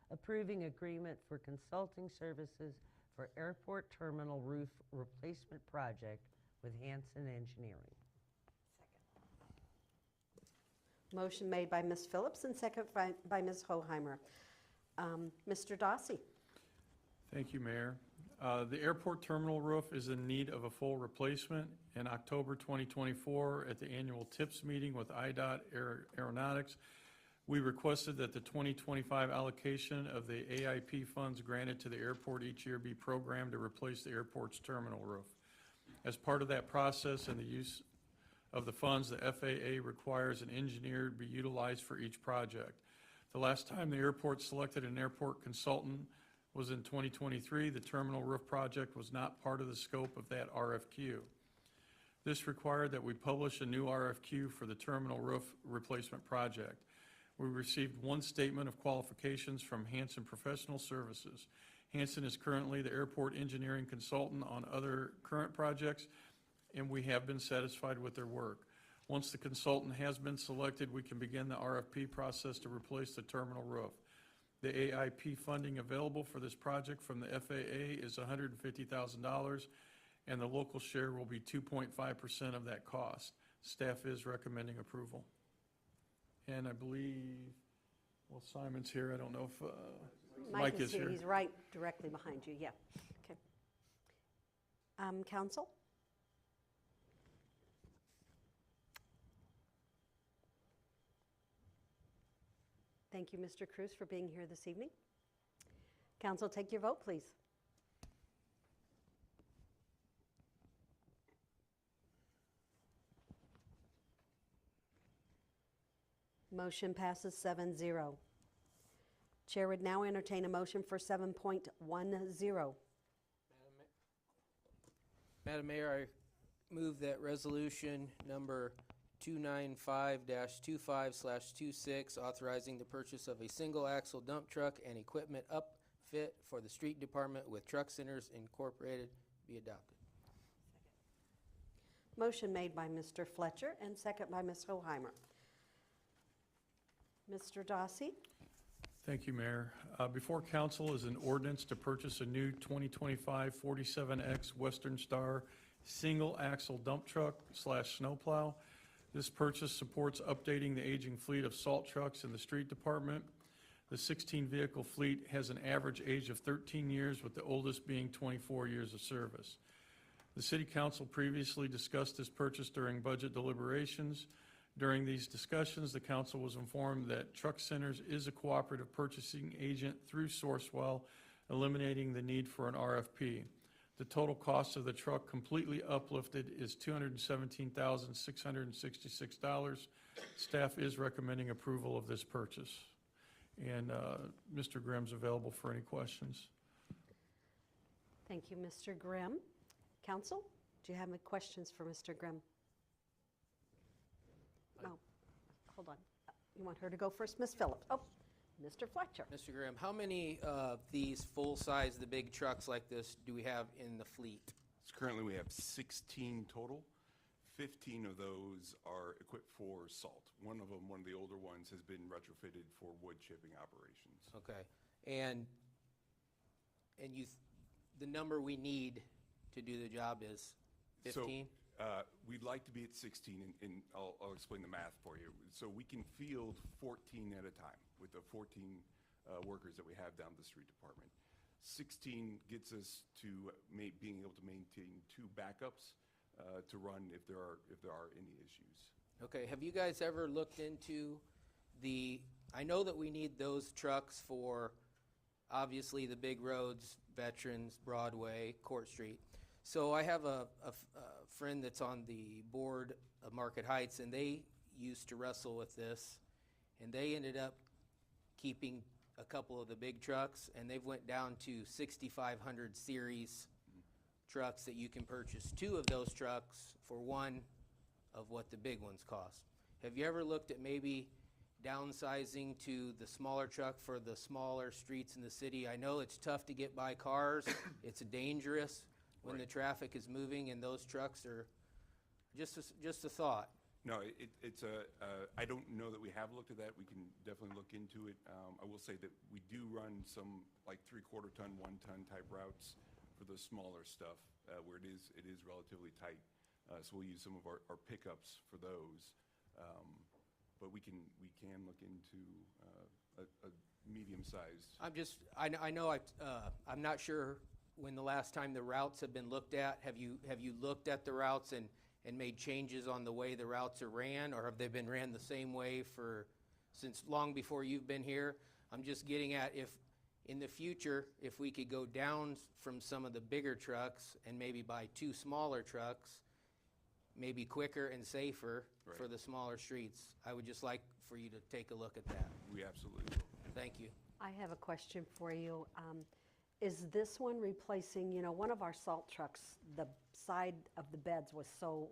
approving agreement for consulting services for airport terminal roof replacement project with Hanson Engineering. Motion made by Ms. Phillips and second by Ms. Hoheimer. Mr. Dossi. Thank you, Mayor. The airport terminal roof is in need of a full replacement. In October 2024, at the annual TIPS meeting with IDOT Aeronautics, we requested that the 2025 allocation of the AIP funds granted to the airport each year be programmed to replace the airport's terminal roof. As part of that process and the use of the funds, the FAA requires an engineer to be utilized for each project. The last time the airport selected an airport consultant was in 2023. The terminal roof project was not part of the scope of that RFQ. This required that we publish a new RFQ for the terminal roof replacement project. We received one statement of qualifications from Hanson Professional Services. Hanson is currently the airport engineering consultant on other current projects, and we have been satisfied with their work. Once the consultant has been selected, we can begin the RFP process to replace the terminal roof. The AIP funding available for this project from the FAA is $150,000, and the local share will be 2.5% of that cost. Staff is recommending approval. And I believe, well, Simon's here. I don't know if Mike is here. He's right directly behind you, yeah. Okay. Council? Thank you, Mr. Cruz, for being here this evening. Council, take your vote, please. Motion passes 7-0. Chair would now entertain a motion for 7.10. Madam Mayor, I move that resolution number 295-25/26, authorizing the purchase of a single-axle dump truck and equipment upfit for the street department with Truck Centers Incorporated, be adopted. Motion made by Mr. Fletcher and second by Ms. Hoheimer. Mr. Dossi? Thank you, Mayor. Before council is an ordinance to purchase a new 2025 47X Western Star single-axle dump truck / snowplow. This purchase supports updating the aging fleet of salt trucks in the street department. The 16-vehicle fleet has an average age of 13 years, with the oldest being 24 years of service. The City Council previously discussed this purchase during budget deliberations. During these discussions, the council was informed that Truck Centers is a cooperative purchasing agent through Sourcewell, eliminating the need for an RFP. The total cost of the truck completely uplifted is $217,666. Staff is recommending approval of this purchase. And Mr. Grimm's available for any questions. Thank you, Mr. Grimm. Council, do you have any questions for Mr. Grimm? No. Hold on. You want her to go first? Ms. Phillips. Oh, Mr. Fletcher. Mr. Grimm, how many of these full-size, the big trucks like this, do we have in the fleet? So currently, we have 16 total. 15 of those are equipped for salt. One of them, one of the older ones, has been retrofitted for wood chipping operations. Okay. And the number we need to do the job is 15? We'd like to be at 16, and I'll explain the math for you. So we can field 14 at a time with the 14 workers that we have down the street department. 16 gets us to being able to maintain 2 backups to run if there are any issues. Okay, have you guys ever looked into I know that we need those trucks for, obviously, the big roads, Veterans, Broadway, Court Street. So I have a friend that's on the board of Market Heights, and they used to wrestle with this, and they ended up keeping a couple of the big trucks, and they've went down to 6,500 series trucks that you can purchase 2 of those trucks for 1 of what the big ones cost. Have you ever looked at maybe downsizing to the smaller truck for the smaller streets in the city? I know it's tough to get by cars. It's dangerous when the traffic is moving, and those trucks are just a thought. No, I don't know that we have looked at that. We can definitely look into it. I will say that we do run some like 3/4 ton, 1 ton type routes for the smaller stuff where it is relatively tight. So we'll use some of our pickups for those. But we can look into a medium-sized. I'm not sure when the last time the routes have been looked at. Have you looked at the routes and made changes on the way the routes are ran, or have they been ran the same way since long before you've been here? I'm just getting at, if in the future, if we could go down from some of the bigger trucks and maybe buy 2 smaller trucks, maybe quicker and safer for the smaller streets. I would just like for you to take a look at that. We absolutely will. Thank you. I have a question for you. Is this one replacing, one of our salt trucks, the side of the beds was so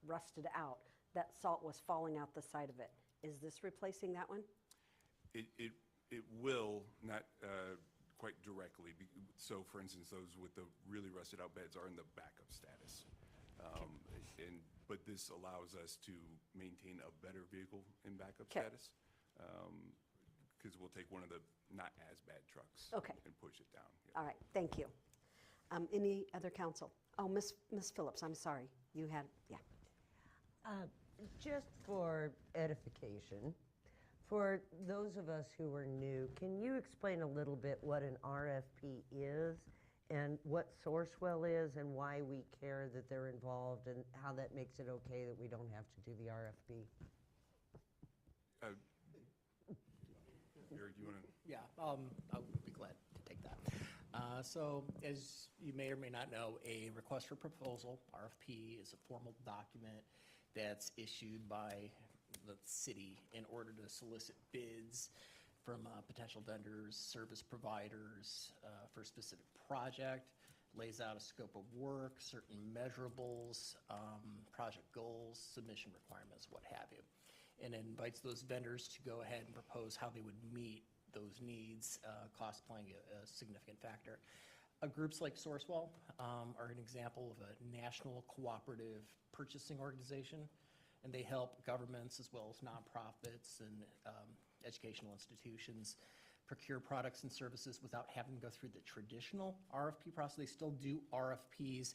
rusted out that salt was falling out the side of it. Is this replacing that one? It will, not quite directly. So, for instance, those with the really rusted out beds are in the backup status. But this allows us to maintain a better vehicle in backup status, because we'll take one of the not as bad trucks and push it down. Yeah. All right, thank you. Any other council? Oh, Ms. Phillips, I'm sorry. You had, Just for edification, for those of us who are new, can you explain a little bit what an RFP is and what Sourcewell is and why we care that they're involved and how that makes it okay that we don't have to do the RFP? Eric, do you want to? Yeah, I would be glad to take that. So as you may or may not know, a request for proposal, RFP, is a formal document that's issued by the city in order to solicit bids from potential vendors, service providers for a specific project, lays out a scope of work, certain measurables, project goals, submission requirements, what have you, and invites those vendors to go ahead and propose how they would meet those needs, cost playing a significant factor. Groups like Sourcewell are an example of a national cooperative purchasing organization, and they help governments as well as nonprofits and educational institutions procure products and services without having to go through the traditional RFP process. They still do RFPs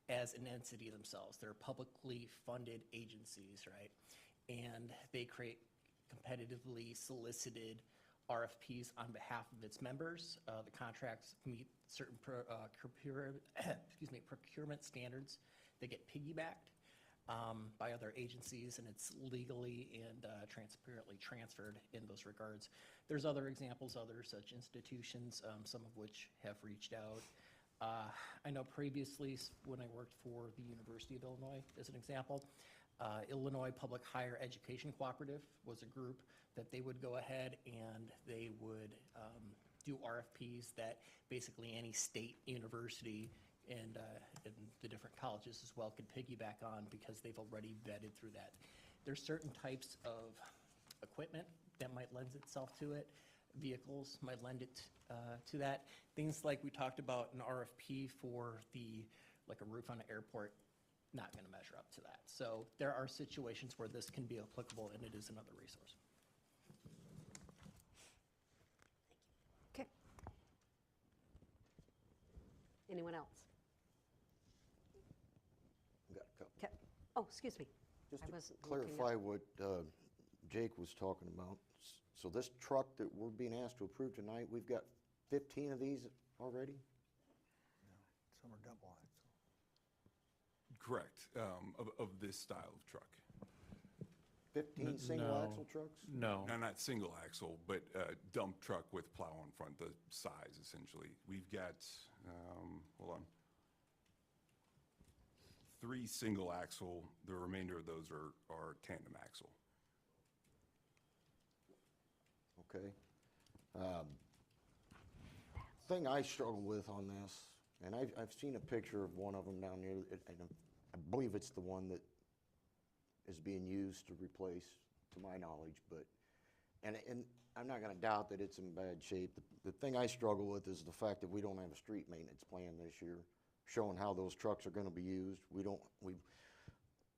as an entity themselves. They're publicly funded agencies, right? And they create competitively solicited RFPs on behalf of its members. The contracts meet certain procurement standards. They get piggybacked by other agencies, and it's legally and transparently transferred in those regards. There's other examples, other such institutions, some of which have reached out. I know previously when I worked for the University of Illinois, as an example, Illinois Public Higher Education Cooperative was a group that they would go ahead and they would do RFPs that basically any state university and the different colleges as well could piggyback on because they've already vetted through that. There's certain types of equipment that might lend itself to it. Vehicles might lend it to that. Things like we talked about an RFP for like a roof on an airport, not going to measure up to that. So there are situations where this can be applicable, and it is another resource. Okay. Anyone else? Got a couple. Okay. Oh, excuse me. Just I to wasn't looking up. clarify what Jake was talking about, so this truck that we're being asked to approve tonight, we've got 15 of these already? Some are double axle. Correct, of this style of truck. 15 single-axle trucks? No. No, not single axle, but dump truck with plow in front, the size essentially. We've got, hold on, 3 single axle, the remainder of those are tandem axle. Okay. Thing I struggle with on this, and I've seen a picture of one of them down there, and I believe it's the one that is being used to replace, to my knowledge, but, and I'm not gonna doubt that it's in bad shape. The thing I struggle with is the fact that we don't have a street maintenance plan this year, showing how those trucks are gonna be used. We've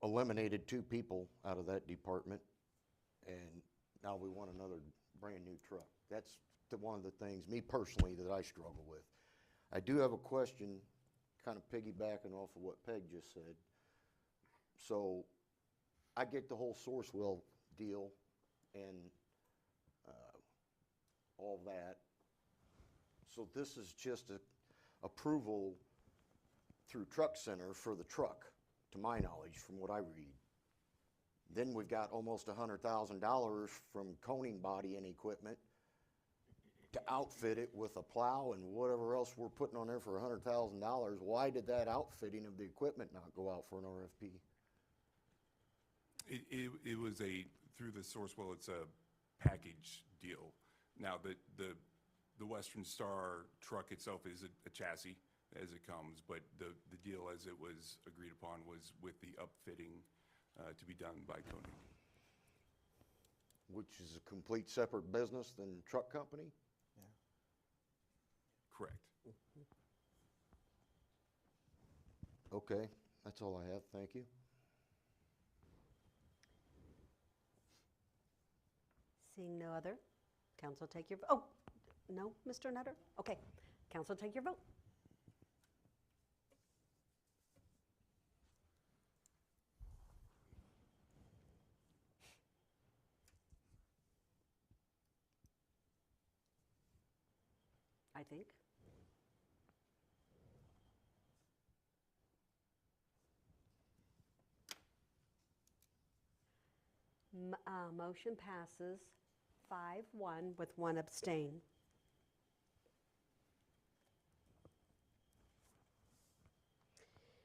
eliminated 2 people out of that department, and now we want another brand-new truck. That's one of the things, me personally, that I struggle with. I do have a question, kind of piggybacking off of what Peg just said. So I get the whole Sourcewell deal and all that. So this is just a approval through Truck Center for the truck, to my knowledge, from what I read. Then we've got almost $100,000 from Coning Body and Equipment to outfit it with a plow and whatever else we're putting on there for $100,000. Why did that outfitting of the equipment not go out for an RFP? It was through the Sourcewell, it's a package deal. Now, the Western Star truck itself is a chassis as it comes, but the deal as it was agreed upon was with the upfitting to be done by Koenig. Which is a complete separate business than truck company? Correct. Okay, that's all I have, thank you. Seeing no other, council take your, oh, no, Mr. Nutter? Okay, council take your vote. I think. Motion passes 5-1 with 1 abstain.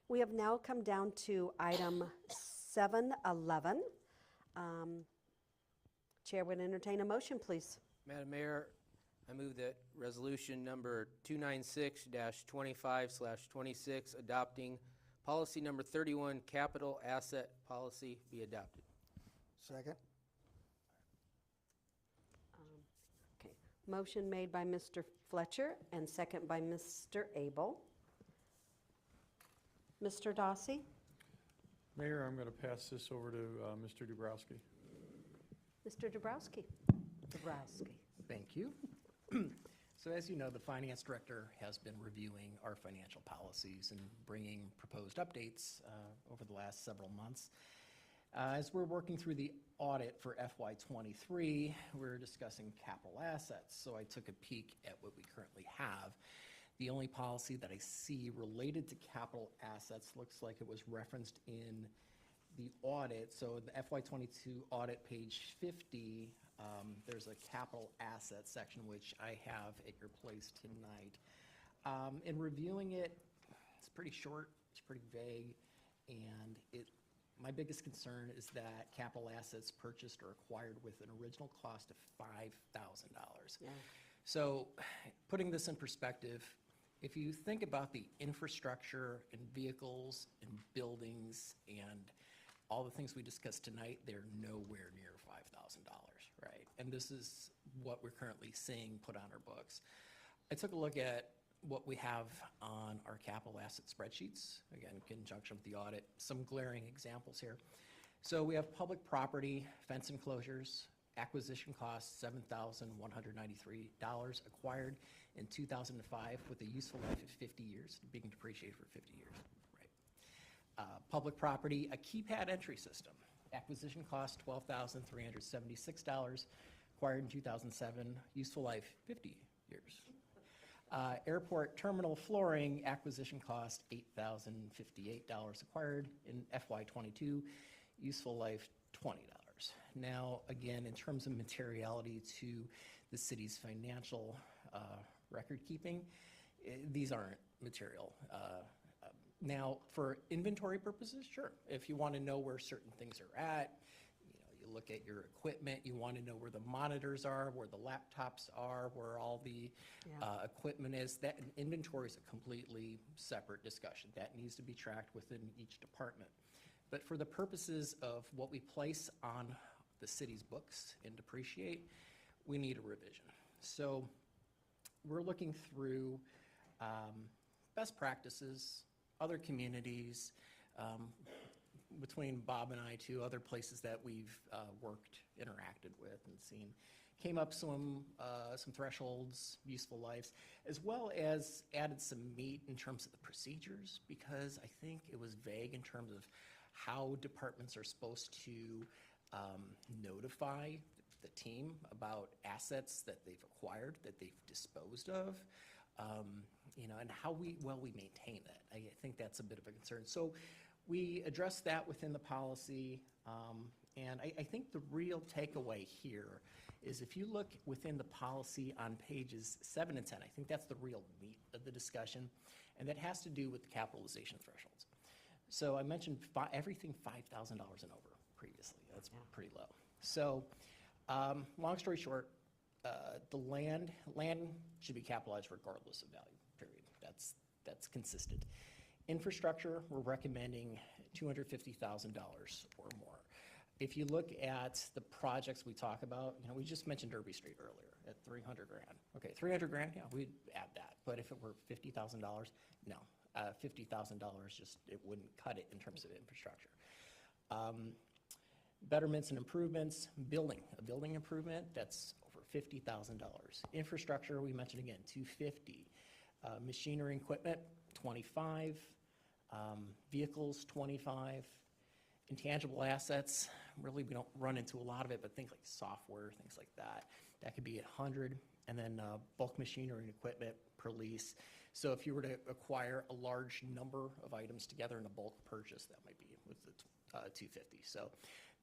We have now come down to item 711. Chair would entertain a motion, please. Madam Mayor, I move that resolution number 296-25/26, adopting policy number 31, capital asset policy, be adopted. Second? Okay. Motion made by Mr. Fletcher and second by Mr. Abel. Mr. Dossi? Mayor, I'm going to pass this over to Mr. Dubrowski. Mr. Dabrowski? Dabrowski. Thank you. So as you know, the finance director has been reviewing our financial policies and bringing proposed updates over the last several months. As we're working through the audit for FY23, we're discussing capital assets. So I took a peek at what we currently have. The only policy that I see related to capital assets looks like it was referenced in the audit. So the FY22 audit, page 50, there's a capital asset section, which I have at your place tonight. In reviewing it, it's pretty short, it's pretty vague, and my biggest concern is that capital assets purchased or acquired with an original cost of $5,000. Yeah. So putting this in perspective, if you think about the infrastructure and vehicles and buildings and all the things we discussed tonight, they're nowhere near $5,000, right? And this is what we're currently seeing put on our books. I took a look at what we have on our capital asset spreadsheets, again, in conjunction with the audit, some glaring examples here. So we have public property, fence enclosures, acquisition costs, $7,193, acquired in 2005 with a useful life of 50 years, being depreciated for 50 years, right? Public property, a keypad entry system, acquisition cost $12,376, acquired in 2007, useful life 50 years. Airport terminal flooring, acquisition cost $8,058, acquired in FY22, useful life $20. Now, again, in terms of materiality to the city's financial record keeping, these aren't material. Now, for inventory purposes, sure. If you want to know where certain things are at, you look at your equipment, you want to know where the monitors are, where the laptops are, where all the equipment is. That inventory is a completely separate discussion. That needs to be tracked within each department. But for the purposes of what we place on the city's books and depreciate, we need a revision. So we're looking through best practices, other communities, between Bob and I, too, other places that we've worked, interacted with, and seen. Came up some thresholds, useful lives, as well as added some meat in terms of the procedures, because I think it was vague in terms of how departments are supposed to notify the team about assets that they've acquired, that they've disposed of, and how well we maintain it. I think that's a bit of a concern. So we addressed that within the policy, and I think the real takeaway here is if you look within the policy on pages 7 and 10, I think that's the real meat of the discussion, and that has to do with the capitalization thresholds. So I mentioned everything $5,000 and over previously. That's pretty low. So long story short, the land should be capitalized regardless of value, period. That's consistent. Infrastructure, we're recommending $250,000 or more. If you look at the projects we talk about, we just mentioned Derby Street earlier at $300,000. Okay, $300,000, yeah, we'd add that. But if it were $50,000, no. $50,000 just, it wouldn't cut it in terms of infrastructure. Betterments and improvements, a building improvement, that's over $50,000. Infrastructure, we mentioned again, $250,000. Machinery and equipment, $25,000. Vehicles, $25,000. Intangible assets, really we don't run into a lot of it, but things like software, things like that, that could be $100,000. And then bulk machinery and equipment per lease. So if you were to acquire a large number of items together in a bulk purchase, that might be with the $250,000. So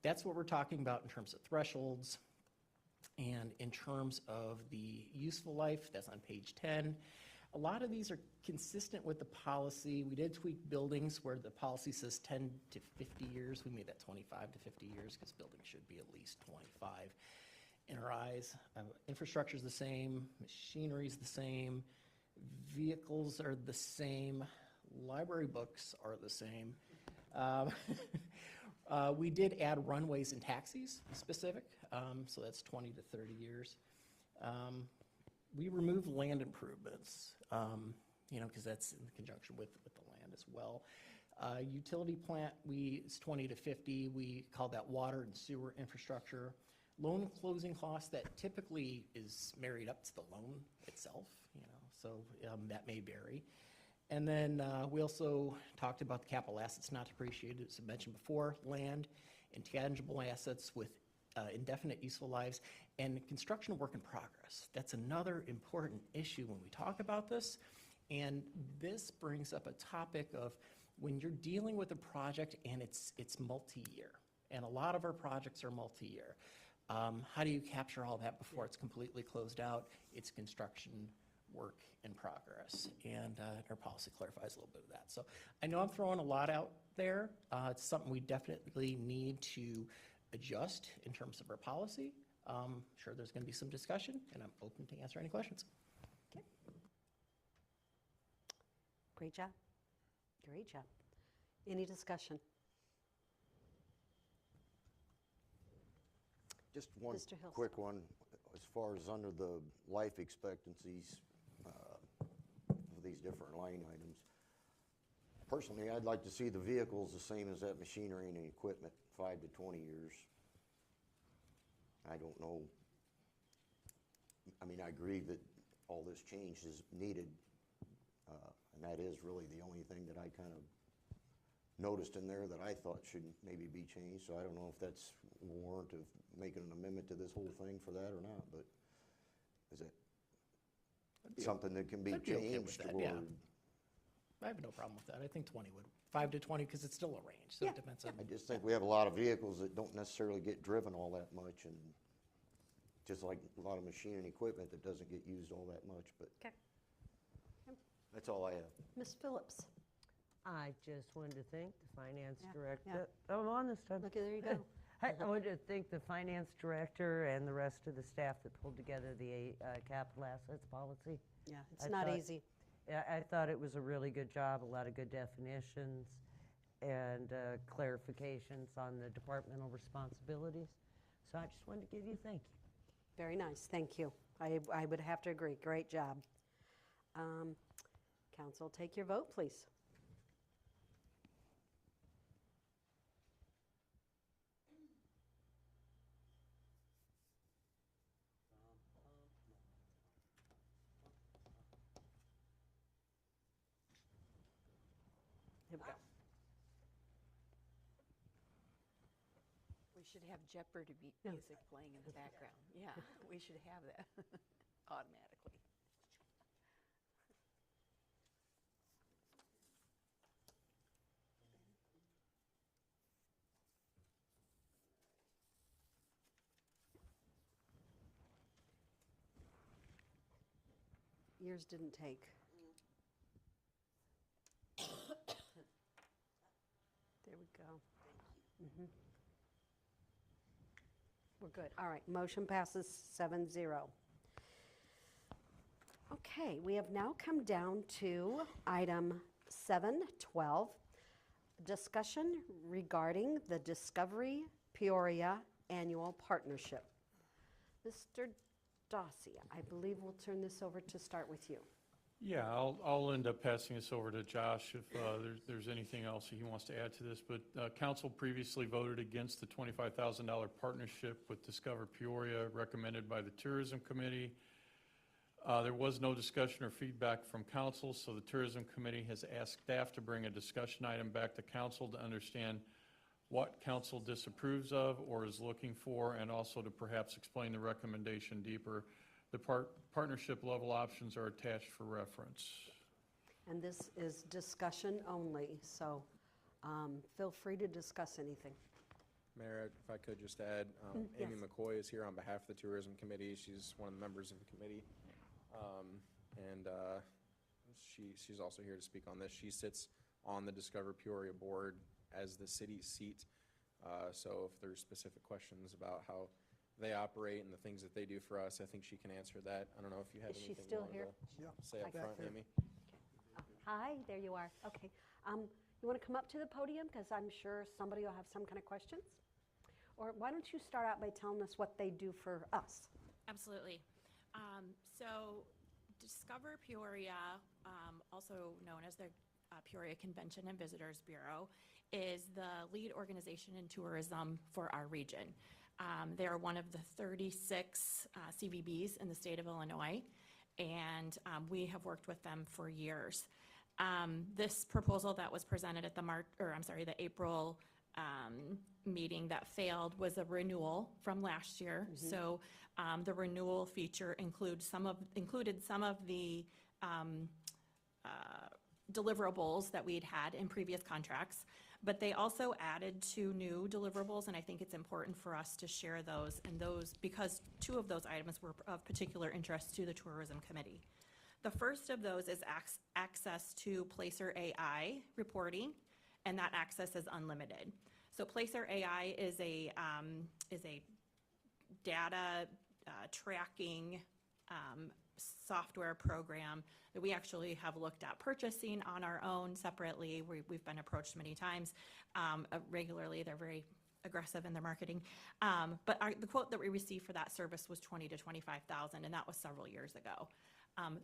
that's what we're talking about in terms of thresholds. And in terms of the useful life, that's on page 10. A lot of these are consistent with the policy. We did tweak buildings where the policy says 10 to 50 years. We made that 25 to 50 years because buildings should be at least 25 in our eyes. Infrastructure is the same, machinery is the same, vehicles are the same, library books are the same. We did add runways and taxis specific, so that's 20 to 30 years. We removed land improvements, because that's in conjunction with the land as well. Utility plant, it's 20 to 50. We call that water and sewer infrastructure. Loan closing costs, that typically is married up to the loan itself, so that may vary. And then we also talked about the capital assets not depreciated, as I mentioned before, land, intangible assets with indefinite useful lives, and construction work in progress. That's another important issue when we talk about this. And this brings up a topic of when you're dealing with a project and it's multi-year, and a lot of our projects are multi-year. How do you capture all that before it's completely closed out? It's construction work in progress, and our policy clarifies a little bit of that. So I know I'm throwing a lot out there. It's something we definitely need to adjust in terms of our policy. Sure, there's going to be some discussion, and I'm open to answer any questions. Okay. Great job. Great job. Any discussion? Just one Mr. Hills. quick one, as far as under the life expectancies of these different line items. Personally, I'd like to see the vehicles the same as that machinery and equipment, 5 to 20 years. I don't know. I mean, I agree that all this change is needed, and that is really the only thing that I kind of noticed in there that I thought should maybe be changed. So I don't know if that's warrant of making an amendment to this whole thing for that or not, but is it something that can be I'd be okay with changed? that, yeah. I have no problem with that. I think 20 would, 5 to 20, because it's still a range, so it depends on. I just think we have a lot of vehicles that don't necessarily get driven all that much, and just like a lot of machine and equipment that doesn't get used all that much, but Okay. that's all I have. Ms. Phillips? I just wanted to thank the finance Yeah, director. Oh, I'm on this time. Look, there you go. I wanted to thank the finance director and the rest of the staff that pulled together the capital assets policy. Yeah, it's I not thought- easy. Yeah, I thought it was a really good job, a lot of good definitions and clarifications on the departmental responsibilities. So I just wanted to give you a thank you. Very nice, thank you. I would have to agree, great job. Council, take your vote, please. Here we go. We should have Jeopardy music playing in the background. Yeah, we should have that automatically. Yours didn't take. There we go. Mhm. We're good. All right, motion passes 7-0. Okay, we have now come down to item 7:12, discussion regarding the Discovery Peoria Annual Partnership. Mr. Dossi, I believe we'll turn this over to start with you. Yeah, I'll end up passing this over to Josh if there's anything else he wants to add to this. But council previously voted against the $25,000 partnership with Discover Peoria recommended by the Tourism Committee. There was no discussion or feedback from council, so the Tourism Committee has asked staff to bring a discussion item back to council to understand what council disapproves of or is looking for, and also to perhaps explain the recommendation deeper. The partnership level options are attached for reference. And this is discussion only, so feel free to discuss anything. Mayor, if I could just add, Amy yes. McCoy is here on behalf of the Tourism Committee. She's one of the members of the committee. And she's also here to speak on this. She sits on the Discover Peoria board as the city's seat. So if there's specific questions about how they operate and the things that they do for us, I think she can answer that. I don't know if you have Is she anything you still wanted here? to say up Back front, there. Amy? Hi, there you are. Okay. You want to come up to the podium? Because I'm sure somebody will have some kind of questions. Or why don't you start out by telling us what they do for us? Absolutely. So Discover Peoria, also known as the Peoria Convention and Visitors Bureau, is the lead organization in tourism for our region. They are one of the 36 CVBs in the state of Illinois, and we have worked with them for years. This proposal that was presented at the April meeting that failed was a renewal from last year. So the renewal feature included some of the deliverables that we'd had in previous contracts, but they also added 2 new deliverables, and I think it's important for us to share those, because 2 of those items were of particular interest to the Tourism Committee. The first of those is access to Placer AI reporting, and that access is unlimited. So Placer AI is a data tracking software program that we actually have looked at purchasing on our own separately. We've been approached many times regularly. They're very aggressive in their marketing. But the quote that we received for that service was $20,000 to $25,000, and that was several years ago.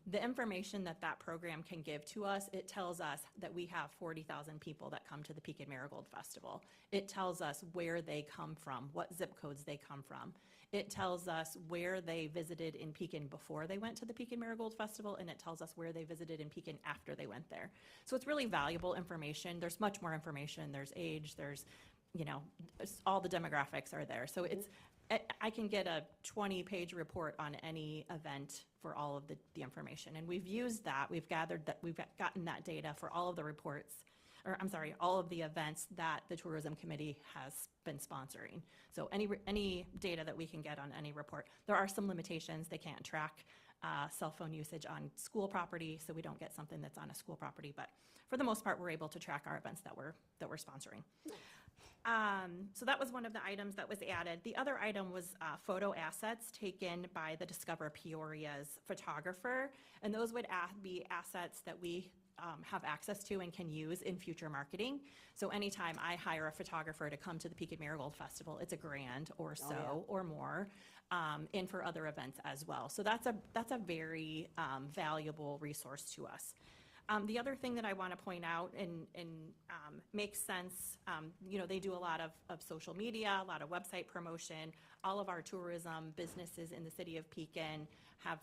The information that program can give to us, it tells us that we have 40,000 people that come to the Pekin Marigold Festival. It tells us where they come from, what zip codes they come from. It tells us where they visited in Pekin before they went to the Pekin Marigold Festival, and it tells us where they visited in Pekin after they went there. So it's really valuable information. There's much more information. There's age, there's, all the demographics are there. So I can get a 20-page report on any event for all of the information. And we've used that, we've gotten that data for all of the reports, all of the events that the Tourism Committee has been sponsoring. So any data that we can get on any report. There are some limitations. They can't track cell phone usage on school property, so we don't get something that's on a school property. But for the most part, we're able to track our events that we're sponsoring. So that was one of the items that was added. The other item was photo assets taken by the Discover Peoria's photographer, and those would be assets that we have access to and can use in future marketing. So anytime I hire a photographer to come to the Pekin Marigold Festival, it's $1,000 or so or more, and for other events as well. So that's a very valuable resource to us. The other thing that I want to point out and makes sense, they do a lot of social media, a lot of website promotion. All of our tourism businesses in the city of Pekin have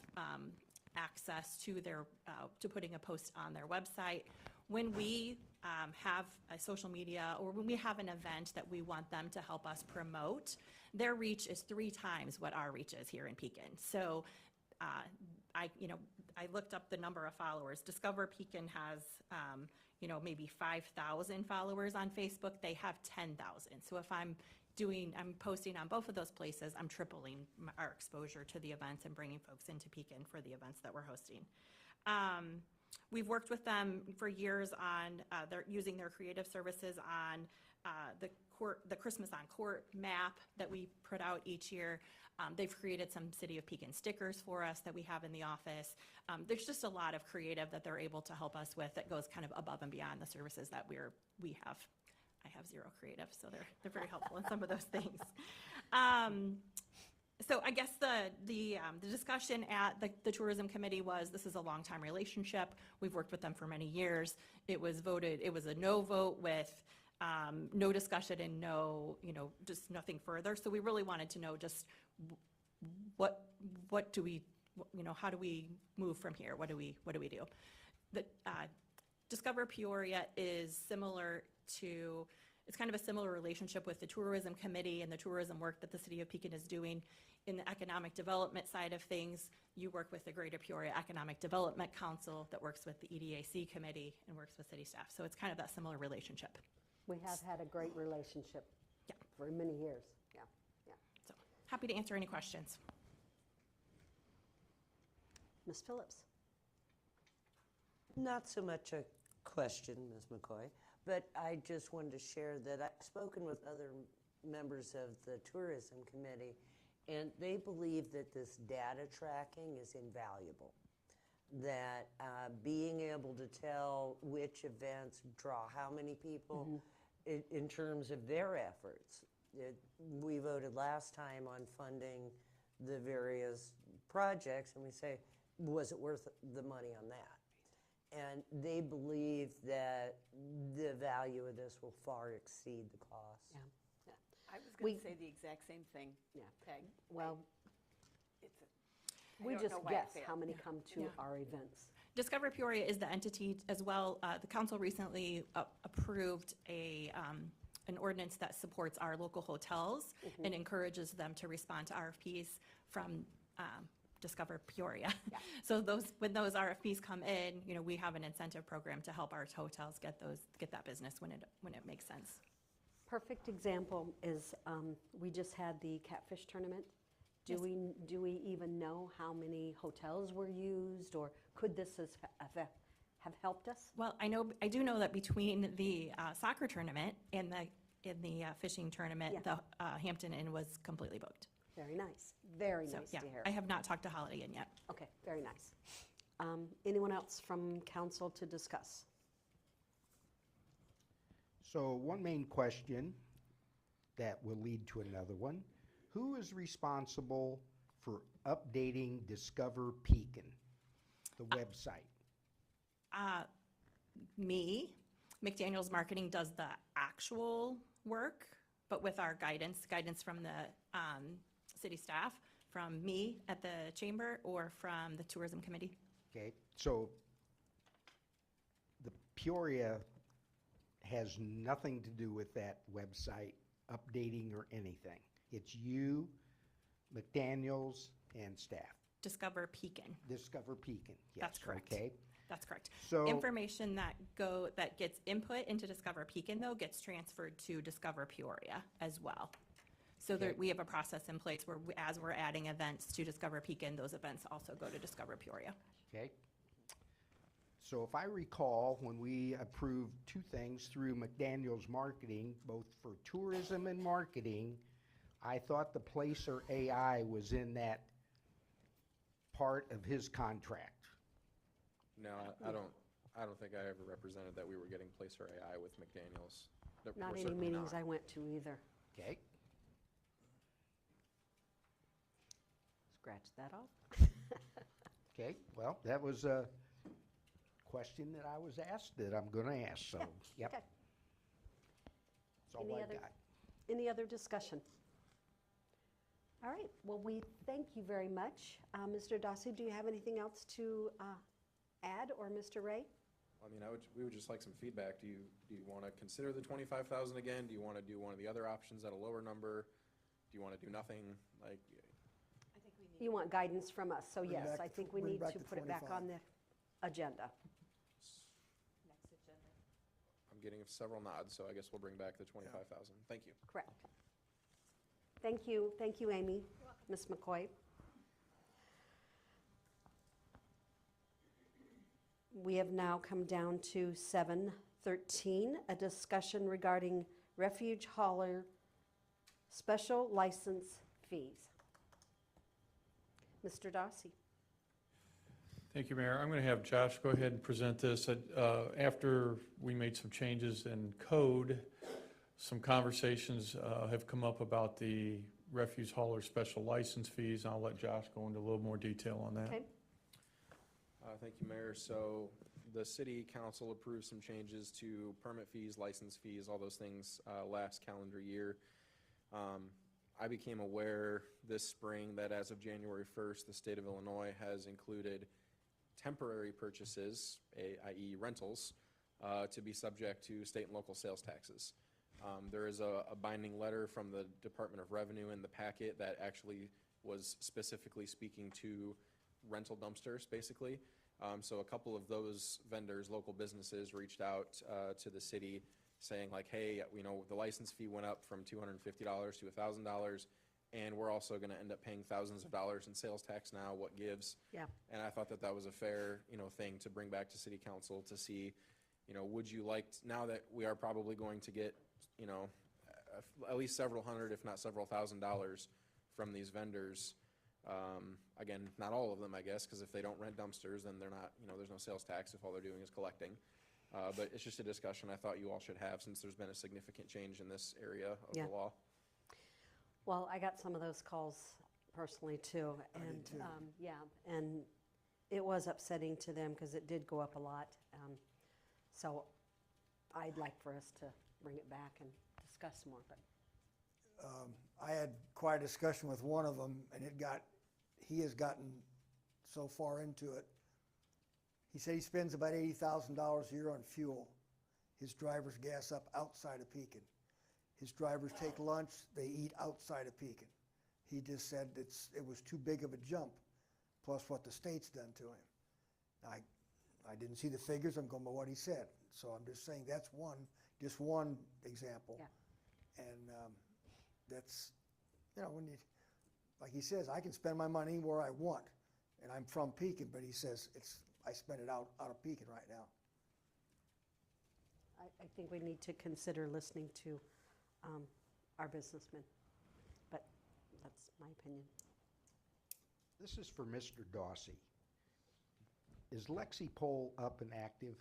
access to to putting a post on their website. When we have a social media or when we have an event that we want them to help us promote, their reach is 3 times what our reach is here in Pekin. So I looked up the number of followers. Discover Pekin has, maybe 5,000 followers on Facebook. They have 10,000. So if I'm posting on both of those places, I'm tripling our exposure to the events and bringing folks into Pekin for the events that we're hosting. We've worked with them for years on using their creative services on the Christmas on Court map that we put out each year. They've created some City of Pekin stickers for us that we have in the office. There's just a lot of creative that they're able to help us with that goes kind of above and beyond the services that we have. I have 0 creative, so they're very helpful in some of those things. So I guess the discussion at the Tourism Committee was this is a long-time relationship. We've worked with them for many years. It was a no vote with no discussion and just nothing further. So we really wanted to know just what do we, how do we move from here? What do we do? The Discover Peoria is similar to, it's kind of a similar relationship with the Tourism Committee and the tourism work that the City of Pekin is doing. In the economic development side of things, you work with the Greater Peoria Economic Development Council that works with the EDAC committee and works with city staff. So it's kind of that similar relationship. We have had a great relationship for many years. Yeah. So happy to answer any questions. Ms. Phillips. Not so much a question, Ms. McCoy, but I just wanted to share that I've spoken with other members of the tourism committee, and they believe that this data tracking is invaluable. That being able to tell which events draw how many people in terms of their efforts. We voted last time on funding the various projects, and we say, was it worth the money on that? And they believe that the value of this will far exceed the cost. Yeah. I was going to say the exact same thing, Yeah. Peg. Well, It's we don't just know why it guess failed. how many come to Yeah. our events. Discover Peoria is the entity as well. The council recently approved an ordinance that supports our local hotels and encourages them to respond to RFPs from Discover Peoria. So when those RFPs come in, we have an incentive program to help our hotels get that business when it makes sense. Perfect example is, we just had the catfish tournament. Yes. Do we even know how many hotels were used, or could this have helped us? Well, I do know that between the soccer tournament and the fishing tournament, Yeah. the Hampton Inn was completely booked. Very nice, very So, nice yeah, to hear. I have not talked to Holiday Inn yet. Okay, very nice. Anyone else from council to discuss? So one main question that will lead to another one. Who is responsible for updating Discover Pekin, the website? Me, McDaniels Marketing does the actual work, but with our guidance from the city staff, from me at the chamber or from the tourism committee. Okay, so the Peoria has nothing to do with that website updating or anything. It's you, McDaniels, and staff. Discover Pekin. Discover Pekin, yes. That's correct. Okay. That's correct. So- Information that gets input into Discover Pekin, though, gets transferred to Discover Peoria as well. So Okay. we have a process in place where, as we're adding events to Discover Pekin, those events also go to Discover Peoria. Okay. So if I recall, when we approved two things through McDaniels Marketing, both for tourism and marketing, I thought the Placer AI was in that part of his contract. No, I don't think I ever represented that we were getting Placer AI with McDaniels. That Not we're any certainly meetings not. I went to either. Okay. Scratch that off. Okay, well, that was a question that I was asked that I'm going to ask, so, yep. Okay. That's all Any I other- got. Any other discussion? All right, well, we thank you very much. Mr. Dossi, do you have anything else to add, or Mr. Ray? I mean, we would just like some feedback. Do you want to consider the 25,000 again? Do you want to do one of the other options at a lower number? Do you want to do nothing? Like, You want guidance from us, so Bring yes, back I the- think we bring need back to the put it back 25. on the agenda. Next agenda. I'm getting several nods, so I guess we'll bring back the 25,000. Thank you. Correct. Thank you, Amy. Ms. McCoy. We have now come down to 7:13, a discussion regarding refuge hauler special license fees. Mr. Dossi. Thank you, Mayor. I'm going to have Josh go ahead and present this. After we made some changes in code, some conversations have come up about the refuse hauler special license fees. I'll let Josh go into a little more detail on that. Okay. Thank you, Mayor. So the city council approved some changes to permit fees, license fees, all those things last calendar year. I became aware this spring that as of January 1st, the state of Illinois has included temporary purchases, i.e. rentals, to be subject to state and local sales taxes. There is a binding letter from the Department of Revenue in the packet that actually was specifically speaking to rental dumpsters, basically. So a couple of those vendors, local businesses, reached out to the city saying like, hey, the license fee went up from $250 to $1,000. and we're also gonna end up paying thousands of dollars in sales tax now, what gives? Yeah. And I thought that that was a fair, thing to bring back to city council to see, would you like, now that we are probably going to get, at least several hundred, if not several $1,000s from these vendors. Again, not all of them, I guess, because if they don't rent dumpsters, then they're not, there's no sales tax if all they're doing is collecting. But it's just a discussion I thought you all should have, since there's been a significant change in this area of Yeah. the law. Well, I got some of those calls personally too. I did And too. yeah, and it was upsetting to them because it did go up a lot. So I'd like for us to bring it back and discuss more, but I had quite a discussion with one of them, and he has gotten so far into it. He said he spends about $80,000 a year on fuel. His drivers gas up outside of Pekin. His drivers take lunch, they eat outside of Pekin. He just said it was too big of a jump, plus what the state's done to him. I didn't see the figures, I'm going by what he said. So I'm just saying that's just one example. Yeah. And that's, when you, like he says, I can spend my money where I want, and I'm from Pekin, but he says I spend it out of Pekin right now. I think we need to consider listening to our businessmen. But that's my opinion. This is for Mr. Dawsey. Is Lexi Poll up and active?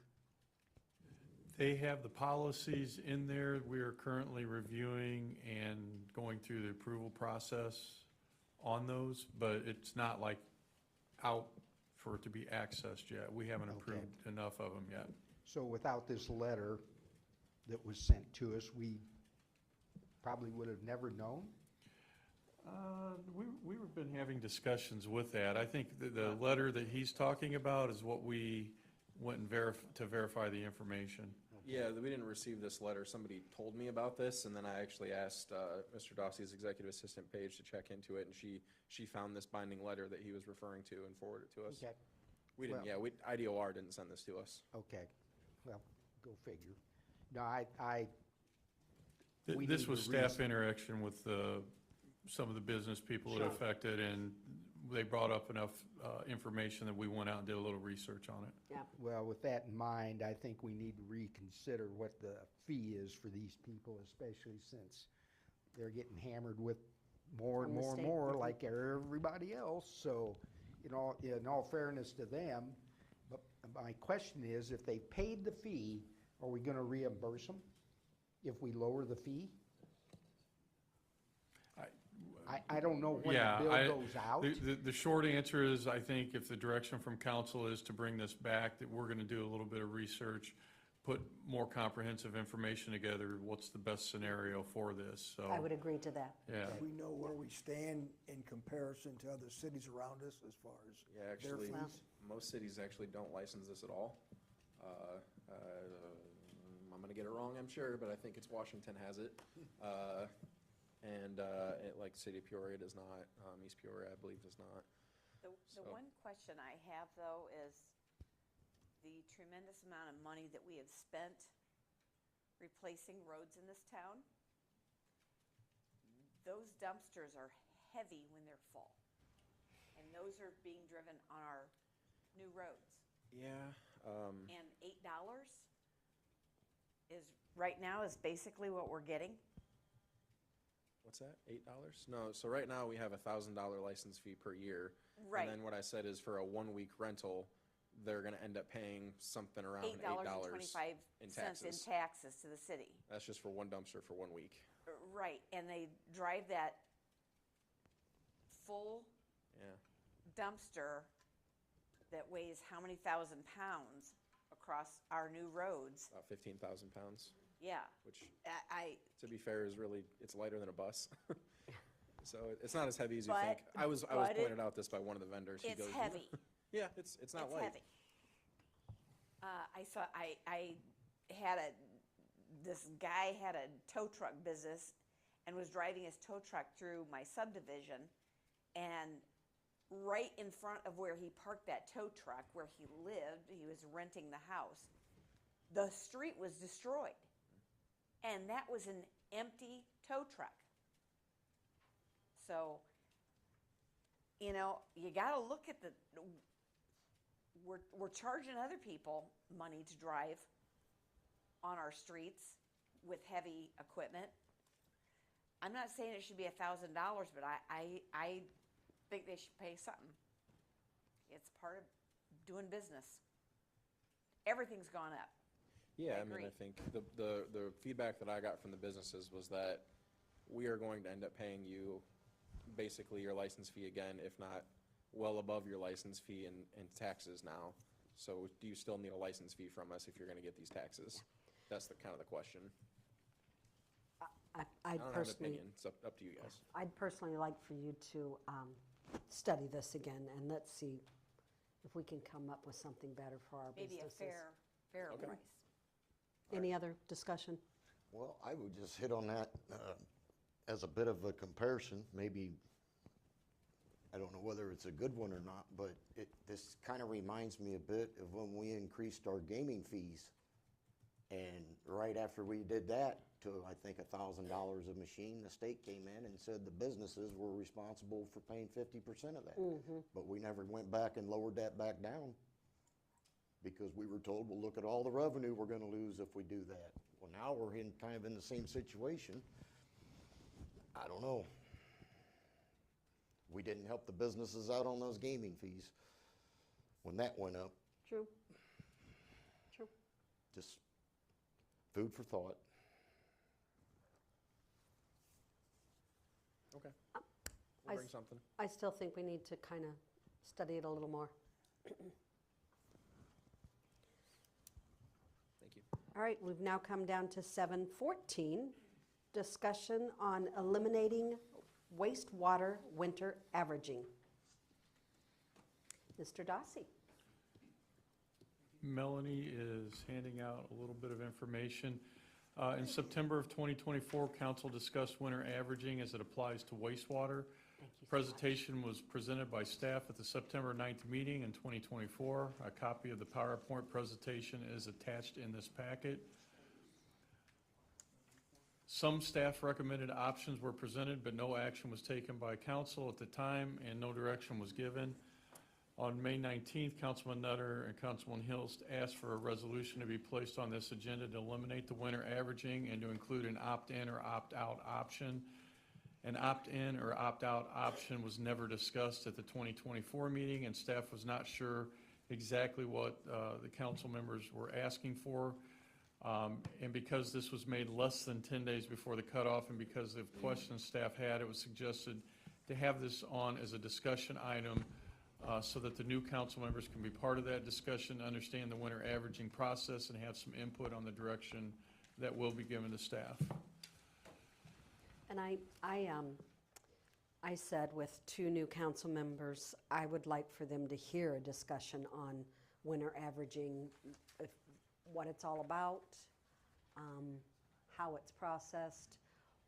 They have the policies in there. We are currently reviewing and going through the approval process on those, but it's not like out for it to be accessed yet. We haven't approved enough of them yet. So without this letter that was sent to us, we probably would have never known? We've been having discussions with that. I think the letter that he's talking about is what we went and to verify the information. Yeah, we didn't receive this letter. Somebody told me about this, and then I actually asked Mr. Dossey's executive assistant, Paige, to check into it, and she found this binding letter that he was referring to and forwarded it to us. Okay. We didn't, IDOR didn't send this to us. Okay, well, go figure. No, we This need was to staff interaction with some of the business people that Sure. affected, and they brought up enough information that we went out and did a little research on it. Yeah. Well, with that in mind, I think we need to reconsider what the fee is for these people, especially since they're getting hammered with more and From the more and state, more mhm. like everybody else. So, in all fairness to them, but my question is, if they paid the fee, are we going to reimburse them if we lower the fee? I don't know when the bill goes out. The short answer is, I think if the direction from council is to bring this back, that we're going to do a little bit of research, put more comprehensive information together, what's the best scenario for this, so. I would agree to that. Yeah. Do we know where we stand in comparison to other cities around us as far as Yeah, their actually, fees? most cities actually don't license this at all. I'm gonna get it wrong, I'm sure, but I think it's Washington has it. Like City of Peoria does not, East Peoria, I believe, does not. The So- one question I have, though, is the tremendous amount of money that we have spent replacing roads in this town. Those dumpsters are heavy when they're full, and those are being driven on our new roads. Yeah. And $8 right now is basically what we're getting. What's that, $8? No, so right now we have a $1,000 license fee per year. Right. And then what I said is for a 1-week rental, they're gonna end up paying something around $8 in $8.25 in taxes. taxes to the city. That's just for one dumpster for 1 week. Right, and they drive that full Yeah. dumpster that weighs how many thousand pounds across our new roads? About 15,000 pounds. Yeah. Which, to be fair, is really, it's lighter than a bus. So it's not as heavy as you But- think. I was but it- pointed out this by one of the vendors. He It's goes, heavy. Yeah, it's not It's light. heavy. I had this guy had a tow truck business and was driving his tow truck through my subdivision, and right in front of where he parked that tow truck, where he lived, he was renting the house, the street was destroyed. And that was an empty tow truck. So, you know, you gotta look at we're charging other people money to drive on our streets with heavy equipment. I'm not saying it should be $1,000, but I think they should pay something. It's part of doing business. Everything's gone up. Yeah, I agree. mean, I think the feedback that I got from the businesses was that we are going to end up paying you basically your license fee again, if not well above your license fee and taxes now. So do you still need a license fee from us if you're gonna get these taxes? That's the kind of the question. I I'd don't have an personally, opinion, it's up to you guys. I'd personally like for you to study this again, and let's see if we can come up with something better for our Maybe businesses. a fair Okay. price. Any other discussion? Well, I would just hit on that as a bit of a comparison. Maybe, I don't know whether it's a good one or not, but this kind of reminds me a bit of when we increased our gaming fees. And right after we did that, to I think $1,000 a machine, the state came in and said the businesses were responsible for paying 50% of that. But we never went back and lowered that back down, because we were told, well, look at all the revenue we're going to lose if we do that. Well, now we're kind of in the same situation. I don't know. We didn't help the businesses out on those gaming fees when that went up. True. True. Just food for thought. Okay. I We'll bring s- something. I still think we need to kind of study it a little more. Thank you. All right, we've now come down to 7:14, discussion on eliminating wastewater winter averaging. Mr. Dossi. Melanie is handing out a little bit of information. In September of 2024, council discussed winter averaging as it applies to wastewater. Presentation was presented by staff at the September 9th meeting in 2024. A copy of the PowerPoint presentation is attached in this packet. Some staff recommended options were presented, but no action was taken by council at the time, and no direction was given. On May 19th, Councilman Nutter and Councilman Hilst asked for a resolution to be placed on this agenda to eliminate the winter averaging and to include an opt-in or opt-out option. An opt-in or opt-out option was never discussed at the 2024 meeting, and staff was not sure exactly what the council members were asking for. And because this was made less than 10 days before the cutoff, and because of questions staff had, it was suggested to have this on as a discussion item so that the new council members can be part of that discussion, understand the winter averaging process, and have some input on the direction that will be given to staff. And I said with two new council members, I would like for them to hear a discussion on winter averaging, what it's all about, how it's processed,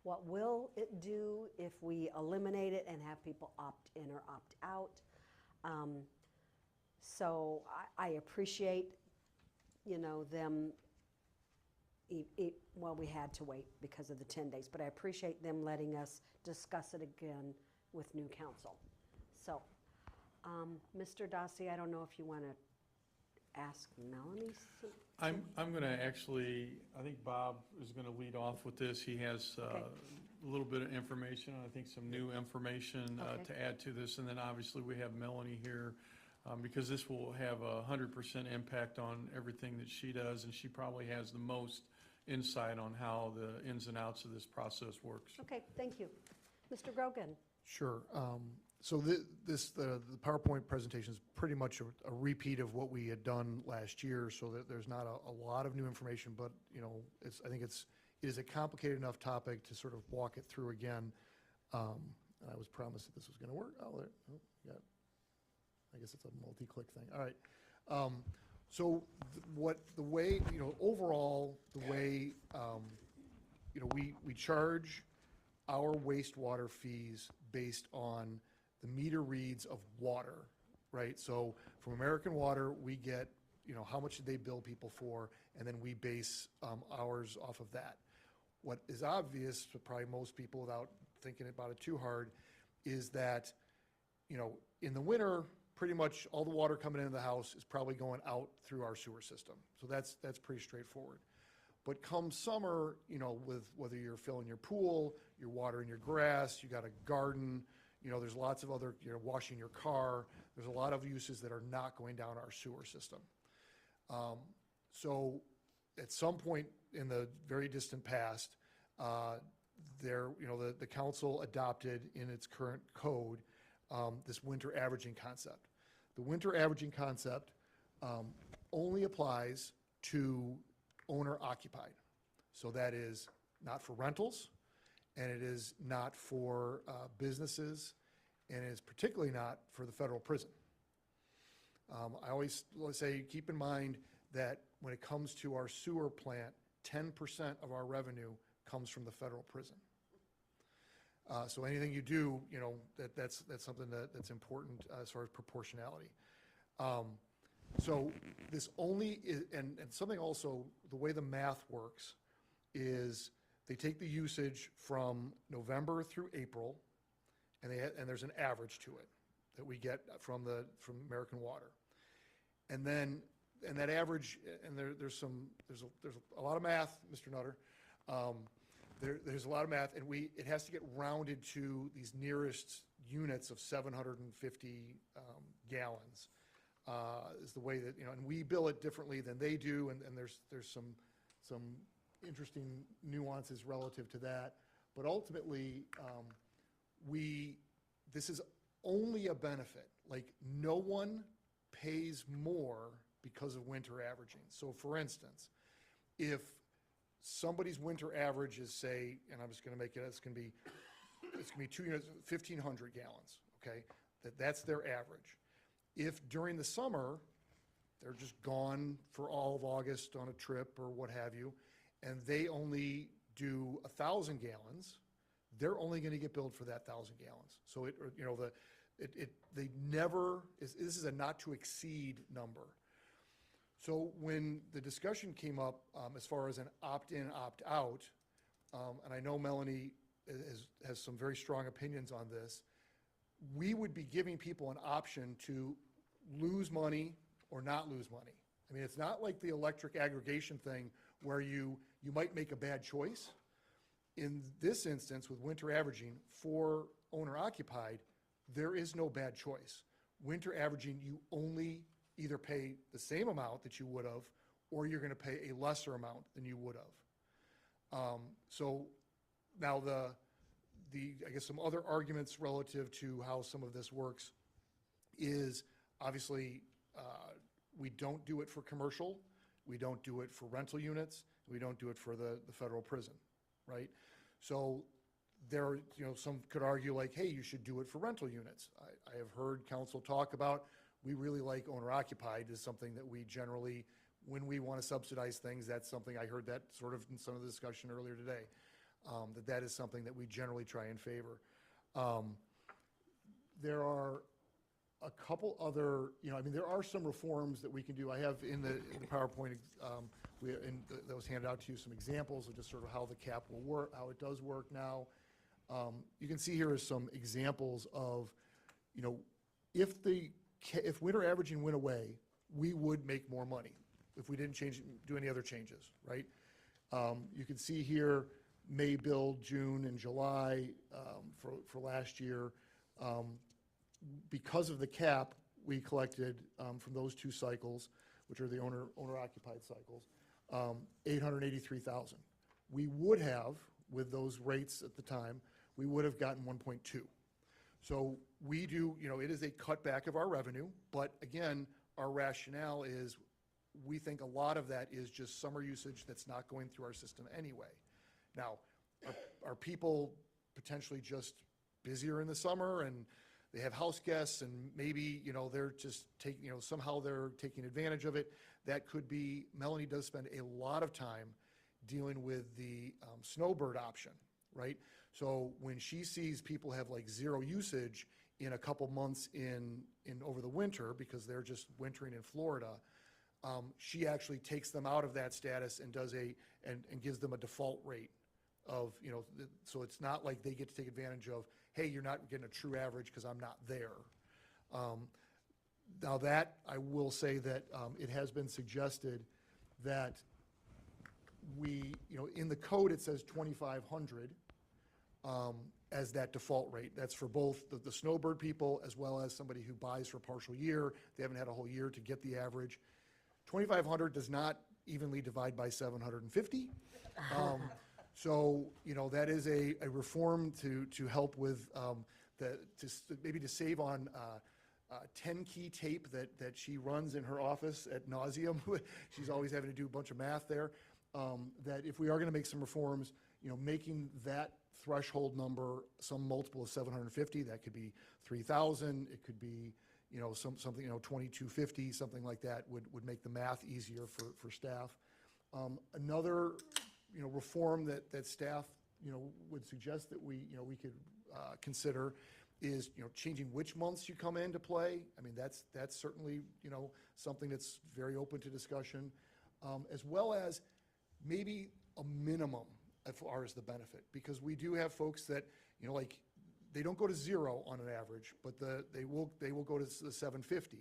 what will it do if we eliminate it and have people opt in or opt out. So I appreciate, them, well, we had to wait because of the 10 days, but I appreciate them letting us discuss it again with new council. So, Mr. Dossi, I don't know if you want to ask Melanie some- I'm going to actually, I think Bob is going to lead off with this. He has Okay. a little bit of information, I think some new information Okay. to add to this. And then obviously we have Melanie here because this will have 100% impact on everything that she does. And she probably has the most insight on how the ins and outs of this process works. Okay, thank you. Mr. Grogan? Sure. So the PowerPoint presentation is pretty much a repeat of what we had done last year, so that there's not a lot of new information, but, I think it is a complicated enough topic to sort of walk it through again. And I was promised that this was going to work. I guess it's a multi-click thing. All right. So overall, the way, we charge our wastewater fees based on the meter reads of water, right? So from American Water, we get, how much did they bill people for, and then we base ours off of that. What is obvious to probably most people without thinking about it too hard is that, in the winter, pretty much all the water coming into the house is probably going out through our sewer system. So that's pretty straightforward. But come summer, with whether you're filling your pool, you're watering your grass, you got a garden, there's lots of other, washing your car, there's a lot of uses that are not going down our sewer system. So at some point in the very distant past, the council adopted in its current code this winter averaging concept. The winter averaging concept only applies to owner occupied. So that is not for rentals, and it is not for businesses, and it is particularly not for the federal prison. I always say, keep in mind that when it comes to our sewer plant, 10% of our revenue comes from the federal prison. So anything you do, that's something that's important as far as proportionality. So this only is, and something also, the way the math works is they take the usage from November through April, and there's an average to it that we get from American Water. And that average, and there's a lot of math, Mr. Nutter. There's a lot of math, and it has to get rounded to these nearest units of 750 gallons. Is the way that, and we bill it differently than they do, and there's some interesting nuances relative to that. But ultimately, this is only a benefit. Like, no one pays more because of winter averaging. So for instance, if somebody's winter average is, say, and I'm just going to make it, it's going to be 2 units, 1,500 gallons, okay? That's their average. If during the summer, they're just gone for all of August on a trip or what have you, and they only do 1,000 gallons, they're only going to get billed for that 1,000 gallons. So this is a not to exceed number. So when the discussion came up as far as an opt-in, opt-out, and I know Melanie has some very strong opinions on this, we would be giving people an option to lose money or not lose money. I mean, it's not like the electric aggregation thing where you might make a bad choice. In this instance, with winter averaging for owner-occupied, there is no bad choice. Winter averaging, you only either pay the same amount that you would have, or you're going to pay a lesser amount than you would have. So now I guess some other arguments relative to how some of this works is obviously we don't do it for commercial, we don't do it for rental units, we don't do it for the federal prison, right? So there, some could argue like, hey, you should do it for rental units. I have heard council talk about, we really like owner-occupied is something that we generally, when we want to subsidize things, that's something, I heard that sort of in some of the discussion earlier today, that is something that we generally try and favor. There are a couple other, there are some reforms that we can do. I have in the PowerPoint, that was handed out to you, some examples of just sort of how the cap will work, how it does work now. You can see here is some examples of, if winter averaging went away, we would make more money if we didn't do any other changes, right? You can see here May bill, June and July for last year. Because of the cap, we collected from those two cycles, which are the owner-occupied cycles, $883,000. We would have, with those rates at the time, we would have gotten 1.2. So we do, it is a cutback of our revenue, but again, our rationale is we think a lot of that is just summer usage that's not going through our system anyway. Now, are people potentially just busier in the summer and they have house guests and maybe, they're just taking, somehow they're taking advantage of it? That could be. Melanie does spend a lot of time dealing with the snowbird option, right? So when she sees people have like zero usage in a couple months in over the winter because they're just wintering in Florida, she actually takes them out of that status and and gives them a default rate of, so it's not like they get to take advantage of hey, you're not getting a true average because I'm not there. Now that, I will say that it has been suggested that we, in the code, it says 2,500 as that default rate. That's for both the snowbird people as well as somebody who buys for a partial year. They haven't had a whole year to get the average. 2,500 does not evenly divide by 750. So, that is a reform to help with maybe to save on 10-key tape that she runs in her office at nauseum. She's always having to do a bunch of math there. That if we are going to make some reforms, making that threshold number some multiple of 750, that could be 3,000, it could be, something, 2,250, something like that would make the math easier for staff. Another, reform that staff, would suggest that we could consider is, changing which months you come into play. I mean, that's certainly, something that's very open to discussion, as well as maybe a minimum as far as the benefit, because we do have folks that, like, they don't go to 0 on an average, but they will go to the 750.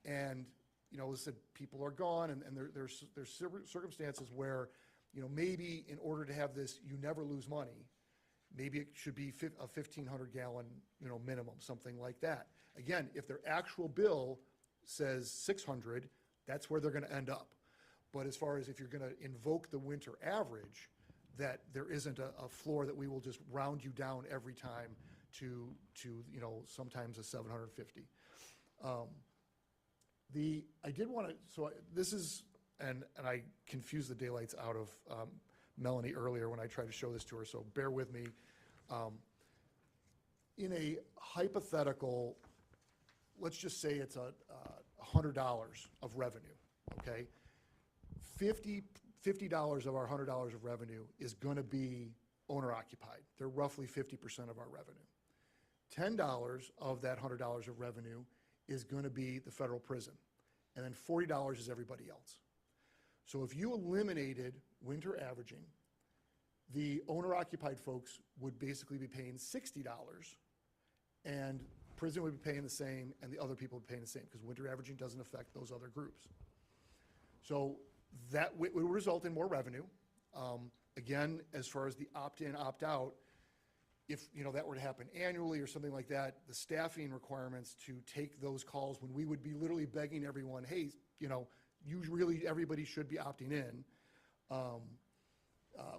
And, listen, people are gone, and there's circumstances where, maybe in order to have this, you never lose money, maybe it should be a 1,500 gallon, minimum, something like that. Again, if their actual bill says 600, that's where they're going to end up. But as far as if you're going to invoke the winter average, that there isn't a floor that we will just round you down every time to sometimes a 750. I did want to, this is, and I confused the daylights out of Melanie earlier when I tried to show this to her, so bear with me. In a hypothetical, let's just say it's $100 of revenue, okay? $50 of our $100 of revenue is going to be owner-occupied. They're roughly 50% of our revenue. $10 of that $100 of revenue is going to be the federal prison, and then $40 is everybody else. So if you eliminated winter averaging, the owner-occupied folks would basically be paying $60, and prison would be paying the same, and the other people would be paying the same, because winter averaging doesn't affect those other groups. So that would result in more revenue. Again, as far as the opt-in, opt-out, if that were to happen annually or something like that, the staffing requirements to take those calls when we would be literally begging everyone, hey, everybody should be opting in,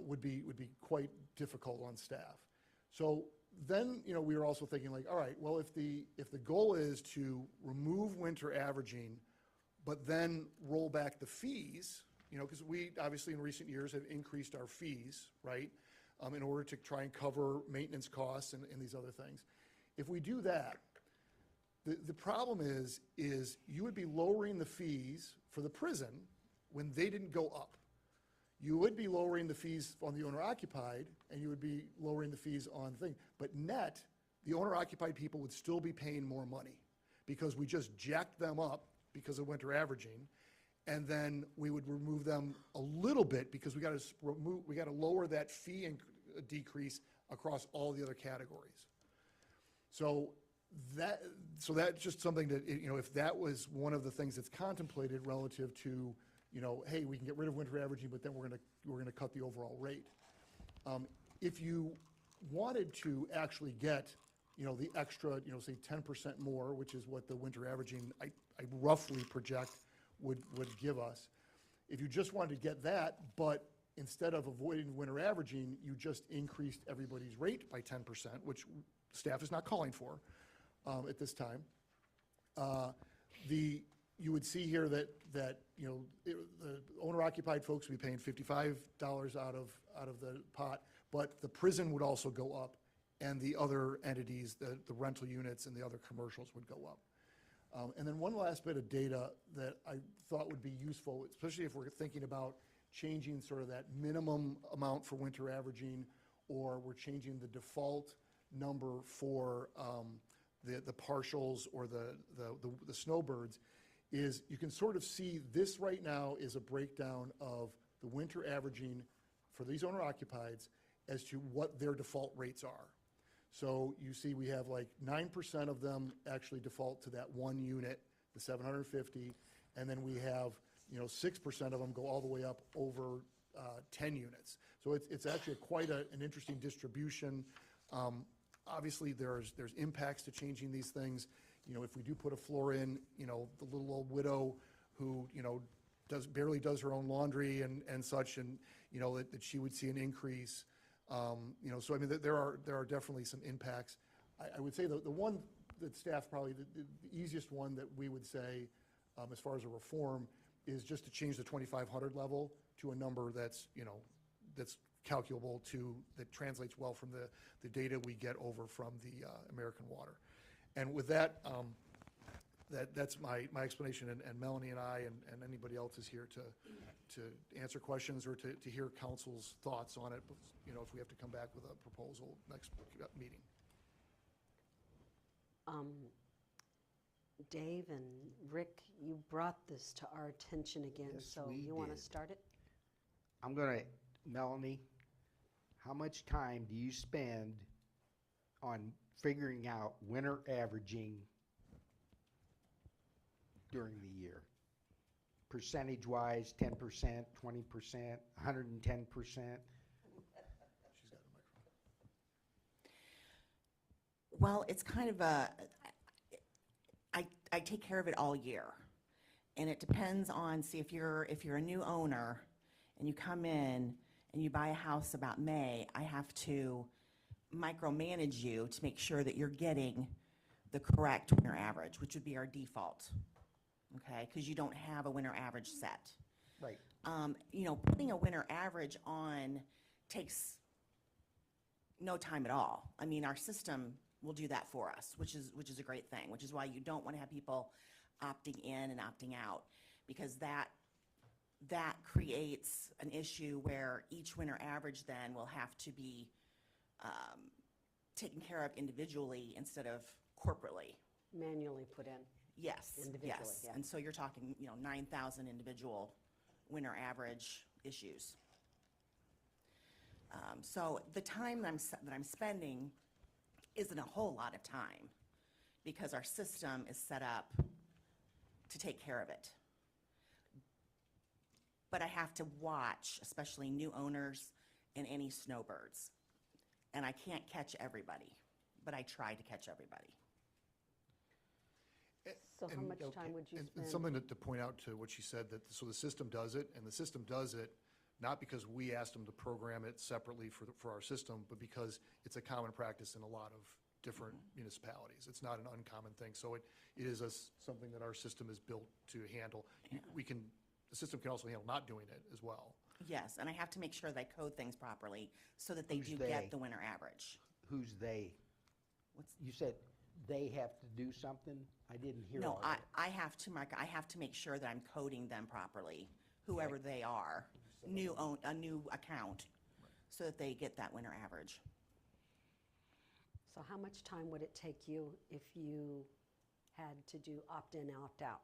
would be quite difficult on staff. So then, we were also thinking like, all right, well, if the goal is to remove winter averaging, but then roll back the fees, because we obviously in recent years have increased our fees, right, in order to try and cover maintenance costs and these other things. If we do that, the problem is you would be lowering the fees for the prison when they didn't go up. You would be lowering the fees on the owner-occupied, and you would be lowering the fees on things. But net, the owner-occupied people would still be paying more money because we just jacked them up because of winter averaging, and then we would remove them a little bit because we got to lower that fee decrease across all the other categories. So that's just something that, if that was one of the things that's contemplated relative to, hey, we can get rid of winter averaging, but then we're gonna cut the overall rate. If you wanted to actually get, the extra, say 10% more, which is what the winter averaging I roughly project would give us. If you just wanted to get that, but instead of avoiding winter averaging, you just increased everybody's rate by 10%, which staff is not calling for at this time. You would see here that the owner-occupied folks would be paying $55 out of the pot, but the prison would also go up, and the other entities, the rental units and the other commercials would go up. And then one last bit of data that I thought would be useful, especially if we're thinking about changing sort of that minimum amount for winter averaging, or we're changing the default number for the partials or the snowbirds, is you can sort of see this right now is a breakdown of the winter averaging for these owner-occupieds as to what their default rates are. So you see we have like 9% of them actually default to that one unit, the 750, and then we have, 6% of them go all the way up over 10 units. So it's actually quite an interesting distribution. Obviously, there's impacts to changing these things. If we do put a floor in, the little old widow who, barely does her own laundry and such, and, that she would see an increase. So I mean, there are definitely some impacts. I would say the one that staff probably, the easiest one that we would say, as far as a reform, is just to change the 2,500 level to a number that's, that's calculable that translates well from the data we get over from the American Water. And with that, that's my explanation, and Melanie and I and anybody else is here to answer questions or to hear council's thoughts on it, if we have to come back with a proposal next meeting. Dave and Rick, you brought this to our attention again, Yes, so we you want to did. start it? I'm going to, Melanie, how much time do you spend on figuring out winter averaging during the year? Percentage-wise, 10%, 20%, 110%? Well, it's kind of I take care of it all year. And it depends on, see, if you're a new owner and you come in and you buy a house about May, I have to micromanage you to make sure that you're getting the correct winter average, which would be our default, okay? Because you don't have a winter average set. Right. Putting a winter average on takes no time at all. I mean, our system will do that for us, which is a great thing, which is why you don't want to have people opting in and opting out, because that creates an issue where each winter average then will have to be taken care of individually instead of corporately. Manually put in? Yes, Individually, yes. yeah. And so you're talking, 9,000 individual winter average issues. So the time that I'm spending isn't a whole lot of time, because our system is set up to take care of it. But I have to watch, especially new owners and any snowbirds. And I can't catch everybody, but I try to catch everybody. So how much time would you And spend? something to point out to what she said, that, so the system does it, and the system does it not because we asked them to program it separately for our system, but because it's a common practice in a lot of different municipalities. It's not an uncommon thing. So it is something that our system is built to handle. The system can also handle not doing it as well. Yes, and I have to make sure that I code things properly so that they Who's do they? get the winter average. Who's they? You said they have to do something? I didn't hear all No, that. I have to make sure that I'm coding them properly, whoever they are, a new account, so that they get that winter average. So how much time would it take you if you had to do opt-in, opt-out?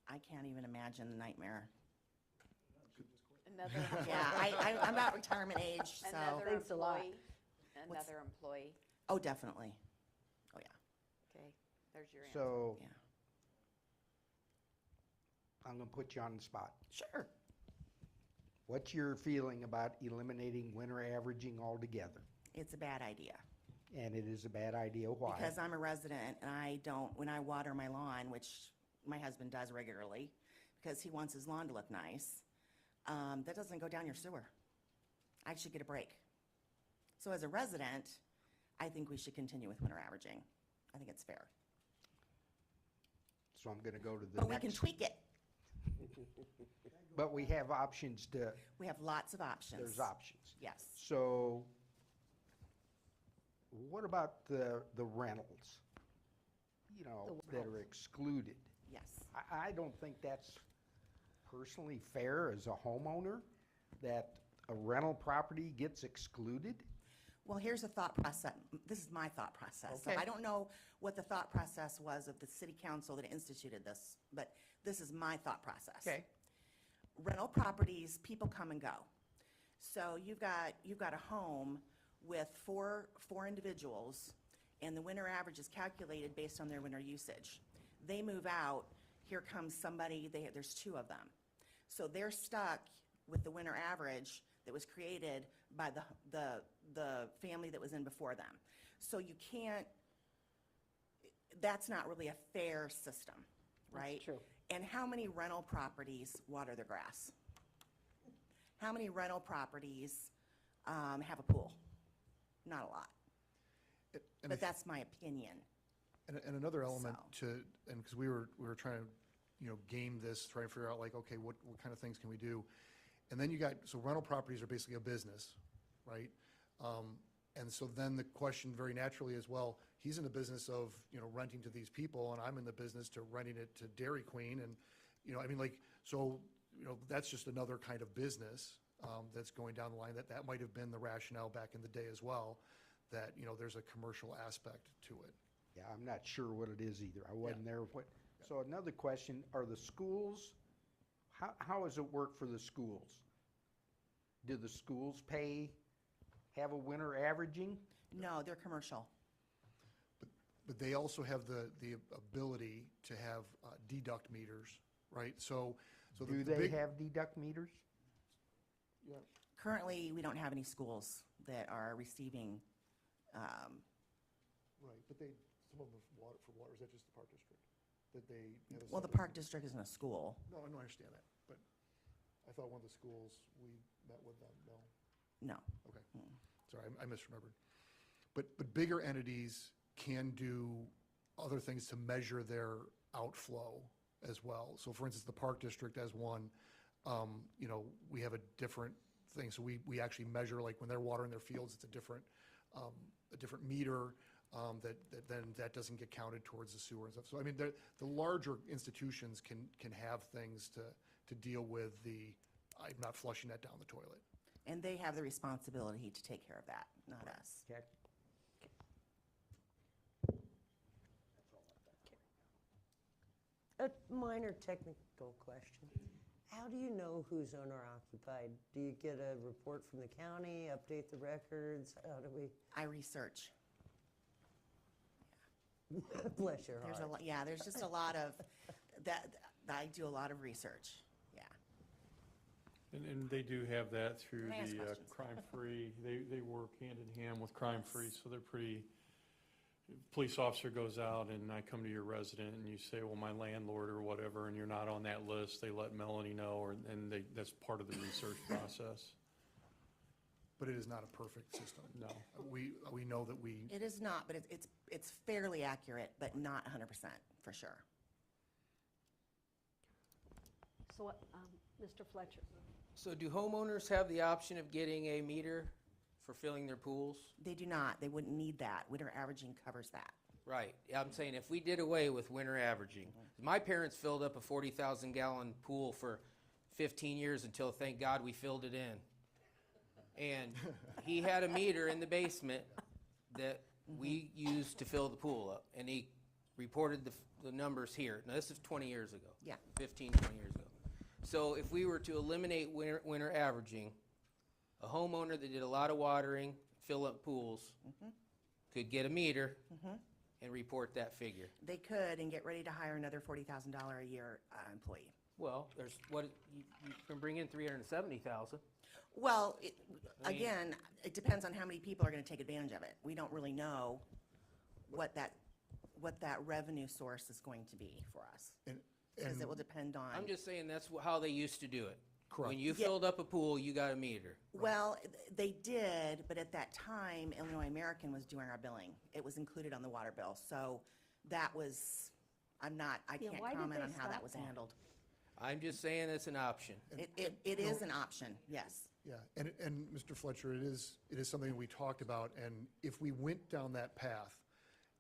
I can't even imagine the nightmare. Another Yeah, I'm about retirement age, so. Another Thanks a lot. employee, another employee. Oh, definitely. Oh, yeah. Okay, there's your answer. So, Yeah. I'm going to put you on the spot. Sure. What's your feeling about eliminating winter averaging altogether? It's a bad idea. And it is a bad idea. Why? Because I'm a resident and I don't, when I water my lawn, which my husband does regularly, because he wants his lawn to look nice, that doesn't go down your sewer. I should get a break. So as a resident, I think we should continue with winter averaging. I think it's fair. So I'm going to go to the But we next. can tweak it. But we have options to, We have lots of options. there's options. Yes. So what about the rentals? That are excluded? Yes. I don't think that's personally fair as a homeowner, that a rental property gets excluded. Well, here's a thought process. This is my thought process. So Okay. I don't know what the thought process was of the city council that instituted this, but this is my thought process. Okay. Rental properties, people come and go. So you've got a home with four individuals, and the winter average is calculated based on their winter usage. They move out, here comes somebody, there's two of them. So they're stuck with the winter average that was created by the family that was in before them. So you can't, that's not really a fair system, right? That's true. And how many rental properties water their grass? How many rental properties have a pool? Not a lot. But that's my opinion. And another element because we were trying to, game this, try and figure out like, okay, what kind of things can we do? And then so rental properties are basically a business, right? And so then the question very naturally is, well, he's in the business of, renting to these people, and I'm in the business to renting it to Dairy Queen. And, that's just another kind of business that's going down the line. That might have been the rationale back in the day as well, that, there's a commercial aspect to it. Yeah, I'm not sure what it is either. I wasn't there. So another question, are the schools, how does it work for the schools? Do the schools have a winter averaging? No, they're commercial. But they also have the ability to have deduct meters, right? So do they have deduct meters? Yeah. Currently, we don't have any schools that are receiving. Right, but some of them for water, is that just the Park District? That they have Well, the separate- Park District isn't a school. No, I understand that, but I thought one of the schools, we met with them, no? No. Okay, sorry, I misremembered. But bigger entities can do other things to measure their outflow as well. So for instance, the Park District as one, we have a different thing. So we actually measure, like when they're watering their fields, it's a different meter that doesn't get counted towards the sewer and stuff. So I mean, the larger institutions can have things to deal with I'm not flushing that down the toilet. And they have the responsibility to take care of that, not us. Okay. A minor technical question. How do you know who's owner occupied? Do you get a report from the county, update the records? How do we? I research. Bless your There's heart. there's just a lot of, that I do a lot of research, yeah. And they do have that through Can I ask the questions? crime-free, they work hand in hand with crime-free, so they're pretty, police officer goes out and I come to your resident and you say, well, my landlord or whatever, and you're not on that list, they let Melanie know, and that's part of the research process. But it is not a perfect system. No. We know that we. It is not, but it's fairly accurate, but not 100% for sure. So, Mr. Fletcher? So do homeowners have the option of getting a meter for filling their pools? They do not, they wouldn't need that. Winter averaging covers that. Right. I'm saying if we did away with winter averaging, my parents filled up a 40,000 gallon pool for 15 years until, thank God, we filled it in. And he had a meter in the basement that we used to fill the pool up, and he reported the numbers here. Now, this is 20 years ago. Yeah. 15, 20 years ago. So if we were to eliminate winter averaging, a homeowner that did a lot of watering, fill up pools, could get a meter and report that figure. They could and get ready to hire another $40,000 a year employee. Well, there's you can bring in 370,000. Well, I mean- again, it depends on how many people are going to take advantage of it. We don't really know what that revenue source is going to be for us. Because it will depend on. I'm just saying that's how they used to do it. Correct. When you Yeah. filled up a pool, you got a meter. Well, they did, but at that time, Illinois American was doing our billing. It was included on the water bill. So that was, I can't why did comment they on how that stop was that? handled. I'm just saying it's an option. It is an option, yes. Yeah, and Mr. Fletcher, it is something we talked about, and if we went down that path,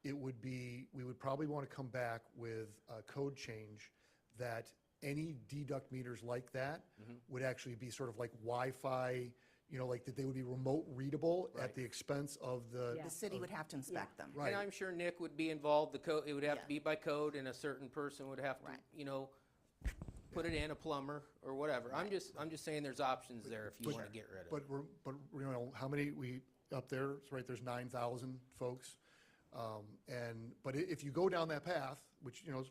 we would probably want to come back with a code change that any deduct meters like that would actually be sort of like Wi-Fi, like that they would be remote readable at the expense of the. The city would have to inspect them. Right. And I'm sure Nick would be involved. It would have to be by code, and a certain person would have to, put it in, a plumber or whatever. I'm just saying there's options there if you want to get rid of it. But how many up there, it's right, there's 9,000 folks. But if you go down that path, which, is,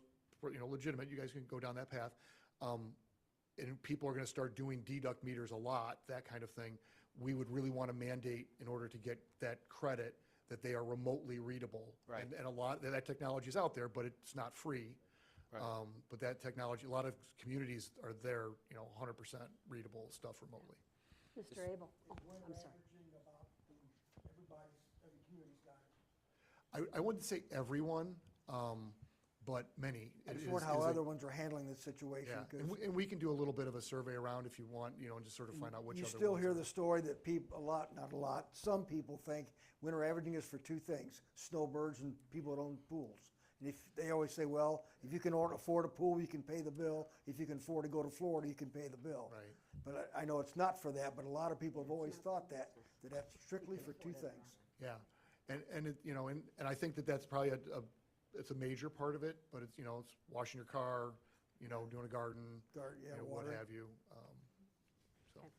legitimate, you guys can go down that path, and people are gonna start doing deduct meters a lot, that kind of thing, we would really want to mandate, in order to get that credit, that they are remotely readable. Right. And a lot, that technology is out there, but it's not free. Right. But that technology, a lot of communities are there, 100% readable stuff remotely. Mr. Abel, oh, I'm sorry. I wouldn't say everyone, but many. I just It wonder is- how is a- other ones are handling this situation, Yeah, because and we can do a little bit of a survey around if you want, and just sort of find out which you other still ones hear are- the story that people, some people think winter averaging is for two things, snowbirds and people that own pools. And if, they always say, well, if you can afford a pool, you can pay the bill. If you can afford to go to Florida, you can pay the bill. Right. But I know it's not for that, but a lot of people have always thought that that's strictly for two things. Yeah, and it, and I think that that's probably it's a major part of it, but it's, it's washing your car, doing a garden, Yeah, what water. have you. So.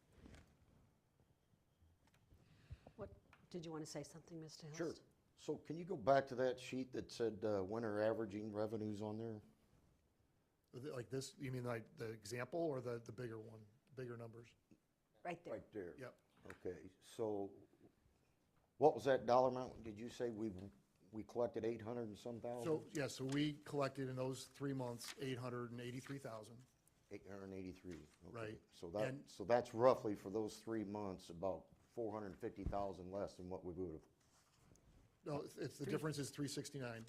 What, did you want to say something, Mr. Hilst? Sure. So can you go back to that sheet that said winter averaging revenues on there? Like this, you mean like the example or the bigger one, bigger numbers? Right there. Right there. Yep. Okay, so what was that dollar amount? Did you say we collected 800 and some thousand? So, yeah, so we collected in those 3 months, 883,000. 883. Okay. Right. So that's roughly for those 3 months about 450,000 less than what we would have. No, it's the difference is 369.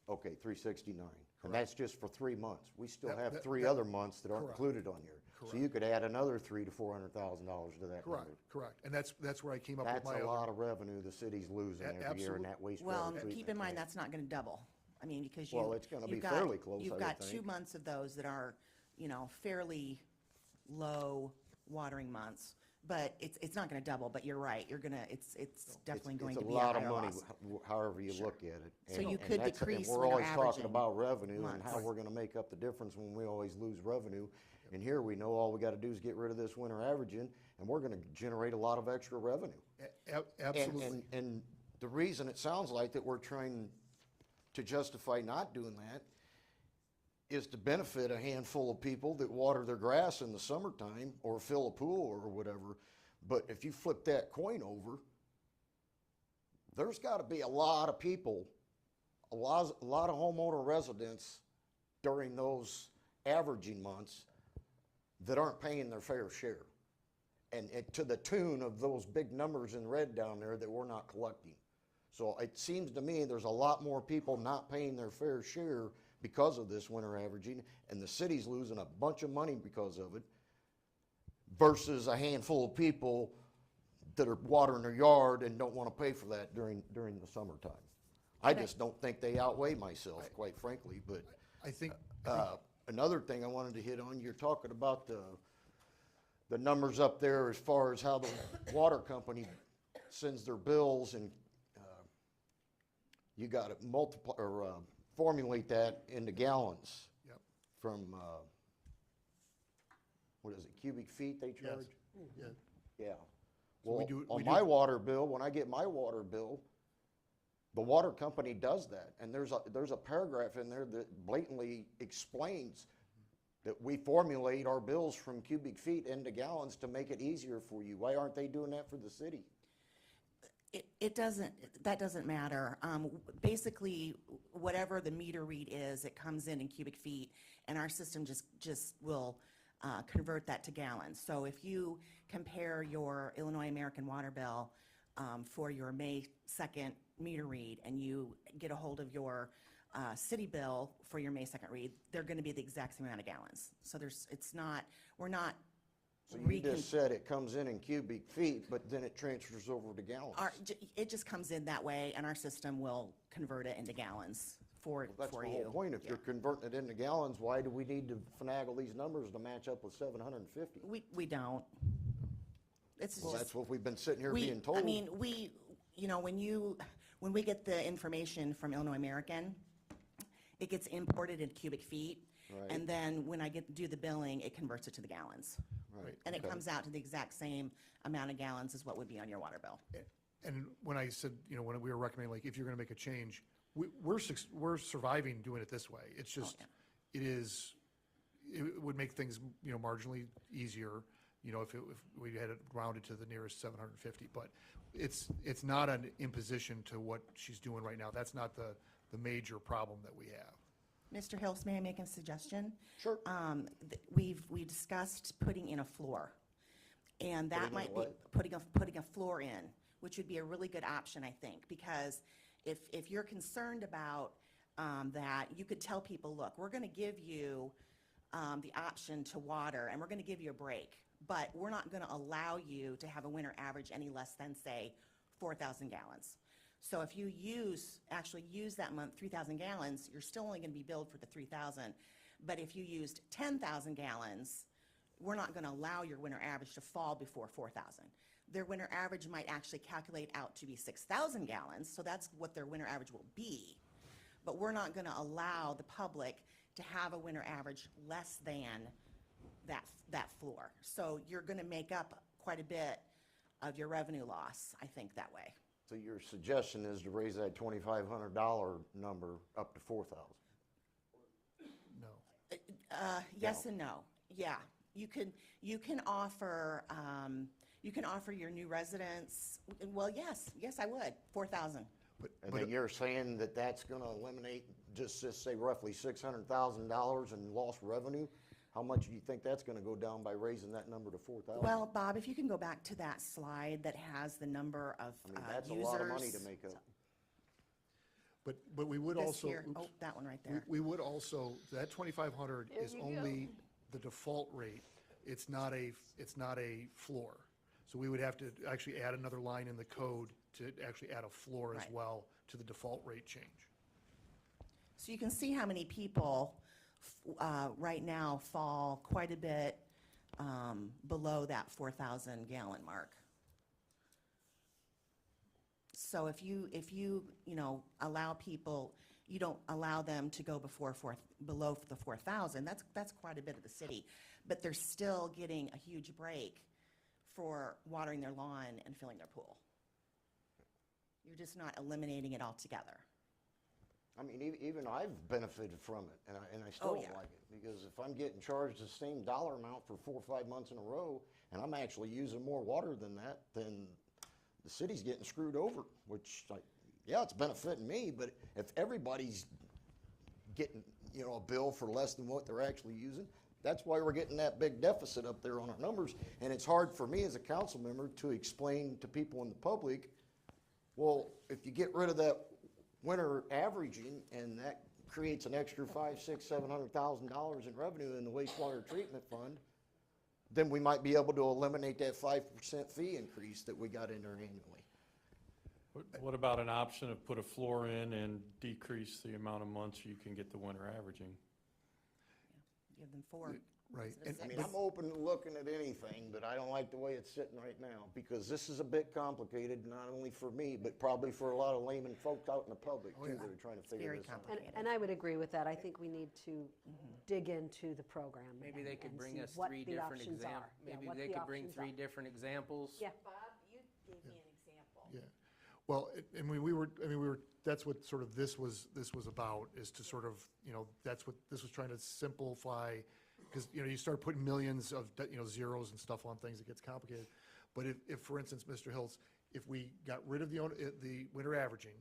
Okay, 369. And that's just for 3 months. We still have three that- other months that aren't correct. included on here. So Correct. you could add another $300,000 to $400,000 to that Correct, number. correct. And that's where I came up with That's my a other. lot of revenue the city's losing every year in that wastewater Well, treatment keep in mind, plant. that's not going to double. I mean, because Well, it's gonna be fairly close, I You've would got 2 think. months of those that are, fairly low watering months. But it's not going to double, but you're right. It's definitely going to be a It's a lot of higher money, loss. however you look at it. So And- you and could that's- and decrease we're winter always talking averaging about revenue and how months. we're gonna make up the difference when we always lose revenue. And here we know all we gotta do is get rid of this winter averaging, and we're gonna generate a lot of extra revenue. Absolutely. And the reason it sounds like that we're trying to justify not doing that is to benefit a handful of people that water their grass in the summertime or fill a pool or whatever. But if you flip that coin over, there's got to be a lot of people, a lot of homeowner residents during those averaging months that aren't paying their fair share. And to the tune of those big numbers in red down there that we're not collecting. So it seems to me there's a lot more people not paying their fair share because of this winter averaging, and the city's losing a bunch of money because of it, versus a handful of people that are watering their yard and don't want to pay for that during the summertime. I just don't think they outweigh myself, quite frankly, but. I think. Another thing I wanted to hit on, you're talking about the numbers up there as far as how the water company sends their bills, and you got to multiply or formulate that into gallons. Yep. From what is it, cubic feet they charge? Yeah. Yeah. So we Well, do- on we my do- water bill, when I get my water bill, the water company does that, and there's a paragraph in there that blatantly explains that we formulate our bills from cubic feet into gallons to make it easier for you. Why aren't they doing that for the city? That doesn't matter. Basically, whatever the meter read is, it comes in cubic feet, and our system just will convert that to gallons. So if you compare your Illinois American water bill for your May 2nd meter read, and you get a hold of your city bill for your May 2nd read, they're going to be the exact same amount of gallons. So we're not. So you just said it comes in cubic feet, but then it transfers over to gallons. It just comes in that way, and our system will convert it into gallons for you. That's the whole point. If you're converting it into gallons, why do we need to finagle these numbers to match up with 750? We don't. It's Well, just, that's what we've been sitting here being told. I mean, when we get the information from Illinois American, it gets imported in cubic feet, Right. And then when I do the billing, it converts it to the gallons. Right. And it Okay. comes out to the exact same amount of gallons as what would be on your water bill. And when I said, you know, when we were recommending, like, if you're gonna make a change, we're surviving doing it this way. It's just, it would make things, you know, marginally easier, you know, if we had it rounded to the nearest 750. But it's not an imposition to what she's doing right now. That's not the major problem that we have. Mr. Hills, may I make a suggestion? Sure. We discussed putting in a floor. And that Putting in might a be, what? putting a floor in, which would be a really good option, I think, because if you're concerned about that, you could tell people, look, we're gonna give you the option to water, and we're gonna give you a break, but we're not gonna allow you to have a winter average any less than, say, 4,000 gallons. So if you actually use that month 3,000 gallons, you're still only gonna be billed for the 3,000. But if you used 10,000 gallons, we're not gonna allow your winter average to fall before 4,000. Their winter average might actually calculate out to be 6,000 gallons, so that's what their winter average will be. But we're not gonna allow the public to have a winter average less than that floor. So you're gonna make up quite a bit of your revenue loss, I think, that way. So your suggestion is to raise that $2,500 number up to 4,000? No. Yes and no. Yeah, you can offer your new residents, well, yes, I would, 4,000. And then you're saying that that's gonna eliminate, just say roughly $600,000 in lost revenue? How much do you think that's gonna go down by raising that number to 4,000? Well, Bob, if you can go back to that slide that has the number of I mean, that's users. a lot of money to make up. But we would This also. here. oops. Oh, that one right there. We would also, that 2,500 is only the default rate. It's not a floor. So we would have to actually add another line in the code to actually add a floor as Right. well to the default rate change. So you can see how many people right now fall quite a bit below that 4,000 gallon mark. So if you allow people, you don't allow them to go below the 4,000, that's quite a bit of the city. But they're still getting a huge break for watering their lawn and filling their pool. You're just not eliminating it altogether. I mean, even I've benefited from it, and I still Oh, don't yeah. like it. Because if I'm getting charged the same dollar amount for 4 or 5 months in a row, and I'm actually using more water than that, then the city's getting screwed over, which, yeah, it's benefiting me, but if everybody's getting, a bill for less than what they're actually using, that's why we're getting that big deficit up there on our numbers. And it's hard for me as a council member to explain to people in the public, well, if you get rid of that winter averaging, and that creates an extra $500,000, $600,000, $700,000 in revenue in the wastewater treatment fund, then we might be able to eliminate that 5% fee increase that we got in there annually. What about an option of put a floor in and decrease the amount of months you can get the winter averaging? Give them 4. Right. instead of I mean, 6. I'm open to looking at anything, but I don't like the way it's sitting right now, because this is a bit complicated, not only for me, but probably for a lot of layman folks out in the public, too, that are trying to figure very this out. And I would agree with that. I think we need to dig into the program. Maybe they could and bring see us what 3 the different options examples. are. Yeah, Maybe what they the could bring options 3 are. different examples. Yeah. Bob, you gave me an example. Yeah. Well, we were, that's what sort of this was about, is to sort of, that's what this was trying to simplify, because, you start putting millions of, zeros and stuff on things, it gets complicated. But if, for instance, Mr. Hills, if we got rid of the winter averaging,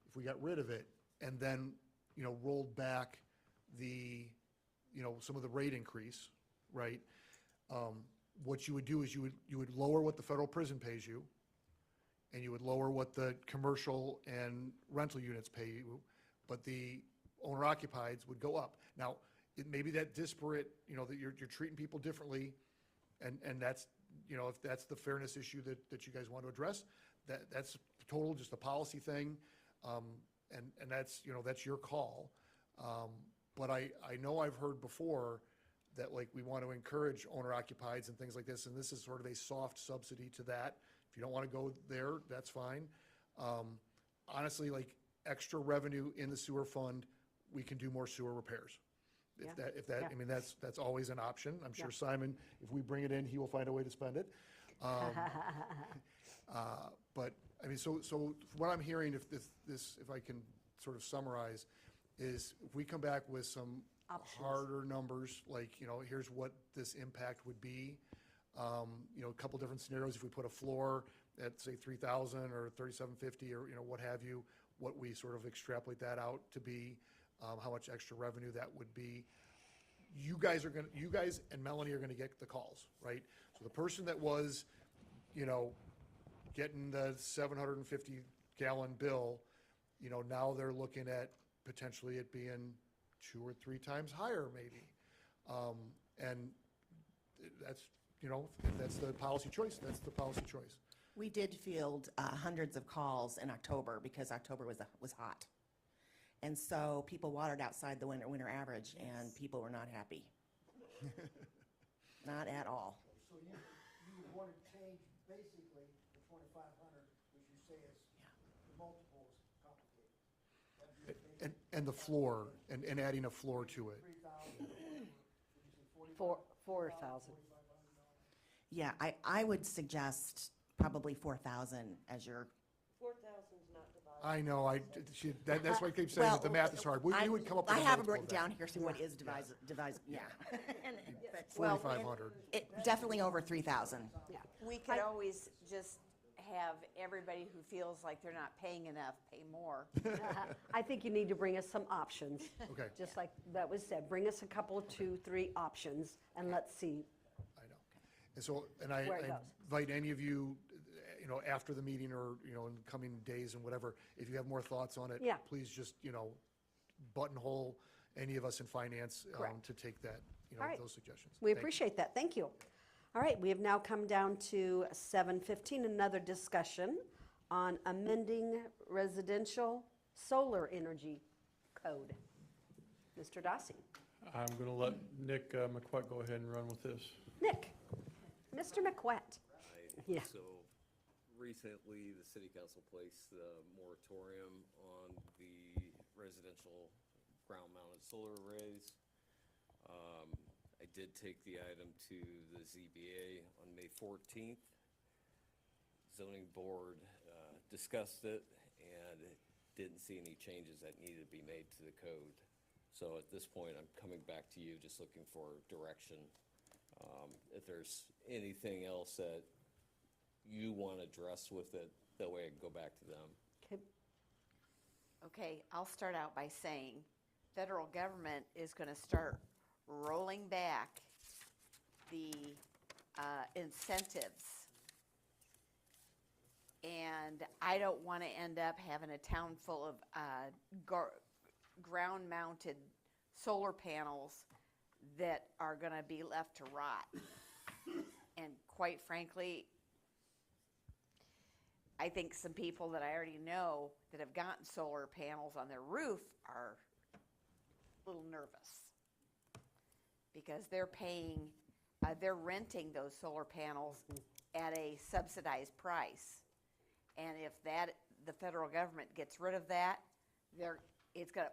if we got rid of it, and then, rolled back the, some of the rate increase, right? What you would do is you would lower what the federal prison pays you, and you would lower what the commercial and rental units pay you, but the owner-occupieds would go up. Now, it may be that disparate, that you're treating people differently, and that's, if that's the fairness issue that you guys want to address, that's total, just a policy thing, and that's, that's your call. But I know I've heard before that, like, we want to encourage owner-occupieds and things like this, and this is sort of a soft subsidy to that. If you don't want to go there, that's fine. Honestly, like, extra revenue in the sewer fund, we can do more sewer repairs. Yeah. If that, Yeah. I mean, that's always an option. I'm sure Yeah. Simon, if we bring it in, he will find a way to spend it. But, I mean, so what I'm hearing, if I can sort of summarize, is if we come back with some Options. harder numbers, like, here's what this impact would be, a couple different scenarios, if we put a floor at, say, 3,000 or 3,750 or, what have you, what we sort of extrapolate that out to be, how much extra revenue that would be. You guys and Melanie are gonna get the calls, right? So the person that was, getting the 750 gallon bill, now they're looking at potentially it being 2 or 3 times higher maybe. And that's, if that's the policy choice, that's the policy choice. We did field hundreds of calls in October because October was hot. And so people watered outside the winter average, and people were not happy. Not at all. So you want to change basically the 2,500, which you say is the multiple is complicated. That'd be a basic And the floor, and adding a floor to it. 3,000, would you say 4,000. Yeah, I would suggest probably 4,000 as your. 4,000's not divided. I know, that's why I keep saying that the math is hard. We would come up with I a have them multiple written of that. down here, so what is yeah. Well, 4,500. Definitely over 3,000. Yeah. We could always just have everybody who feels like they're not paying enough pay more. I think you need to bring us some options. Okay. Just like that was said, bring us a couple, 2, 3 options, and let's see. I know. And so, I Where it goes. invite any of you, after the meeting or, in coming days and whatever, if you have more thoughts on it, Yeah. please just, buttonhole any of us in finance Correct. to take that, All right. those suggestions. We Thank you. appreciate that. Thank you. All right, we have now come down to 7:15, another discussion on amending residential solar energy code. Mr. Dossi. I'm going to let Nick McQuett go ahead and run with this. Nick, Mr. McQuett. Yeah. So recently, the city council placed the moratorium on the residential ground-mounted solar arrays. I did take the item to the ZBA on May 14th. Zoning board discussed it and didn't see any changes that needed to be made to the code. So at this point, I'm coming back to you, just looking for direction. If there's anything else that you want to address with it, that way I can go back to them. Okay. Okay, I'll start out by saying federal government is going to start rolling back the incentives. And I don't want to end up having a town full of ground-mounted solar panels that are going to be left to rot. And quite frankly, I think some people that I already know that have gotten solar panels on their roof are a little nervous because they're renting those solar panels at a subsidized price. And if the federal government gets rid of that, it's gonna,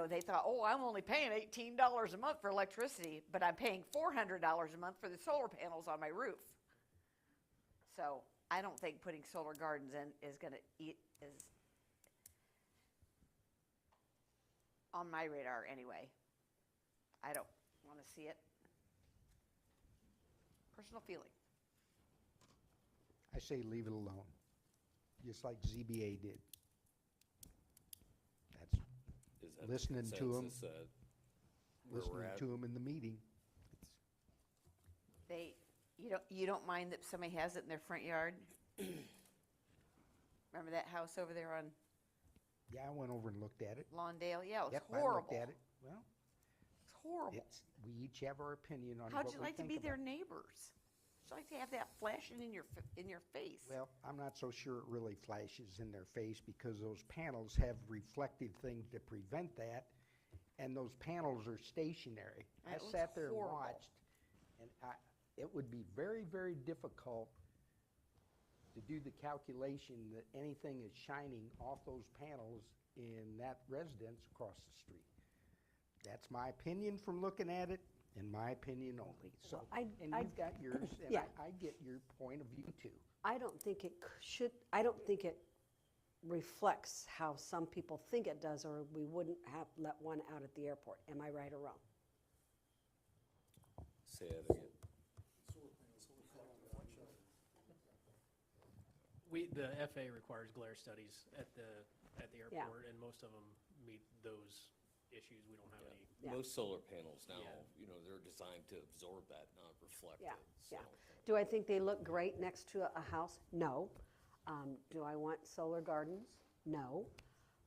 they thought, oh, I'm only paying $18 a month for electricity, but I'm paying $400 a month for the solar panels on my roof. So I don't think putting solar gardens in is on my radar anyway. I don't want to see it. Personal feeling. I say leave it alone, just like ZBA did. That's Is that listening the to them, consensus, where we're listening at? to them in the meeting. You don't mind that somebody has it in their front yard? Remember that house over there on Yeah, I went over and looked at it. Lawndale? Yeah, it was Yep, horrible. I looked at it. Well, It's horrible. we each have our opinion on what How'd we you think like to be about their it. neighbors? How'd you like to have that flashing in your face? Well, I'm not so sure it really flashes in their face because those panels have reflective things to prevent that, and those panels are stationary. And I it looks sat there and horrible. watched, and it would be very, very difficult to do the calculation that anything is shining off those panels in that residence across the street. That's my opinion from looking at it, and my opinion only. So, I- and I- you've got yours, and Yeah. I get your point of view too. I don't think it I don't think it reflects how some people think it does, or we wouldn't have let one out at the airport. Am I right or wrong? Say that again. The FAA requires glare studies at the Yeah. airport, and most of them meet those issues. We don't have any. Yeah. Most solar panels now, Yeah. they're designed to absorb that, not reflect Yeah, it. yeah. so. Do I think they look great next to a house? No. Do I want solar gardens? No.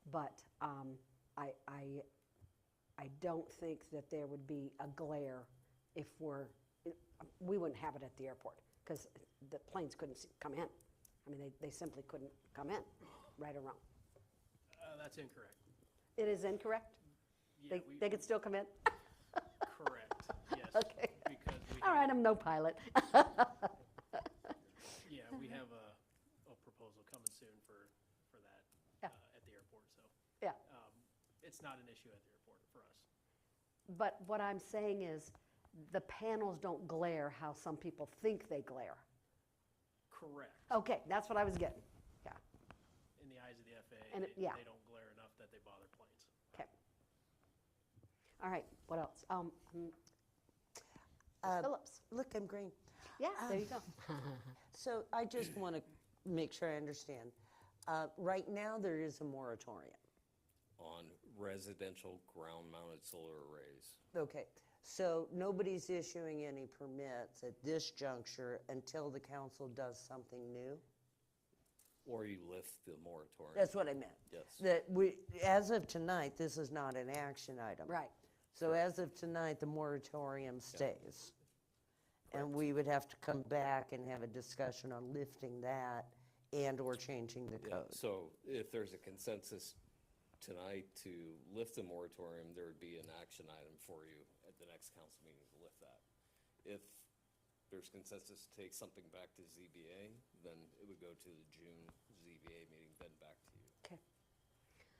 But I don't think that there would be a glare if we wouldn't have it at the airport, because the planes couldn't come in. I mean, they simply couldn't come in, right or wrong. That's incorrect. It is incorrect? Yeah, They could still come in? Correct, yes. Okay. Because we All right, I'm no pilot. Yeah, we have a proposal coming soon for that Yeah. At the airport, so. Yeah. It's not an issue at the airport for us. But what I'm saying is, the panels don't glare how some people think they glare. Correct. Okay, that's what I was getting. Yeah, In the eyes of the FAA, And they yeah. they don't glare enough that they bother planes. okay. All right, what else? Ms. Phillips. Look, I'm green. Yeah, there you go. So I just want to make sure I understand. Right now, there is a moratorium. On residential ground-mounted solar arrays. Okay, so nobody's issuing any permits at this juncture until the council does something new? Or you lift the moratorium. That's what I meant. Yes. That as of tonight, this is not an action item. Right. So as of tonight, the moratorium stays. And we would have to come back and have a discussion on lifting that and/or changing the Yeah, code. so if there's a consensus tonight to lift the moratorium, there would be an action item for you at the next council meeting to lift that. If there's consensus to take something back to ZBA, then it would go to the June ZBA meeting, then back to you. Okay.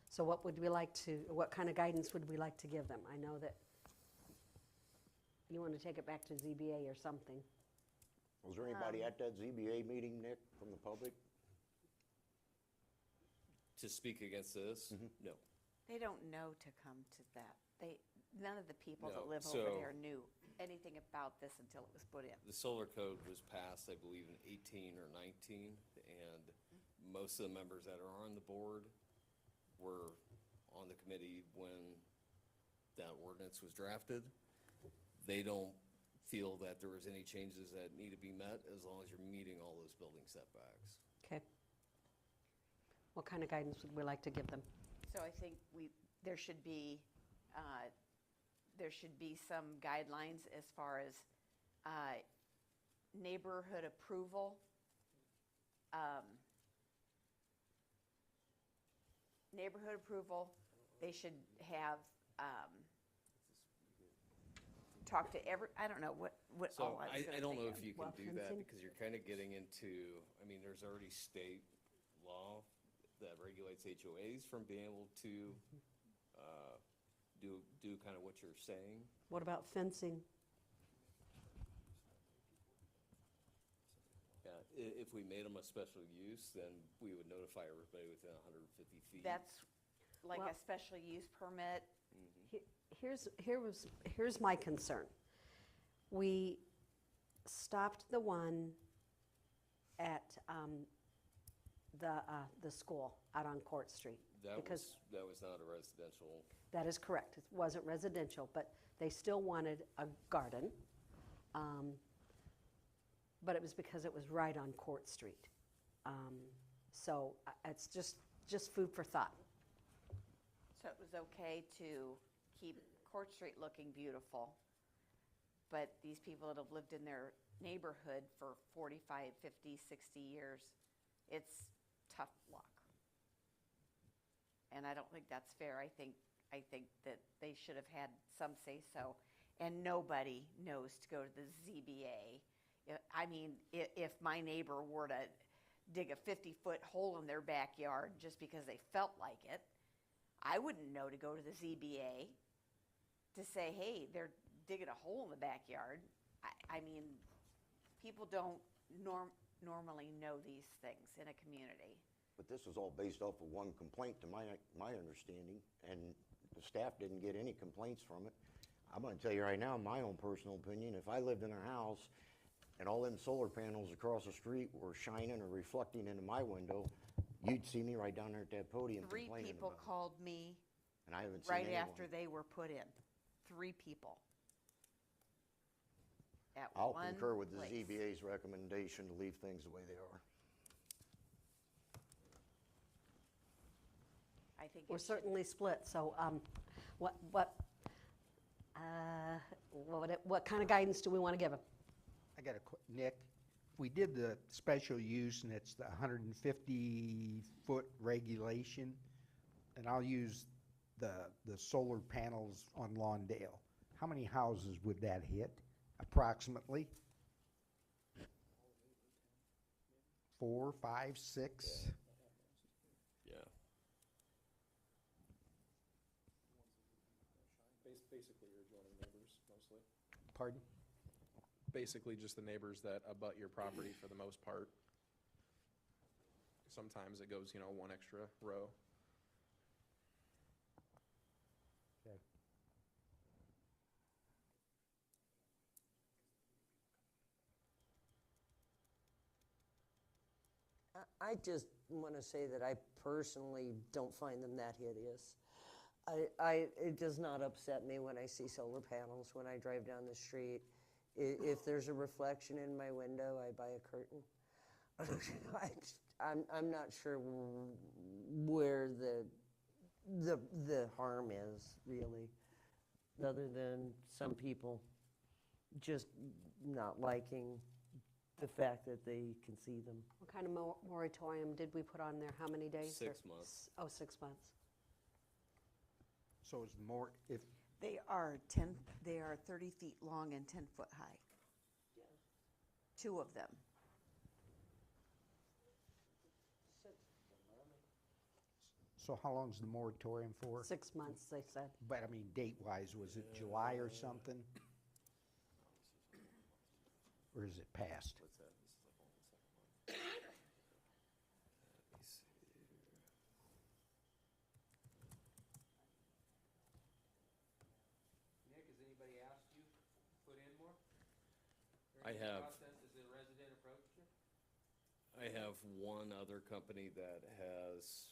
So what kind of guidance would we like to give them? I know that you want to take it back to ZBA or something. Was there anybody at that ZBA meeting, Nick, from the public? To speak against this, no. They don't know to come to that. None of the people that No, live so- over there knew anything about this until it was put in. The solar code was passed, I believe, in 18 or 19, and most of the members that are on the board were on the committee when that ordinance was drafted. They don't feel that there was any changes that need to be met as long as you're meeting all those building setbacks. Okay. What kind of guidance would we like to give them? So I think there should be some guidelines as far as neighborhood approval. Neighborhood approval, they should have, talk to I don't know what So all I was gonna I don't think know of. if you can do that because you're kind of getting into, there's already state law that regulates HOAs from being able to do kind of what you're saying. What about fencing? Yeah, if we made them a special use, then we would notify everybody within 150 feet. That's like Well- a special use permit. Here's my concern. We stopped the one at the school out on Court Street. That because was not a residential. That is correct. It wasn't residential, but they still wanted a garden. But it was because it was right on Court Street. So it's just food for thought. So it was okay to keep Court Street looking beautiful, but these people that have lived in their neighborhood for 45, 50, 60 years, it's tough luck. And I don't think that's fair. I think that they should have had some say-so, and nobody knows to go to the ZBA. If my neighbor were to dig a 50-foot hole in their backyard just because they felt like it, I wouldn't know to go to the ZBA to say, hey, they're digging a hole in the backyard. I mean, people don't normally know these things in a community. But this was all based off of one complaint, to my understanding, and the staff didn't get any complaints from it. I'm gonna tell you right now, my own personal opinion, if I lived in a house and all them solar panels across the street were shining or reflecting into my window, you'd see me right down there at that podium Three complaining people about it. called me And I haven't seen right anyone. after they were put in. 3 people. At I'll one concur with the place. ZBA's recommendation to leave things the way they are. I think We're it should- certainly split, so what kind of guidance do we want to give them? I got a, Nick, we did the special use and it's the 150-foot regulation, and I'll use the solar panels on Lawndale. How many houses would that hit approximately? 4, 5, 6? Yeah. Basically, you're adjoining neighbors mostly. Pardon? Basically, just the neighbors that abut your property for the most part. Sometimes it goes, one extra row. Okay. I just want to say that I personally don't find them that hideous. It does not upset me when I see solar panels when I drive down the street. If there's a reflection in my window, I buy a curtain. I'm not sure where the harm is, really, other than some people just not liking the fact that they can see them. What kind of moratorium did we put on there? How many days? 6 months. Oh, 6 months. So it's more, if, They are 30 feet long and 10 foot high. 2 of them. so how long's the moratorium for? 6 months, they said. But I mean, date-wise, was it July or something? Or is it past? What's that? This is like only the second one. Let me see here. Nick, has anybody asked you to put in more? I have. Process, has a resident approached you? I have one other company that has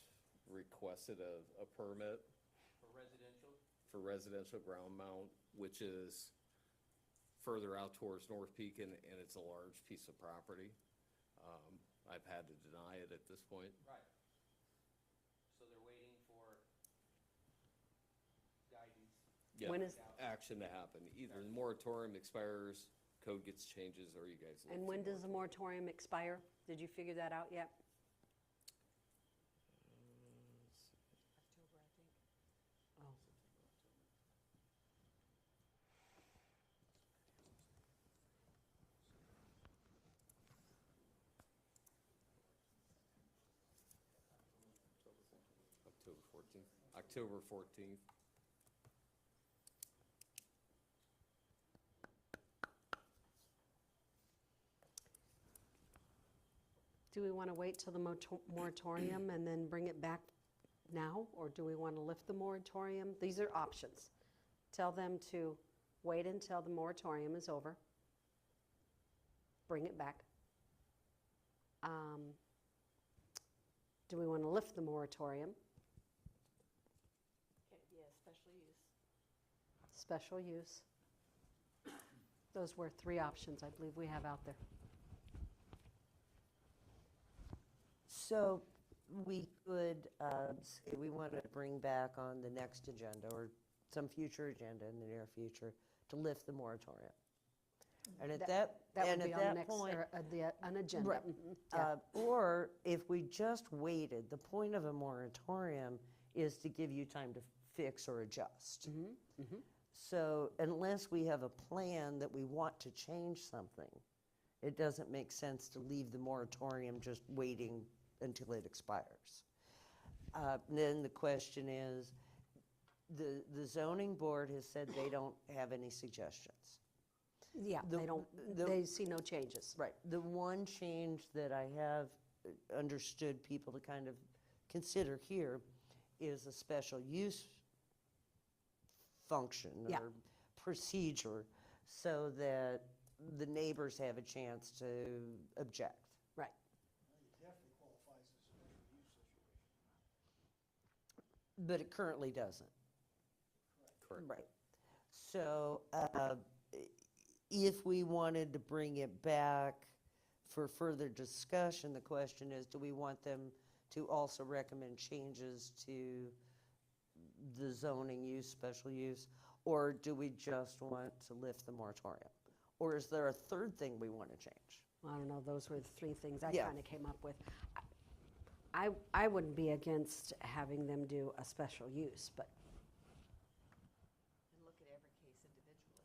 requested a permit For residential? for residential ground mount, which is further out towards North Peak, and it's a large piece of property. I've had to deny it at this point. Right. So they're waiting for guidance. Yeah, When is- action to happen. Either the moratorium expires, code gets changes, or you guys. And when does the moratorium expire? Did you figure that out yet? Oh. October 14th. October 14th. Do we want to wait till the moratorium and then bring it back now? Or do we want to lift the moratorium? These are options. Tell them to wait until the moratorium is over. Bring it back. Do we want to lift the moratorium? Yeah, special use. Special use. Those were 3 options I believe we have out there. So we could say we want to bring back on the next agenda or some future agenda in the near future to lift the moratorium. And at that That and would be at on the that next, point, or an agenda. Right. Mhm, yeah. Or if we just waited, the point of a moratorium is to give you time to fix or adjust. So unless we have a plan that we want to change something, it doesn't make sense to leave the moratorium just waiting until it expires. Then the question is, The zoning board has said they don't have any suggestions. Yeah, The- they don't, the- they see no changes. Right. The one change that I have understood people to kind of consider here is a special use function Yeah. or procedure so that the neighbors have a chance to object. Right. But it currently doesn't. Correct. Right. So if we wanted to bring it back for further discussion, the question is, do we want them to also recommend changes to the zoning use, special use, or do we just want to lift the moratorium? Or is there a third thing we want to change? I don't know, those were the three things I Yeah. kind of came up with. I wouldn't be against having them do a special use, but And look at every case individually.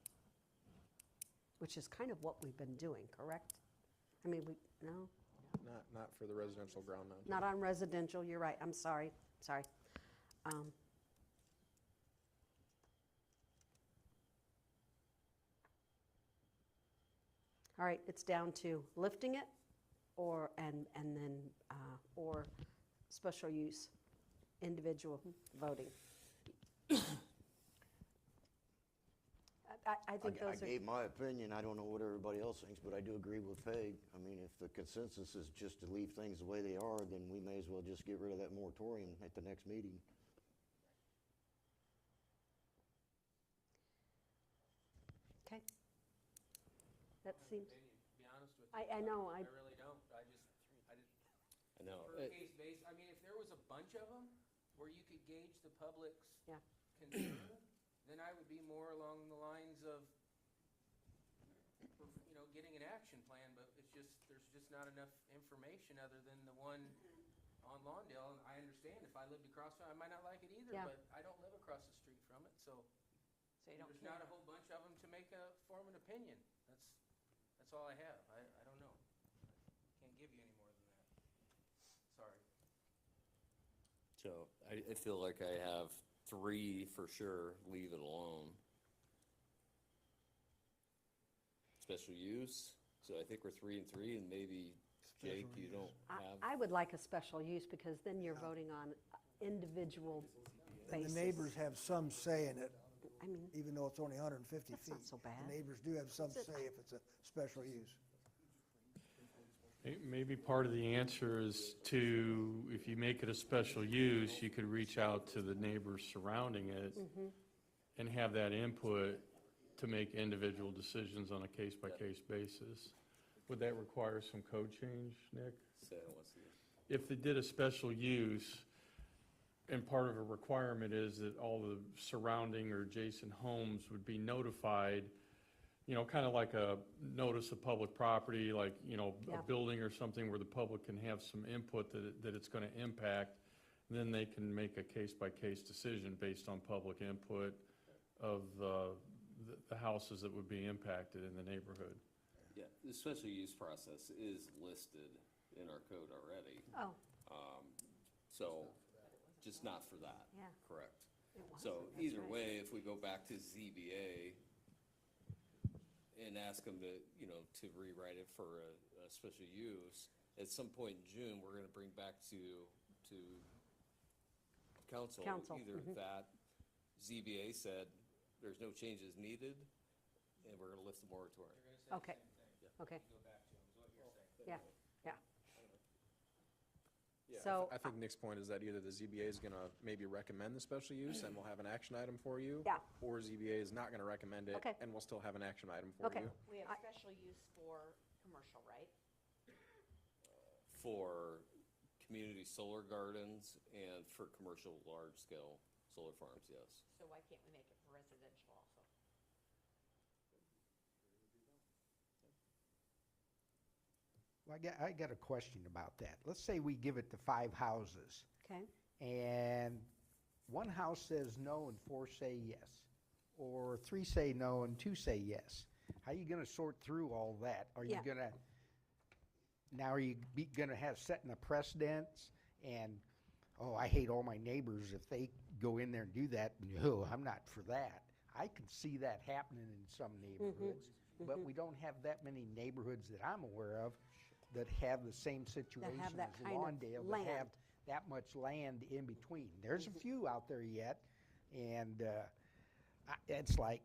which is kind of what we've been doing, correct? I mean, no, Not for the residential ground mount. not on residential, you're right, I'm sorry. All right, it's down to lifting it or, and then, or special use, individual voting. I think I those are. gave my opinion. I don't know what everybody else thinks, but I do agree with Peg. I mean, if the consensus is just to leave things the way they are, then we may as well just get rid of that moratorium at the next meeting. Okay. That seems, To be honest with you. I know, I really don't. I didn't, I know. for a case base, I mean, if there was a bunch of them where you could gauge the public's Yeah. concern, then I would be more along the lines of, getting an action plan, but there's just not enough information other than the one on Lawndale. And I understand if I lived across from it, I might not like it either, Yeah. but I don't live across the street from it, so So you don't there's care. not a whole bunch of them to make form an opinion. That's all I have. I don't know. Can't give you any more than that. Sorry. So I feel like I have 3 for sure, leave it alone. Special use, so I think we're 3 and 3, and maybe Jake, you don't have. I would like a special use because then you're voting on individual And basis. the neighbors have some say in it, I mean, even though it's only 150 feet. That's not so bad. The neighbors do have some Is it- say if it's a special use. Maybe part of the answer is to, if you make it a special use, you could reach out to the neighbors surrounding it and have that input to make individual decisions on a case-by-case basis. Would that require some code change, Nick? Say, what's the, If they did a special use, and part of a requirement is that all the surrounding or adjacent homes would be notified, kind of like a notice of public property, like, a Yeah. building or something where the public can have some input that it's going to impact, then they can make a case-by-case decision based on public input of the houses that would be impacted in the neighborhood. yeah, the special use process is listed in our code already. oh, So, just not for that. Yeah. Correct. It was, So that's either right. way, if we go back to ZBA and ask them to rewrite it for a special use, at some point in June, we're gonna bring back to council. Council, Either that ZBA said there's no changes needed, and we're gonna lift the moratorium. okay, okay. Go back to them, is what you're saying. Yeah, yeah. Yeah, So, I think Nick's point is that either the ZBA is gonna maybe recommend the special use and we'll have an action item for you. Yeah. Or ZBA is not gonna recommend it. Okay. And we'll still have an action item for Okay. you. We have special use for commercial, right? For community solar gardens and for commercial large-scale solar farms, yes. So why can't we make it for residential also? Well, I got a question about that. Let's say we give it to 5 houses, okay, and 1 house says no and 4 say yes, or 3 say no and 2 say yes. How are you gonna sort through all that? Are you Yeah. gonna, now are you gonna have setting a precedence? And, oh, I hate all my neighbors if they go in there and do that. No, I'm not for that. I can see that happening in some neighborhoods, but we don't have that many neighborhoods that I'm aware of that have the same situation that as kind of Lawndale, land. that have that much land in between. There's a few out there yet, and it's like,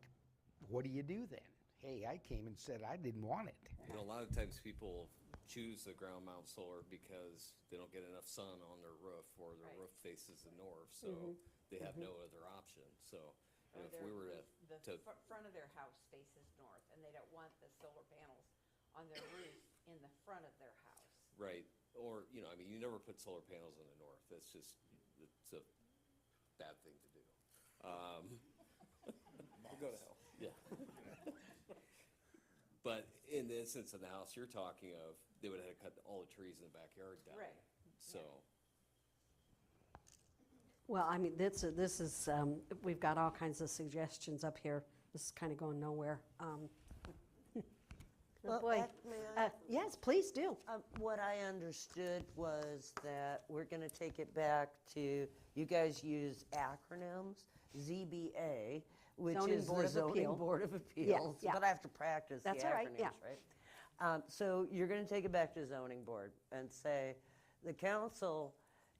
what do you do then? Hey, I came and said I didn't want it. A lot of times people choose the ground mount solar because they don't get enough sun on their roof, or their roof faces the north, so they have no other option. So if we were to front of their house faces north, and they don't want the solar panels on their roof in the front of their house. right, or you never put solar panels in the north. It's a bad thing to do. Go to hell. Yeah. But in the instance of the house you're talking of, they would have to cut all the trees in the backyard down. Right. So, Well, I mean, this is, we've got all kinds of suggestions up here. This is kind of going nowhere. Well, Boy, may I? yes, please do. What I understood was that we're going to take it back to, you guys use acronyms, ZBA, which Zoning is Board the of Zoning Appeal. Board of Yeah, Appeals. yeah. But I have to practice the acronyms, That's all right, yeah. right? So you're going to take it back to zoning board and say, the council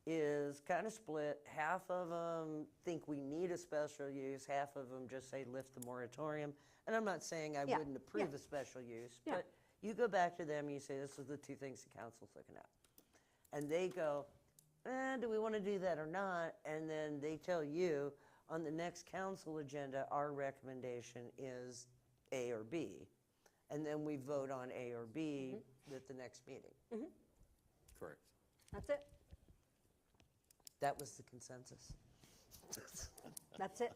is kind of split. Half of them think we need a special use, half of them just say lift the moratorium. And I'm not saying I Yeah, wouldn't approve yeah. a special use, Yeah. but you go back to them, you say, this is the two things the council's looking at. And they go, do we want to do that or not? And then they tell you, on the next council agenda, our recommendation is A or B. And then we vote on A or B at the next meeting. correct. That's it. That was the consensus. That's it.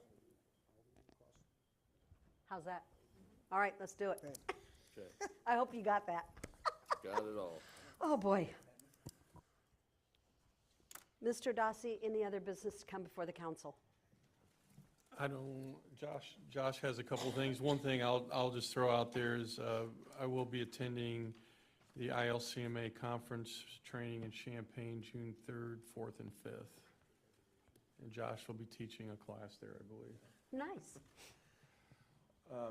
How's that? All right, let's do it. Okay. I hope you got that. Got it all. Oh, boy. Mr. Dossi, any other business to come before the council? I don't, Josh has a couple things. One thing I'll just throw out there is I will be attending the ILCMA conference training in Champaign, June 3rd, 4th, and 5th. And Josh will be teaching a class there, I believe. Nice.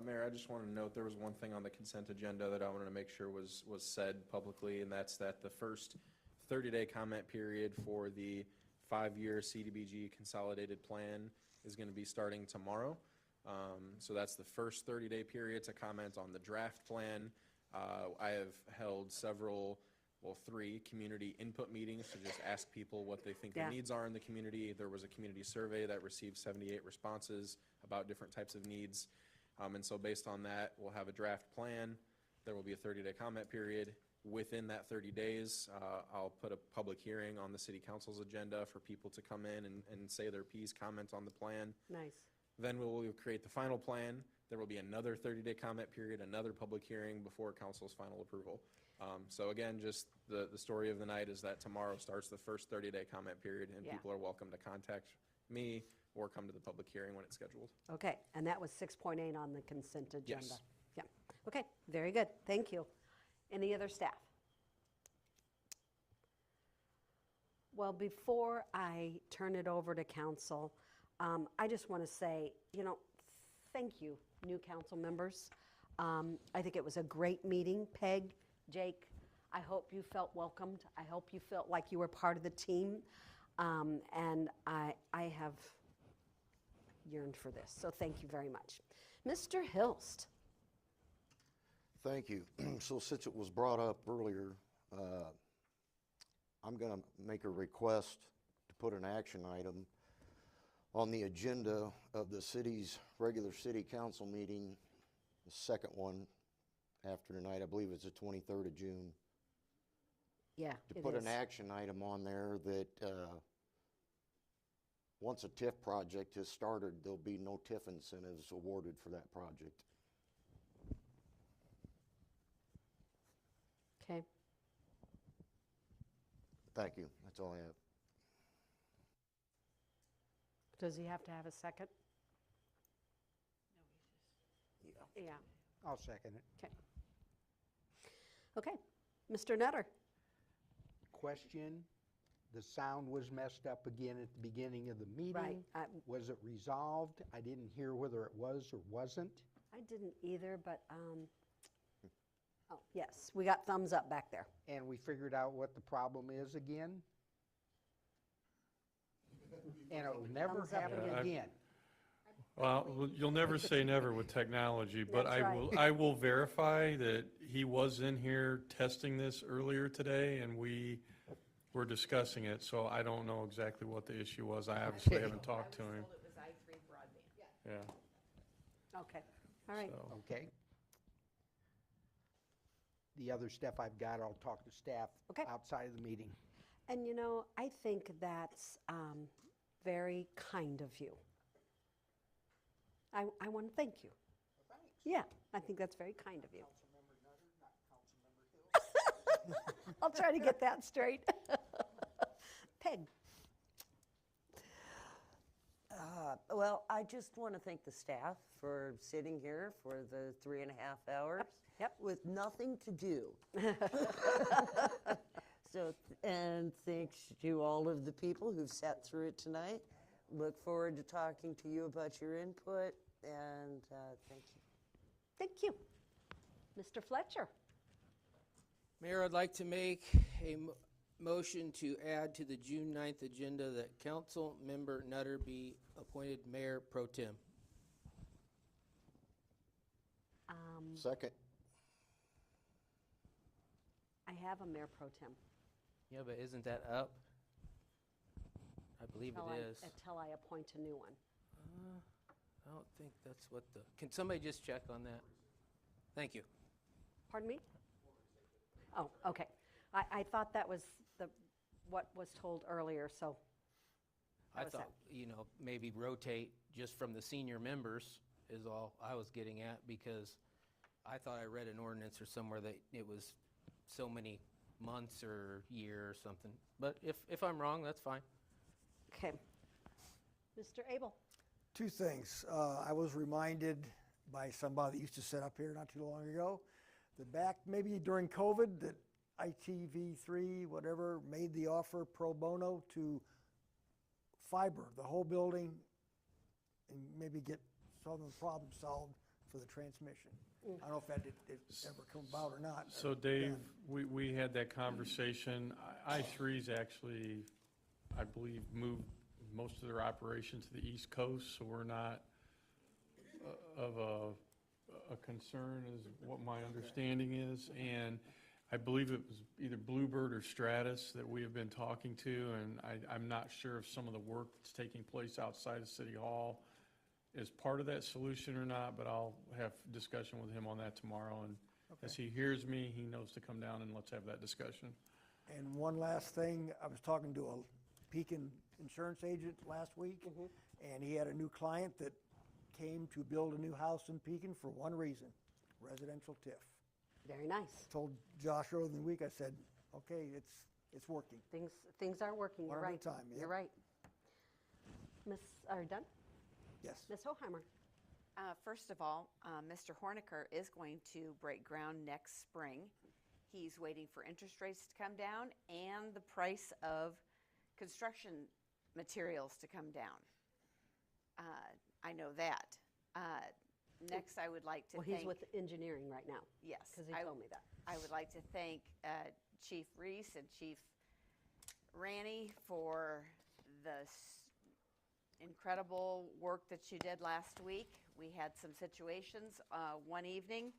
Mayor, I just wanted to note, there was one thing on the consent agenda that I wanted to make sure was said publicly, and that's that the first 30-day comment period for the 5-year CDBG consolidated plan is going to be starting tomorrow. So that's the first 30-day period to comment on the draft plan. I have held three community input meetings to just ask people what they think Yeah. the needs are in the community. There was a community survey that received 78 responses about different types of needs. And so based on that, we'll have a draft plan. There will be a 30-day comment period. Within that 30 days, I'll put a public hearing on the city council's agenda for people to come in and say their piece, comment on the plan. Nice. Then we will create the final plan. There will be another 30-day comment period, another public hearing before council's final approval. So again, just the story of the night is that tomorrow starts the first 30-day comment period, and Yeah. people are welcome to contact me or come to the public hearing when it's scheduled. Okay, and that was 6.8 on the consent agenda? Yes. Yeah, okay, very good, thank you. Any other staff? Well, before I turn it over to council, I just want to say, thank you, new council members. I think it was a great meeting. Peg, Jake, I hope you felt welcomed. I hope you felt like you were part of the team. And I have yearned for this, so thank you very much. Mr. Hilst. Thank you. So since it was brought up earlier, I'm going to make a request to put an action item on the agenda of the city's regular city council meeting, the second one after tonight. I believe it's the 23rd of June. Yeah, To put an action item on there that once a TIF project has started, there'll be no TIF incentives awarded for that project. Okay. Thank you. That's all I have. Does he have to have a second? Yeah. I'll second it. Okay. Okay. Mr. Nutter. Question, The sound was messed up again at the beginning of the meeting. Was it resolved? I didn't hear whether it was or wasn't. I didn't either, but, oh, yes, we got thumbs up back there. And we figured out what the problem is again? And it will never Thumbs up happen again. again. Well, you'll never say never with technology, but That's right. I will verify that he was in here testing this earlier today, and we were discussing it, so I don't know exactly what the issue was. I obviously haven't talked to him. It was I3 broadband. Yeah. Okay, all right. So, Okay. The other stuff I've got, I'll talk to staff Okay. outside of the meeting. And you know, I think that's very kind of you. I want to thank you. Yeah, I think that's very kind of you. I'll try to get that straight. Peg. Well, I just want to thank the staff for sitting here for the 3.5 hours with nothing to do. So, and thanks to all of the people who've sat through it tonight. Look forward to talking to you about your input, and thank you. Thank you. Mr. Fletcher. Mayor, I'd like to make a motion to add to the June 9th agenda that Council Member Nutter be appointed Mayor Pro Tem. Second. I have a Mayor Pro Tem. Yeah, but isn't that up? I believe it is. Until I appoint a new one. I don't think that's what the, can somebody just check on that? Thank you. Pardon me? Oh, okay. I thought that was what was told earlier, so. I How was that? thought, maybe rotate just from the senior members is all I was getting at, because I thought I read an ordinance or somewhere that it was so many months or year or something. But if I'm wrong, that's fine. Okay. Mr. Abel. Two things. I was reminded by somebody that used to sit up here not too long ago, that back maybe during COVID, that ITV3, whatever, made the offer pro bono to fiber the whole building and maybe get some of the problem solved for the transmission. I don't know if that did ever come about or not. So Dave, we had that conversation. I3's actually, I believe, moved most of their operations to the East Coast, so we're not of a concern is what my understanding is. And I believe it was either Bluebird or Stratus that we have been talking to, and I'm not sure if some of the work that's taking place outside of City Hall is part of that solution or not, but I'll have discussion with him on that tomorrow. And as he hears me, he knows to come down and let's have that discussion. And one last thing, I was talking to a Pekin insurance agent last week, and he had a new client that came to build a new house in Pekin for one reason, residential TIF. Very nice. Told Josh earlier in the week, I said, okay, it's working. Things are working, you're One at a right. time, yeah. You're right. Are you done? Yes. Ms. Hoheimer. First of all, Mr. Horniker is going to break ground next spring. He's waiting for interest rates to come down and the price of construction materials to come down. I know that. Next, I would like to thank... Well, he's with engineering right now. Yes. Because he told me that. I would like to thank Chief Reese and Chief Ranney for the incredible work that you did last week. We had some situations one evening,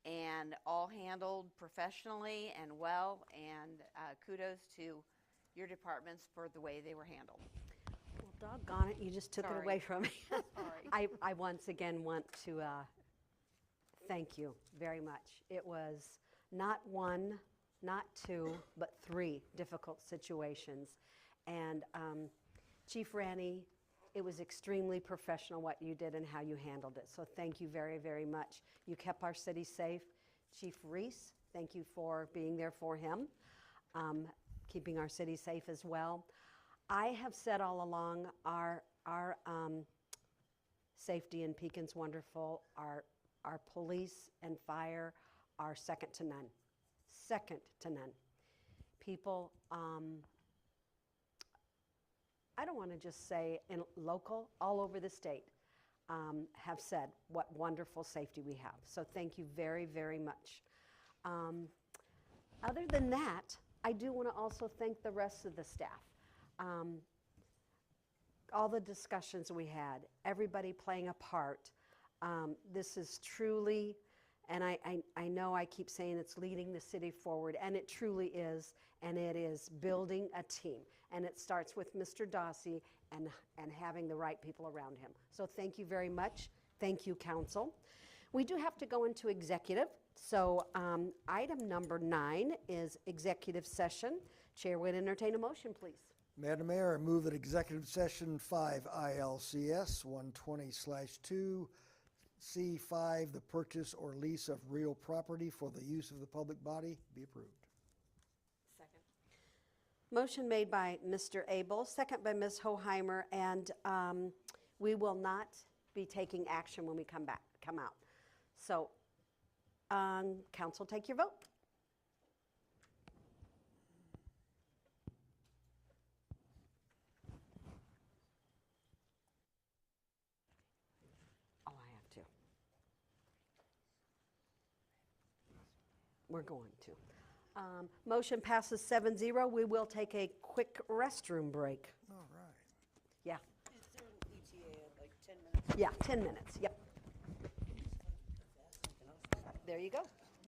and all handled professionally and well, and kudos to your departments for the way they were handled. Well, doggone it, you just took it Sorry. away from me. Sorry. I once again want to thank you very much. It was not one, not two, but 3 difficult situations. And Chief Ranney, it was extremely professional what you did and how you handled it. So thank you very, very much. You kept our city safe. Chief Reese, thank you for being there for him, keeping our city safe as well. I have said all along, our safety in Pekin's wonderful. Our police and fire are second to none. Second to none. People I don't want to just say in local, all over the state, have said what wonderful safety we have. So thank you very, very much. Other than that, I do want to also thank the rest of the staff. All the discussions we had, everybody playing a part. This is truly, and I know I keep saying it's leading the city forward, and it truly is, and it is building a team. And it starts with Mr. Dossi and having the right people around him. So thank you very much. Thank you, council. We do have to go into executive. So item number 9 is executive session. Chair would entertain a motion, please. Madam Mayor, I move that executive session 5 ILCS 120/2 C5, the purchase or lease of real property for the use of the public body, be approved. Second. Motion made by Mr. Abel, second by Ms. Hoheimer, and we will not be taking action when we come out. So, council, take your vote. Oh, I have to. We're going to. Motion passes 7-0. We will take a quick restroom break. All right. Yeah. Is there an ETA of like 10 minutes? Yeah, 10 minutes. Yep. There you go.